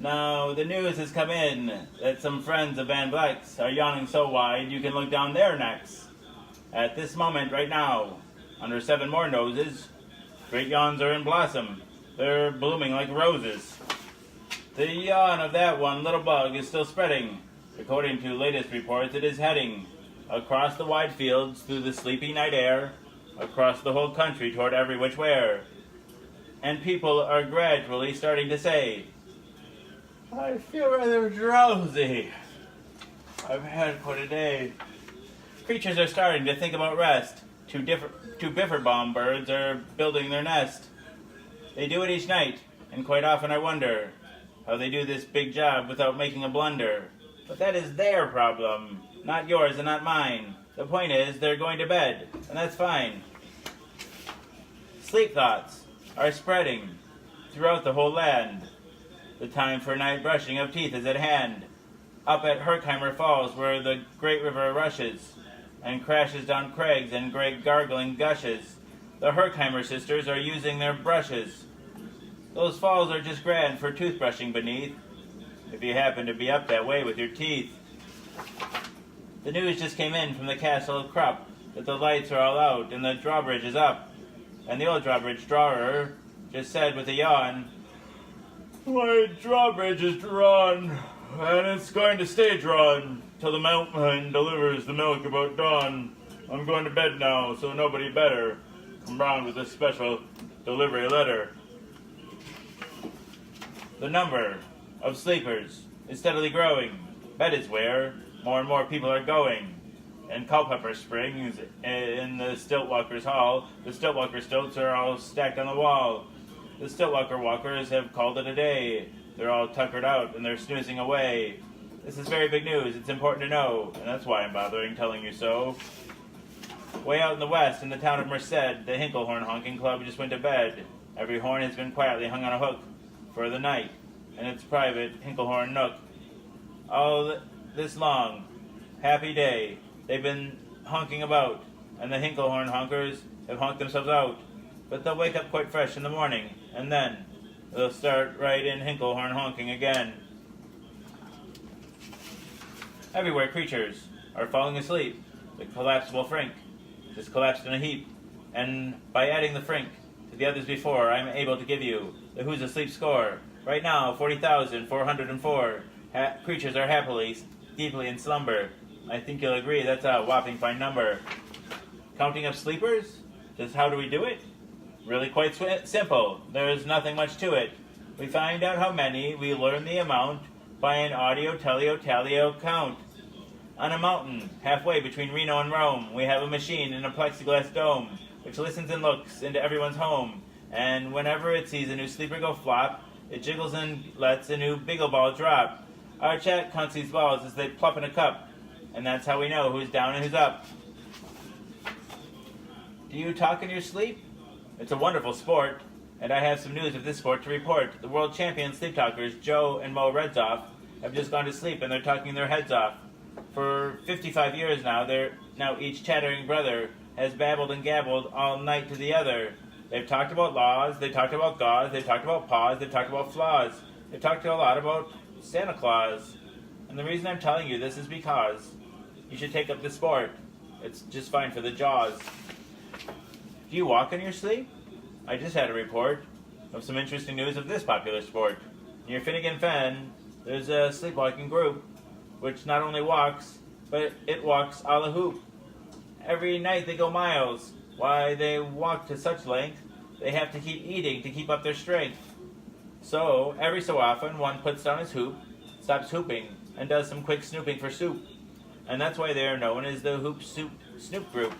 Now, the news has come in that some friends of Van Vleck's are yawning so wide you can look down their necks. At this moment, right now, under 7 more noses, great yawns are in blossom. They're blooming like roses. The yawn of that one little bug is still spreading. According to latest reports, it is heading across the wide fields through the sleepy night air, across the whole country toward every which where. And people are gradually starting to say, I feel rather drowsy. I've had quite a day. Creatures are starting to think about rest. Two bifferbaum birds are building their nest. They do it each night, and quite often I wonder how they do this big job without making a blunder. But that is their problem, not yours and not mine. The point is, they're going to bed, and that's fine. Sleep thoughts are spreading throughout the whole land. The time for night brushing of teeth is at hand. Up at Herkheimer Falls, where the great river rushes and crashes down crags and great gargling gushes, the Herkheimer sisters are using their brushes. Those falls are just grand for toothbrushing beneath, if you happen to be up that way with your teeth. The news just came in from the castle of Krupp that the lights are all out and the drawbridge is up. And the old drawbridge drawer just said with a yawn, my drawbridge is drawn, and it's going to stay drawn till the milkman delivers the milk about dawn. I'm going to bed now, so nobody better come round with a special delivery letter. The number of sleepers is steadily growing. Bed is where more and more people are going. in Culpeper Springs, in the Stiltwalkers' Hall, the Stiltwalker stilts are all stacked on the wall. The Stiltwalker walkers have called it a day. They're all tuckered out and they're snoozing away. This is very big news. It's important to know, and that's why I'm bothering telling you so. Way out in the west, in the town of Merced, the Hinklehorn Honking Club just went to bed. Every horn has been quietly hung on a hook for the night in its private Hinklehorn nook. All this long, happy day, they've been honking about, and the Hinklehorn honkers have honked themselves out. But they'll wake up quite fresh in the morning, and then they'll start right in Hinklehorn honking again. Everywhere creatures are falling asleep. The collapsible frink just collapsed in a heap, and by adding the frink to the others before, I'm able to give you the Who's Asleep score. Right now, 40,404 creatures are happily, deeply in slumber. I think you'll agree that's a whopping fine number. Counting up sleepers? Just how do we do it? Really quite simple. There's nothing much to it. We find out how many, we learn the amount by an audio-teleo-talio count. On a mountain, halfway between Reno and Rome, we have a machine in a plexiglass dome, which listens and looks into everyone's home, and whenever it sees a new sleeper go flop, it jiggles and lets a new Beagle ball drop. Our chat counts these balls as they plop in a cup, and that's how we know who's down and who's up. Do you talk in your sleep? It's a wonderful sport, and I have some news of this sport to report. The world champion sleep talkers, Joe and Mo Redzoff, have just gone to sleep and they're talking their heads off. For 55 years now each chattering brother has babbled and gabbled all night to the other. They've talked about laws, they've talked about gauze, they've talked about paws, they've talked about flaws. They've talked a lot about Santa Claus. And the reason I'm telling you this is because you should take up the sport. It's just fine for the jaws. Do you walk in your sleep? I just had a report of some interesting news of this popular sport. Near Finnegan Fen, there's a sleepwalking group which not only walks, but it walks a la hoop. Every night they go miles. Why they walk to such length, they have to keep eating to keep up their strength. So, every so often, one puts down his hoop, stops hooping, and does some quick snooping for soup. And that's why they are known as the Hoop Soup Snoop Group.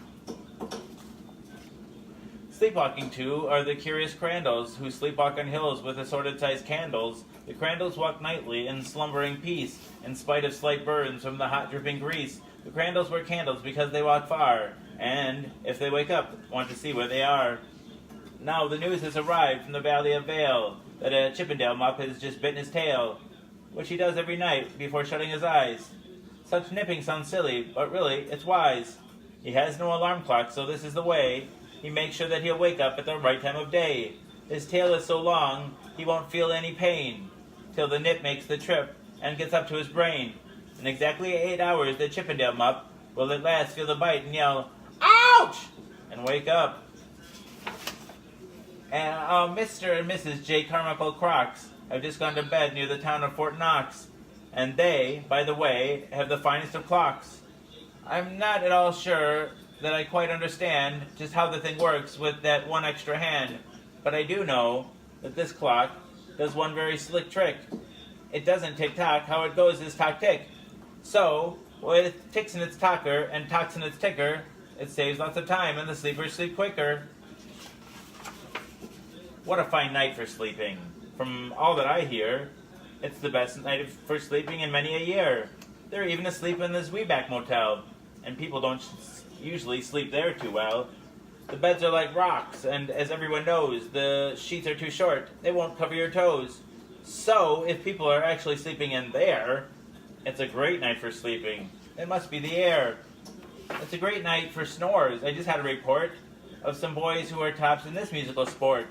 Sleepwalking, too, are the curious Crandalls, who sleepwalk on hills with assorted-sized candles. The Crandalls walk nightly in slumbering peace, in spite of slight burns from the hot dripping grease. The Crandalls wear candles because they walk far, and, if they wake up, want to see where they are. Now the news has arrived from the Valley of Vale that a Chippendale mup has just bitten his tail, which he does every night before shutting his eyes. Such nipping sounds silly, but really, it's wise. He has no alarm clock, so this is the way. He makes sure that he'll wake up at the right time of day. His tail is so long, he won't feel any pain, till the nip makes the trip and gets up to his brain. In exactly 8 hours, the Chippendale mup will at last feel the bite and yell, "Ouch!" and wake up. And Mr. and Mrs. J. Carmichael Crocs have just gone to bed near the town of Fort Knox, and they, by the way, have the finest of clocks. I'm not at all sure that I quite understand just how the thing works with that one extra hand, but I do know that this clock does one very slick trick. It doesn't tick-tock, how it goes is tock-tick. So, with ticks in its talker and tocks in its ticker, it saves lots of time and the sleepers sleep quicker. What a fine night for sleeping. From all that I hear, it's the best night for sleeping in many a year. They're even asleep in this Weeback Motel, and people don't usually sleep there too well. The beds are like rocks, and as everyone knows, the sheets are too short. They won't cover your toes. So, if people are actually sleeping in there, it's a great night for sleeping. It must be the air. It's a great night for snores. I just had a report of some boys who are tops in this musical sport.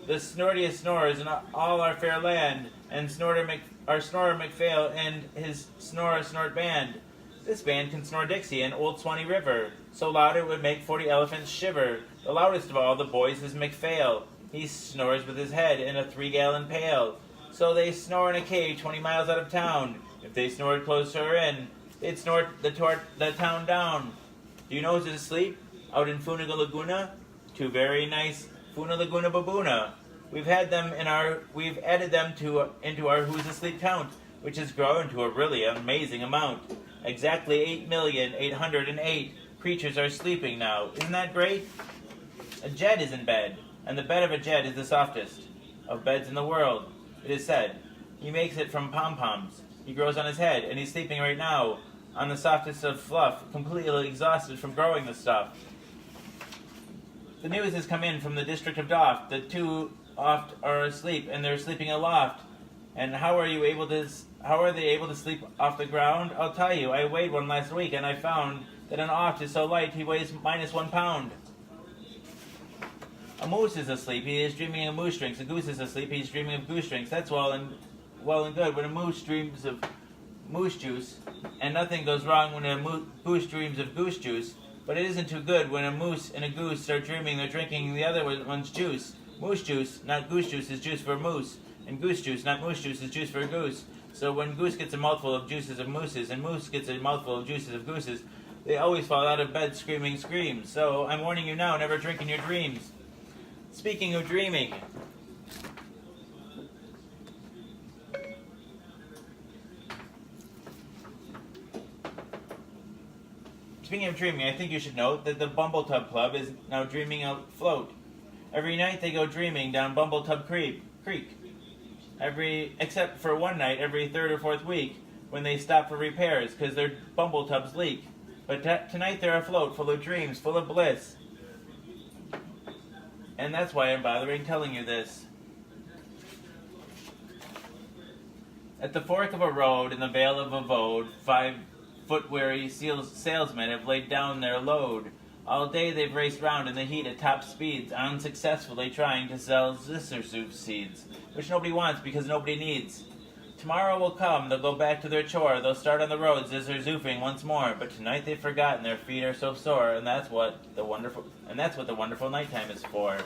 The snortiest snorers in all our fair land, and our Snorer McPhail and his Snort band. This band can snore Dixie and Old Swanee River, so loud it would make 40 elephants shiver. The loudest of all the boys is McPhail. He snores with his head in a 3-gallon pail. So they snore in a cave 20 miles out of town. If they snored closer in, they'd snort the town down. Do you know who's asleep? Out in Funaga Laguna? 2 very nice Funa Laguna Baboona. We've added them into our Who's Asleep count, which has grown to a really amazing amount. Exactly 8,808,000 creatures are sleeping now. Isn't that great? A jet is in bed, and the bed of a jet is the softest of beds in the world, it is said. He makes it from pom-poms. He grows on his head, and he's sleeping right now on the softest of fluff, completely exhausted from growing the stuff. The news has come in from the district of Doft. The two oft are asleep, and they're sleeping aloft. And how are they able to sleep off the ground? I'll tell you, I weighed one last week, and I found that an oft is so light he weighs minus 1 pound. A moose is asleep, he is dreaming of moose drinks. A goose is asleep, he's dreaming of goose drinks. That's well and good when a moose dreams of moose juice, and nothing goes wrong when a goose dreams of goose juice. But it isn't too good when a moose and a goose start dreaming they're drinking the other one's juice. Moose juice, not goose juice, is juice for a moose, and goose juice, not moose juice, is juice for a goose. So when goose gets a mouthful of juices of mooses, and moose gets a mouthful of juices of gooses, they always fall out of bed screaming screams. So I'm warning you now, never drink in your dreams. Speaking of dreaming, I think you should note that the Bumbletub Club is now dreaming afloat. Every night they go dreaming down Bumbletub Creek. Except for one night every third or fourth week when they stop for repairs because their Bumbletubs leak. But tonight they're afloat, full of dreams, full of bliss. And that's why I'm bothering telling you this. At the fork of a road in the Vale of Avode, 5-foot-weary salesmen have laid down their load. All day they've raced round in the heat at top speeds, unsuccessfully trying to sell zissersoof seeds, which nobody wants because nobody needs. Tomorrow will come, they'll go back to their chore, they'll start on the road zisserzoofing once more, but tonight they've forgotten their feet are so sore, and that's what the wonderful nighttime is for.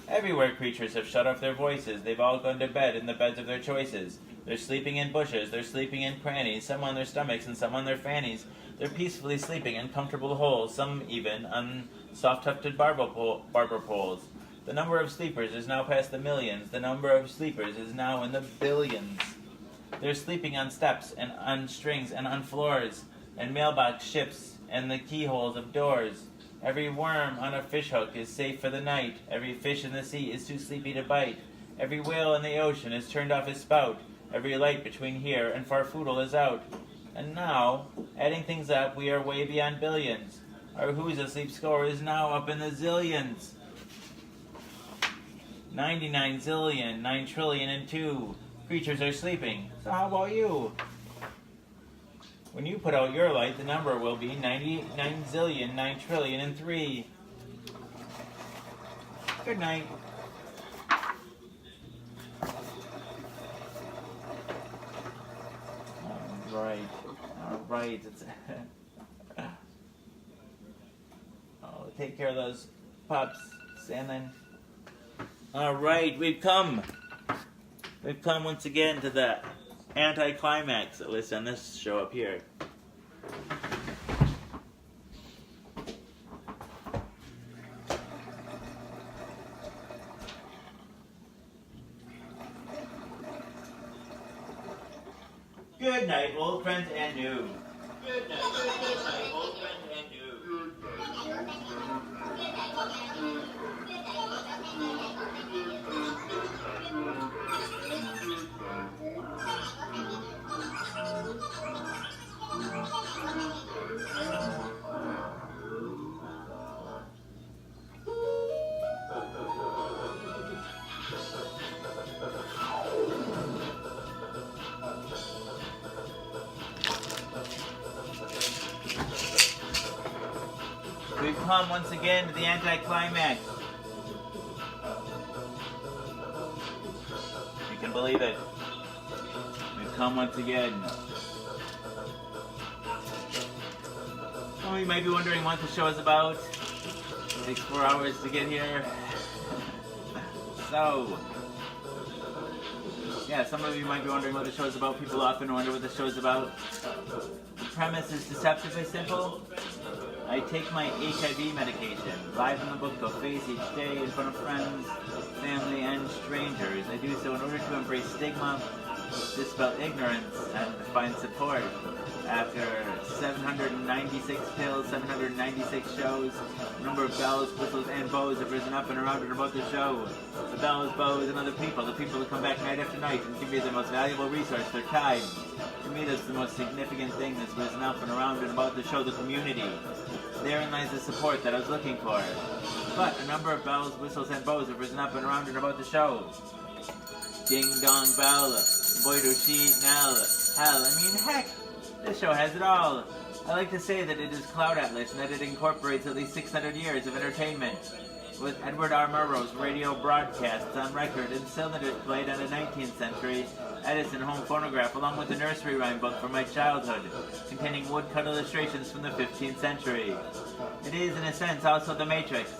Everywhere creatures have shut off their voices, they've all gone to bed in the beds of their choices. They're sleeping in bushes, they're sleeping in crannies, some on their stomachs and some on their fannies. They're peacefully sleeping in comfortable holes, some even on soft-tufted barber poles. The number of sleepers is now past the millions. The number of sleepers is now in the billions. They're sleeping on steps and on strings and on floors and mailbox ships and the keyholes of doors. Every worm on a fishhook is safe for the night. Every fish in the sea is too sleepy to bite. Every whale in the ocean has turned off his spout. Every light between here and Farfoodle is out. And now, adding things up, we are way beyond billions. Our Who's Asleep score is now up in the zillions. 99 zillion, 9 trillion and 2 creatures are sleeping. So how about you? When you put out your light, the number will be 99 zillion, 9 trillion and 3. Good night. All right. It's oh, take care of those pups, Sandlin. All right, we've come once again to the anticlimax, at least on this show up here. Good night, old friends and new. Good night, old friends and new. We've come once again to the anticlimax. You can believe it. We've come once again. Oh, you might be wondering what the show is about. It takes 4 hours to get here. So, yeah, some of you might be wondering what the show is about. People often wonder what the show is about. The premise is deceptively simple. I take my HIV medication, live in the book of face each day in front of friends, family, and strangers. I do so in order to embrace stigma, dispel ignorance and find support. After 796 pills, 796 shows, the number of bells, whistles, and bows have risen up and around and about the show. The bells, bows, and other people, the people who come back night after night and give me the most valuable resource, their time. To me, that's the most significant thing that's risen up and around and about the show, the community. Therein lies the support that I was looking for. But a number of bells, whistles, and bows have risen up and around and about the show. Ding dong bell, boy do she knell. Hell, I mean heck, this show has it all. I like to say that it is Cloud Atlas and that it incorporates at least 600 years of entertainment. With Edward R. Murrow's radio broadcasts on record and cylinders played on a 19th century Edison home phonograph, along with a nursery rhyme book from my childhood, containing woodcut illustrations from the 15th century. It is, in a sense, also The Matrix.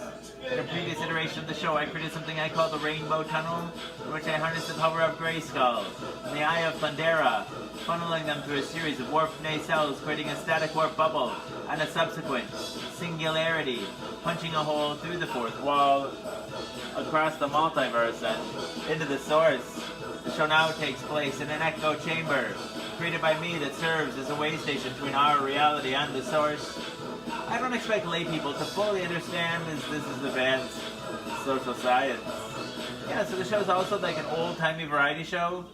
In a previous iteration of the show, I created something I call the Rainbow Tunnel, in which I harnessed the power of Grayskull and the Eye of Thundera, funneling them through a series of warped nacelles, creating a static warp bubble, and a subsequent singularity, punching a hole through the fourth wall, across the multiverse, and into the source. The show now takes place in an echo chamber, created by me, that serves as a way station between our reality and the source. I don't expect lay people to fully understand, as this is advanced social science. Yeah, so the show's also like an old-timey variety show,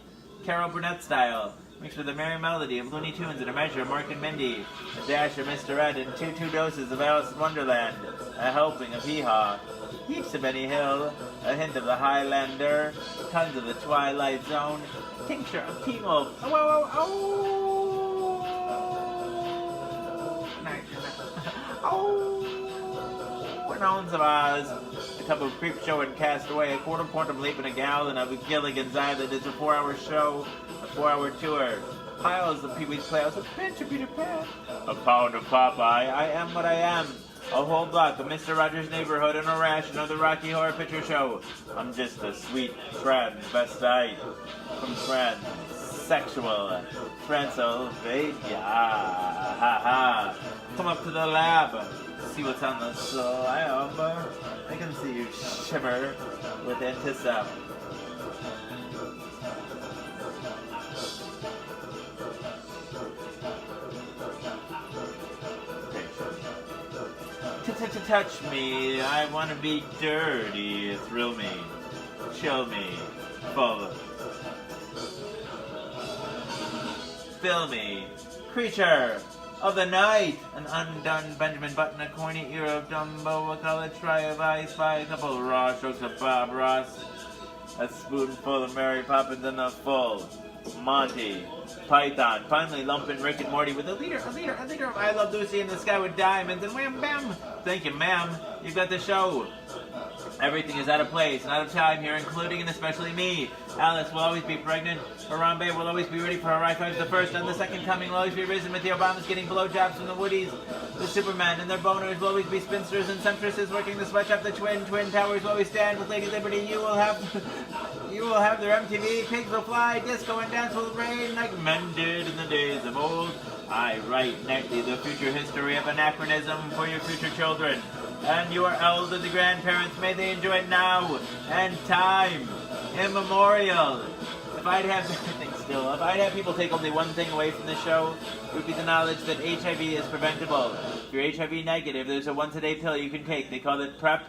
Carol Burnett style, mixed with a merry melody of Looney Tunes and a measure of Mark and Mindy, a dash of Mr. Ed, and two doses of Alice in Wonderland, a helping of Hee-Haw, heaps of Benny Hill, a hint of the Highlander, tons of the Twilight Zone, tincture of Teen Wolf, an ounce of Oz, a cup of Creep Show and Castaway, a quarter quantum leap and a gallon of Gilligan's Island. It's a 4-hour show, a 4-hour tour. Piles of Pee-wee's Playhouse, a pinch of Peter Pan, a pound of Popeye, I am what I am. A whole block of Mr. Rogers' Neighborhood and a ration of the Rocky Horror Picture Show. I'm just a sweet transvestite from transsexual Transylvania. Ha ha. Come up to the lab. See what's on the slab. I can see you shiver with antisep. Touch me, I want to be dirty. Thrill me, chill me, full. Fill me, creature of the night. An undone Benjamin Button, a corny ear of Dumbo, a colored try of I Spy, a couple of raw strokes of Bob Ross, a spoonful of Mary Poppins, and a full Monty Python. Finally, lumping Rick and Morty with a leader of I Love Lucy in the Sky with Diamonds, and wham bam! Thank you, ma'am. You've got the show. Everything is out of place and out of time here, including and especially me. Alice will always be pregnant. Harambe will always be ready for her high-fives. The first and the second coming will always be risen with the Obamas getting blowjobs from the Woodies. The Superman and their boners will always be spinsters and sempstresses working the sweatshop. The twin towers will always stand with Lady Liberty. You will have their MTV. Pigs will fly. Disco and dance will reign like men did in the days of old. I write nightly the future history of anachronism for your future children. And your elderly grandparents, may they enjoy it now and time immemorial. If I'd have people take only one thing away from the show, it would be the knowledge that HIV is preventable. If you're HIV negative, there's a once-a-day pill you can take. They call it PrEP,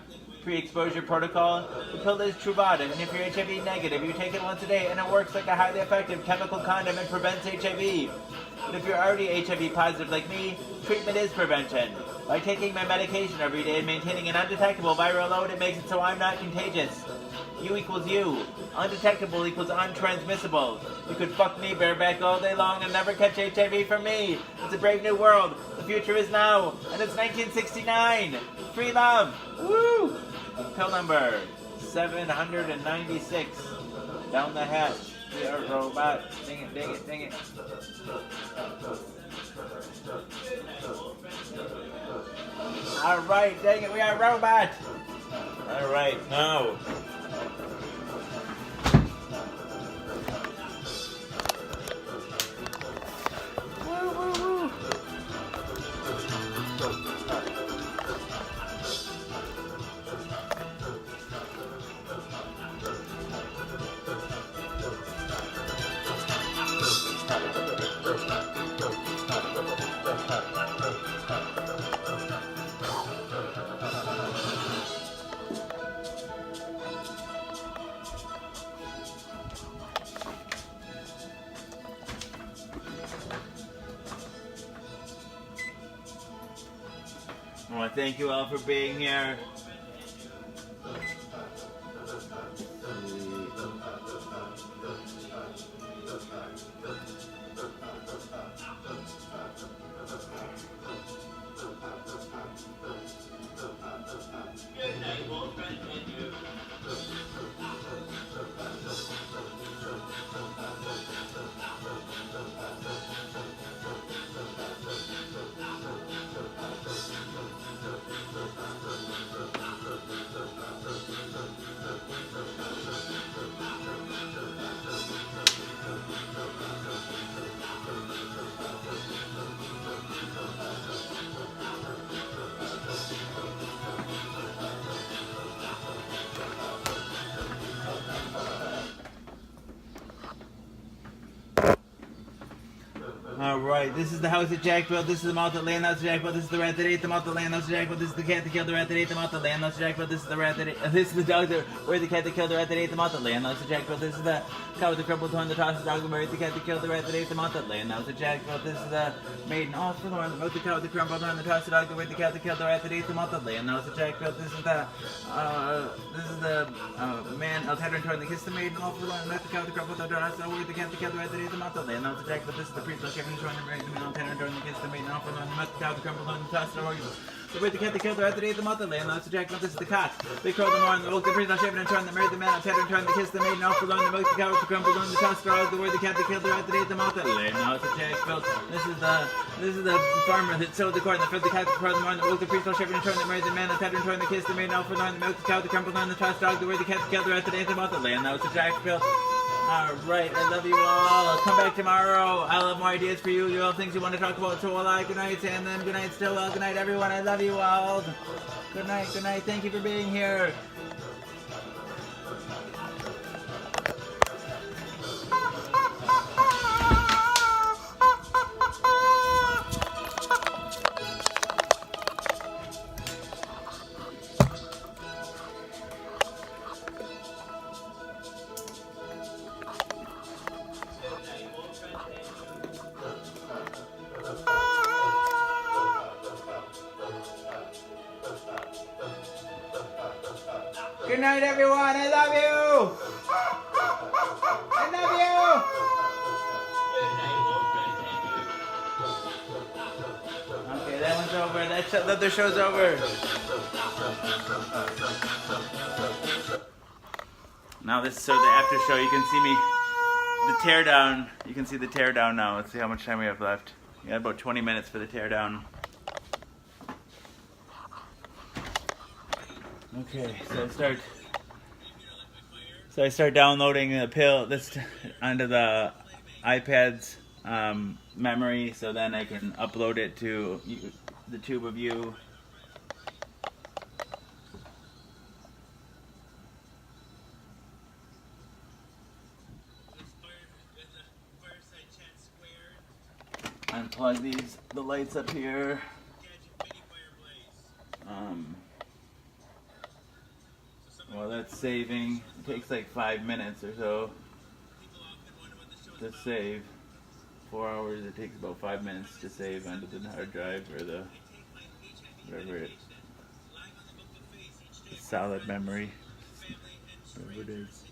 pre-exposure protocol. The pill is Truvada, and if you're HIV negative, you take it once a day, and it works like a highly effective chemical condom and prevents HIV. But if you're already HIV positive like me, treatment is prevention. By taking my medication every day and maintaining an undetectable viral load, it makes it so I'm not contagious. You equals you. Undetectable equals untransmissible. You could fuck me bareback all day long and never catch HIV from me. It's a brave new world. The future is now. And it's 1969. Free love. Woo! Pill number 796. Down the hatch. We are robots. Ding it, ding it, ding it. Alright, dang it, we are robots. Alright, now. I want to thank you all for being here. Alright, this is the house that Jack built, this is the mouth that land house that Jack built, this is the rat that ate the mouth that land house that Jack built, this is the cat that killed the rat that ate the mouth that land house that Jack built, this is the rat that ate, this is the dog that buried the cat that killed the rat that ate the mouth that land house that Jack built, this is the cow with the crumpled horn that tossed the dog that buried the cat that killed the rat that ate the mouth that land house that Jack built, this is the maiden all forlorn that milked the cow with the crumpled horn that tossed the dog that buried the cat that killed the rat that ate the mouth that land house that Jack built, this is the man out head and torn that kissed the maiden all forlorn that milked the cow with the crumpled horn that tossed the dog that buried the cat that killed the rat that ate the mouth that land house that Jack built, this is the priest that Kevin showing the buried the man out head and torn that kissed the maiden all forlorn that milked the cow with the crumpled horn that tossed the dog the buried the cat that killed the rat that ate the mouth that land house that Jack built, this is the cock. They crowed the morn, the woke the priest, shaven and turned, that married the man, out head and turned, that kissed the maiden, all forlorn, the milked the cow with the crumpled on the tossed the dog, the word the cat that killed the rat that ate the mouth that land house that Jack built. This is the farmer that sowed the corn, that fed the cat that crowed the morn, the woke the priest, shaven and turned, that married the man, out head and turned, that kissed the maiden, all forlorn, the milked the cow with the crumpled on the tossed dog, the word the cat that killed the rat that ate the mouth that land house that Jack built. Alright, I love you all. Come back tomorrow. I'll have more ideas for you. You all things you want to talk about. So will I. Good night, and then good night, Stillwell. Good night, everyone. I love you all. Good night, good night. Thank you for being here. Good night, everyone. I love you. I love you. Okay, that one's over. That other show's over. Now this is so the after show. You can see me the teardown. You can see the teardown now. Let's see how much time we have left. We got about 20 minutes for the teardown. Okay, so I start downloading the pill this onto the iPad's memory, so then I can upload it to the tube of you. Unplug the lights up here. Well, that's saving. It takes like 5 minutes or so to save. 4 hours, it takes about 5 minutes to save onto the hard drive or the whatever it solid memory, whatever it is.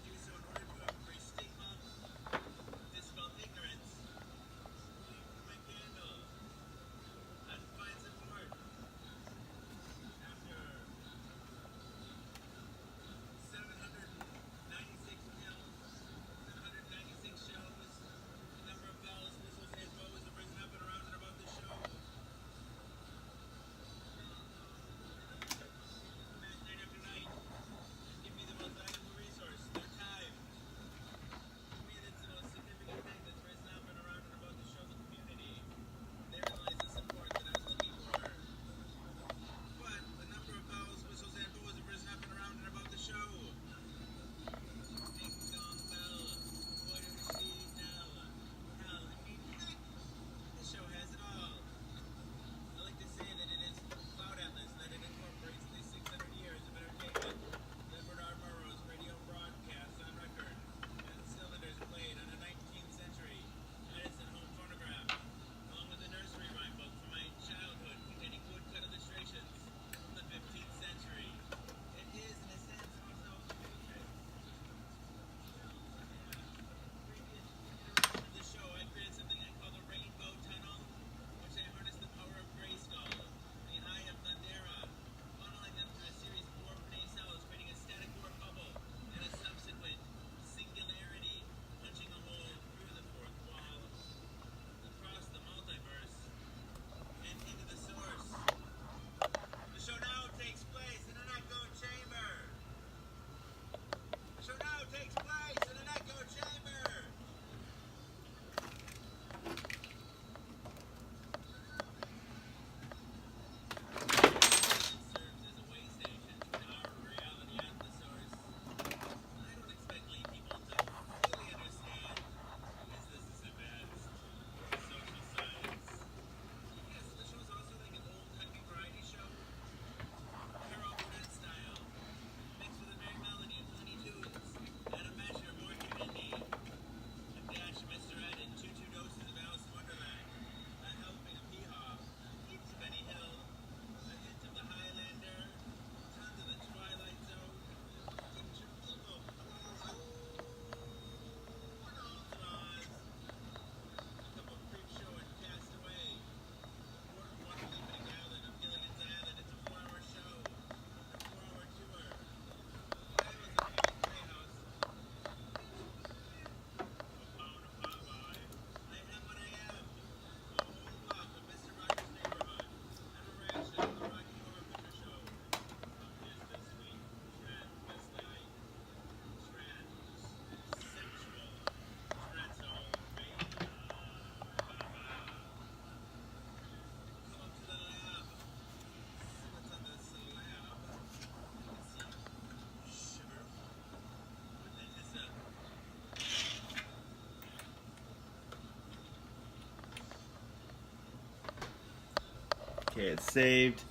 Okay, it's saved.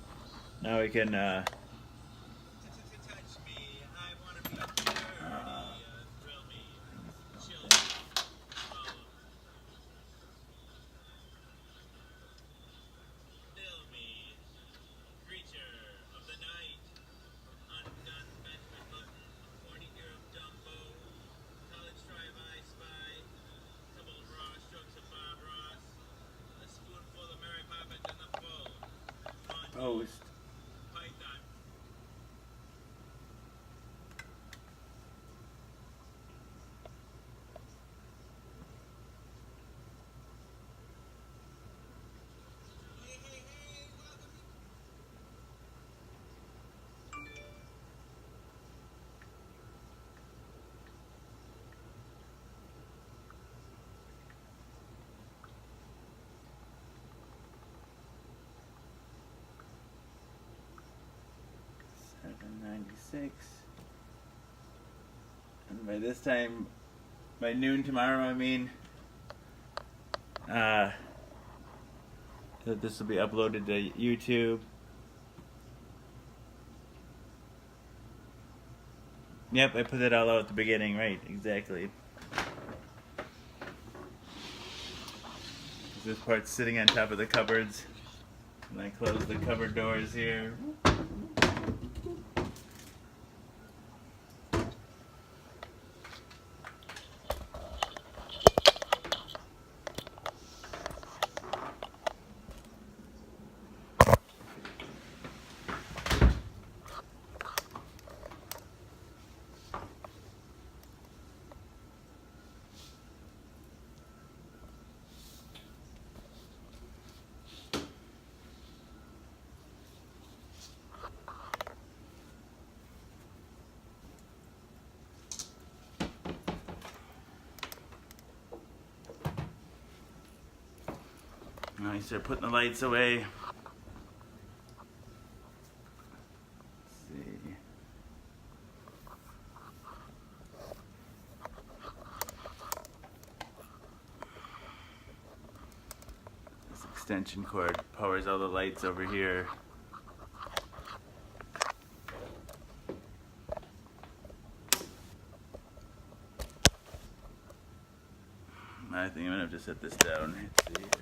Now we can post. $7.96. And by this time, by noon tomorrow, I mean, that this will be uploaded to YouTube. Yep, I put it all out at the beginning, right? Exactly. This part's sitting on top of the cupboards, and I close the cupboard doors here. Now I start putting the lights away. Let's see. This extension cord powers all the lights over here. I think I'm gonna have to set this down. Let's see here.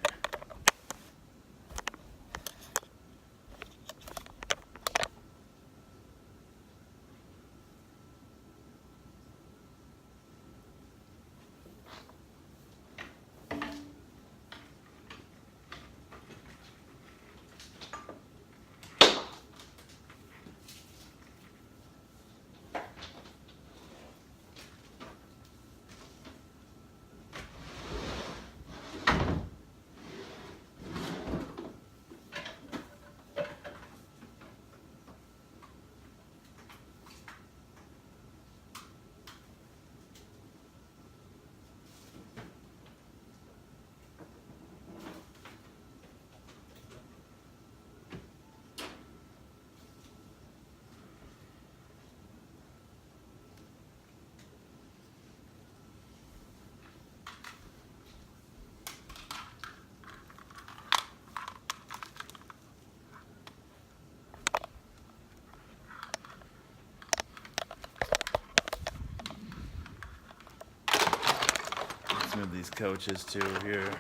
Move these couches too here.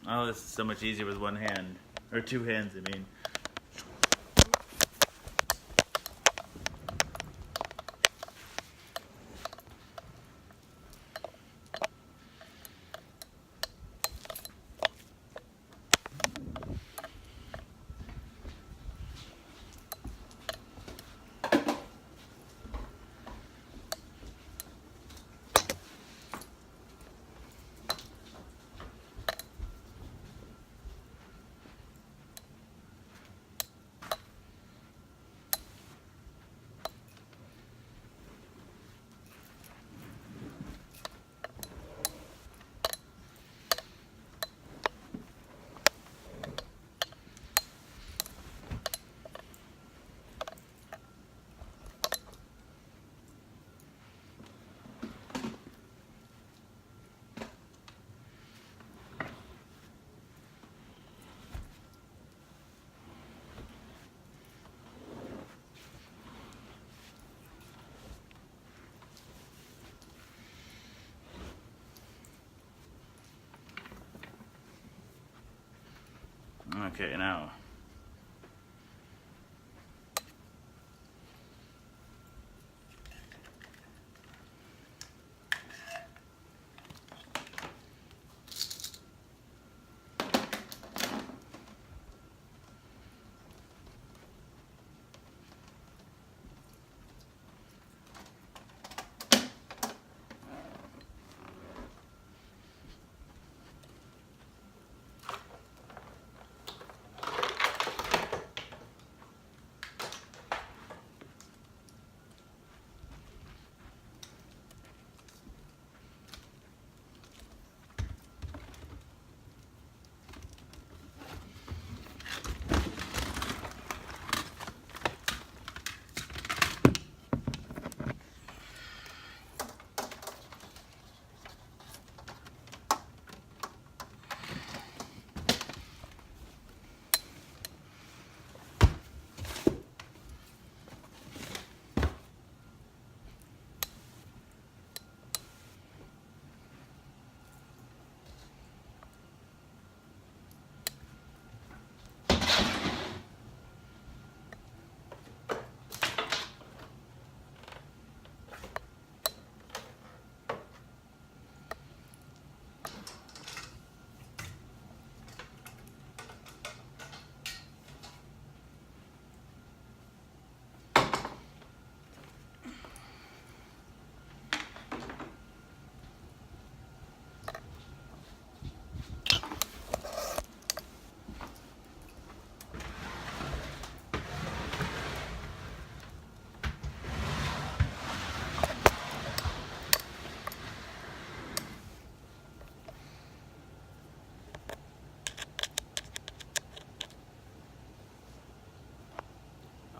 Oh, this is so much easier with one hand. Or two hands, I mean. Okay, now.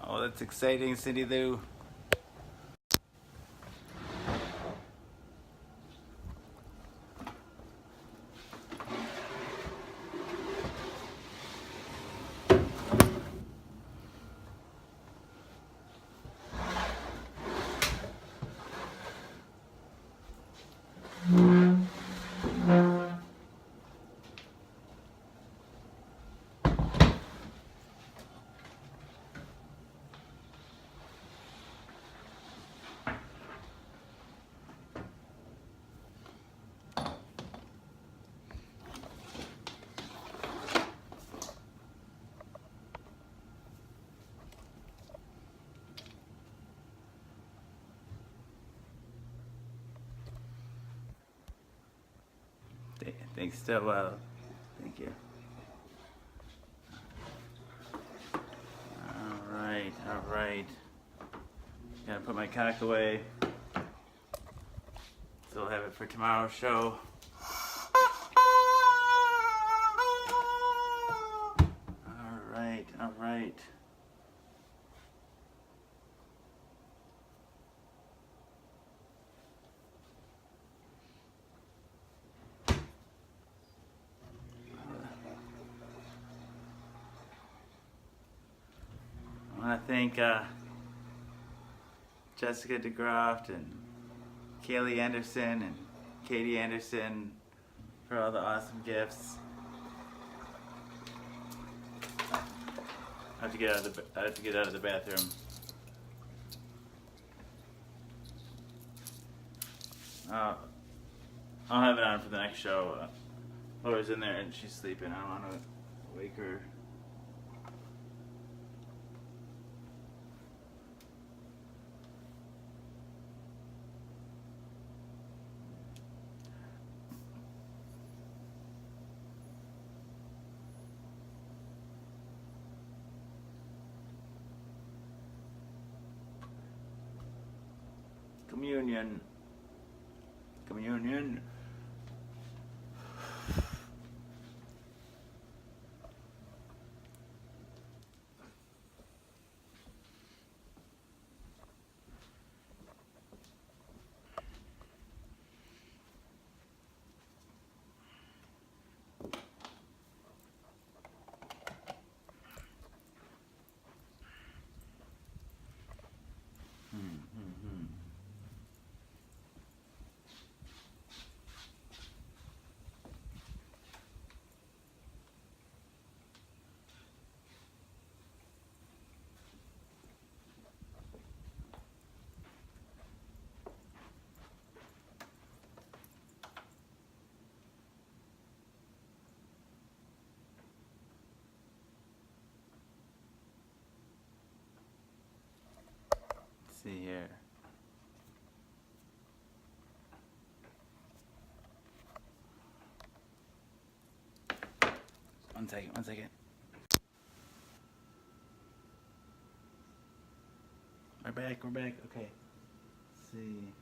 Oh, that's exciting, Cindy Lou. Thanks, Stillwell. Thank you. All right. Gotta put my cock away. Still have it for tomorrow's show. All right. I want to thank Jessica DeGroft and Kaylee Anderson and Katie Anderson for all the awesome gifts. I have to get out of the bathroom. I'll have it on for the next show. Laura's in there and she's sleeping. I don't want to wake her. Communion. see here. One second. We're back. Okay. Let's see.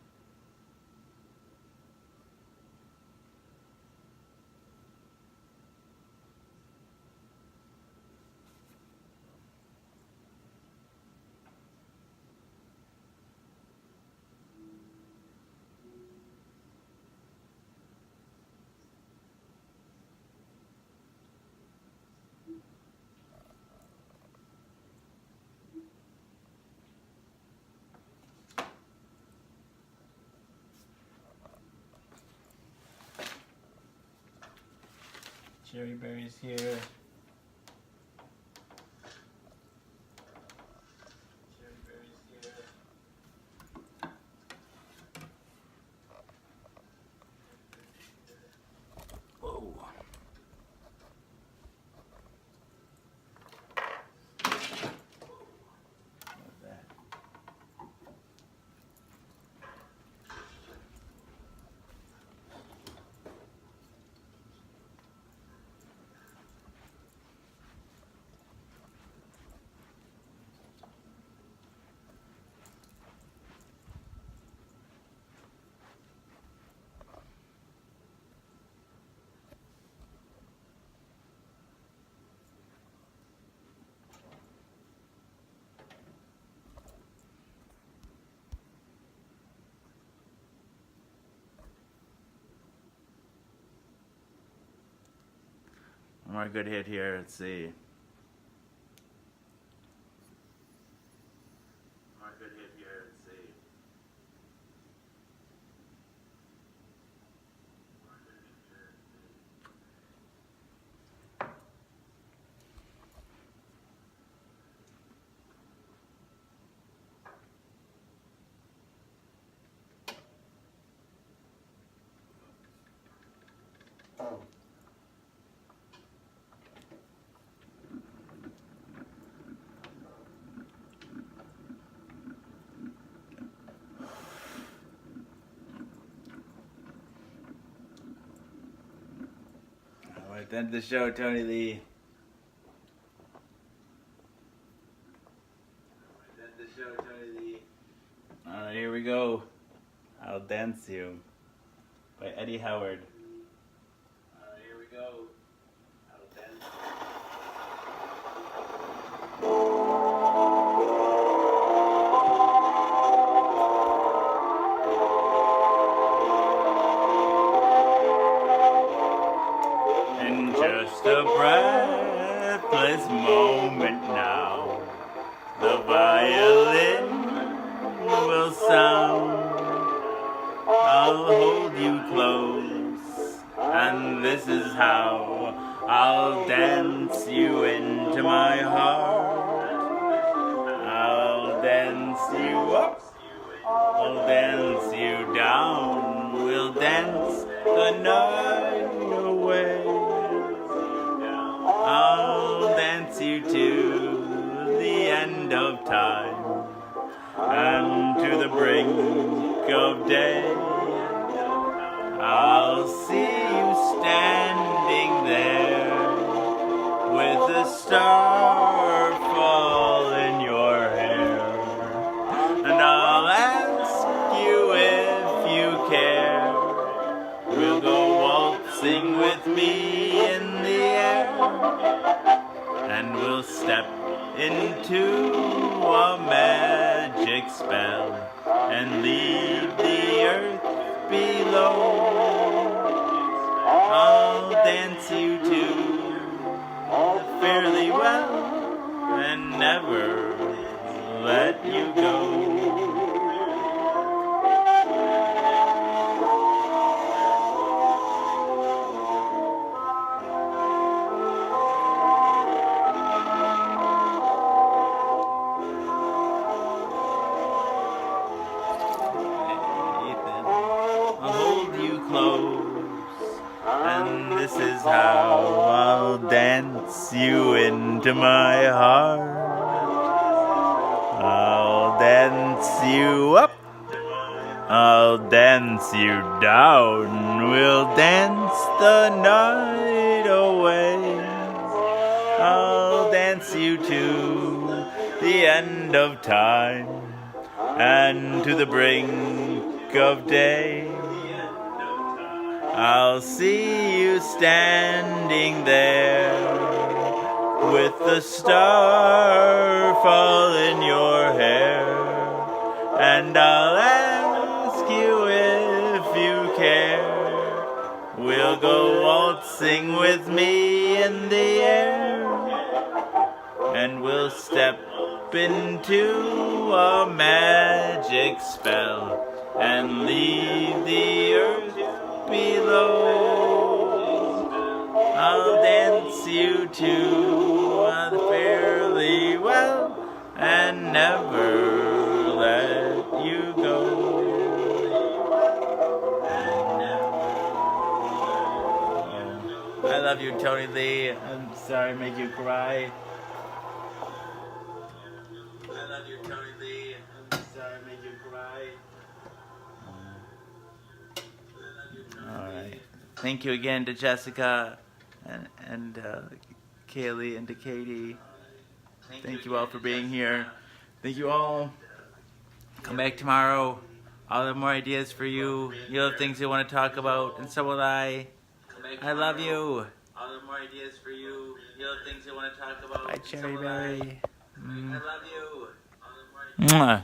Cherry berries here. Cherry berries here. Whoa. What's that? One more good hit here. Let's see. Alright, end the show, Tony Lee. Alright, here we go. I'll Dance You by Eddie Howard. Alright, here we go. I'll Dance you. In just a breathless moment now, the violin will sound. I'll hold you close, and this is how I'll dance you into my heart. I'll dance you up, I'll dance you down, we'll dance the night away. I'll dance you to the end of time and to the brink of day. I'll see you standing there with a star fall in your hair, and I'll ask you if you care. We'll go waltzing with me in the air, and we'll step into a magic spell and leave the earth below. I'll dance you to fairly well and never let you go. And this is how I'll dance you into my heart. I'll dance dance you up. I'll dance you down. We'll dance the night away. I'll dance you to the end of time and to the brink of day. I'll see you standing there with the star fall in your hair, and I'll ask you if you care. We'll go waltzing with me in the air, and we'll step into a magic spell and leave the earth below. I'll dance you to fairly well and never let you go. I love you, Tony Lee. I'm sorry to make you cry. I love you, Tony Lee. I'm sorry to make you cry. Alright. Thank you again to Jessica and Kaylee and to Katie. Thank you all for being here. Thank you all. Come back tomorrow. I'll have more ideas for you. You'll have things you want to talk about, and so will I. I love you. I'll have more ideas for you. You'll have things you want to talk about. Bye, Cherry Berry. I love you. Mwah.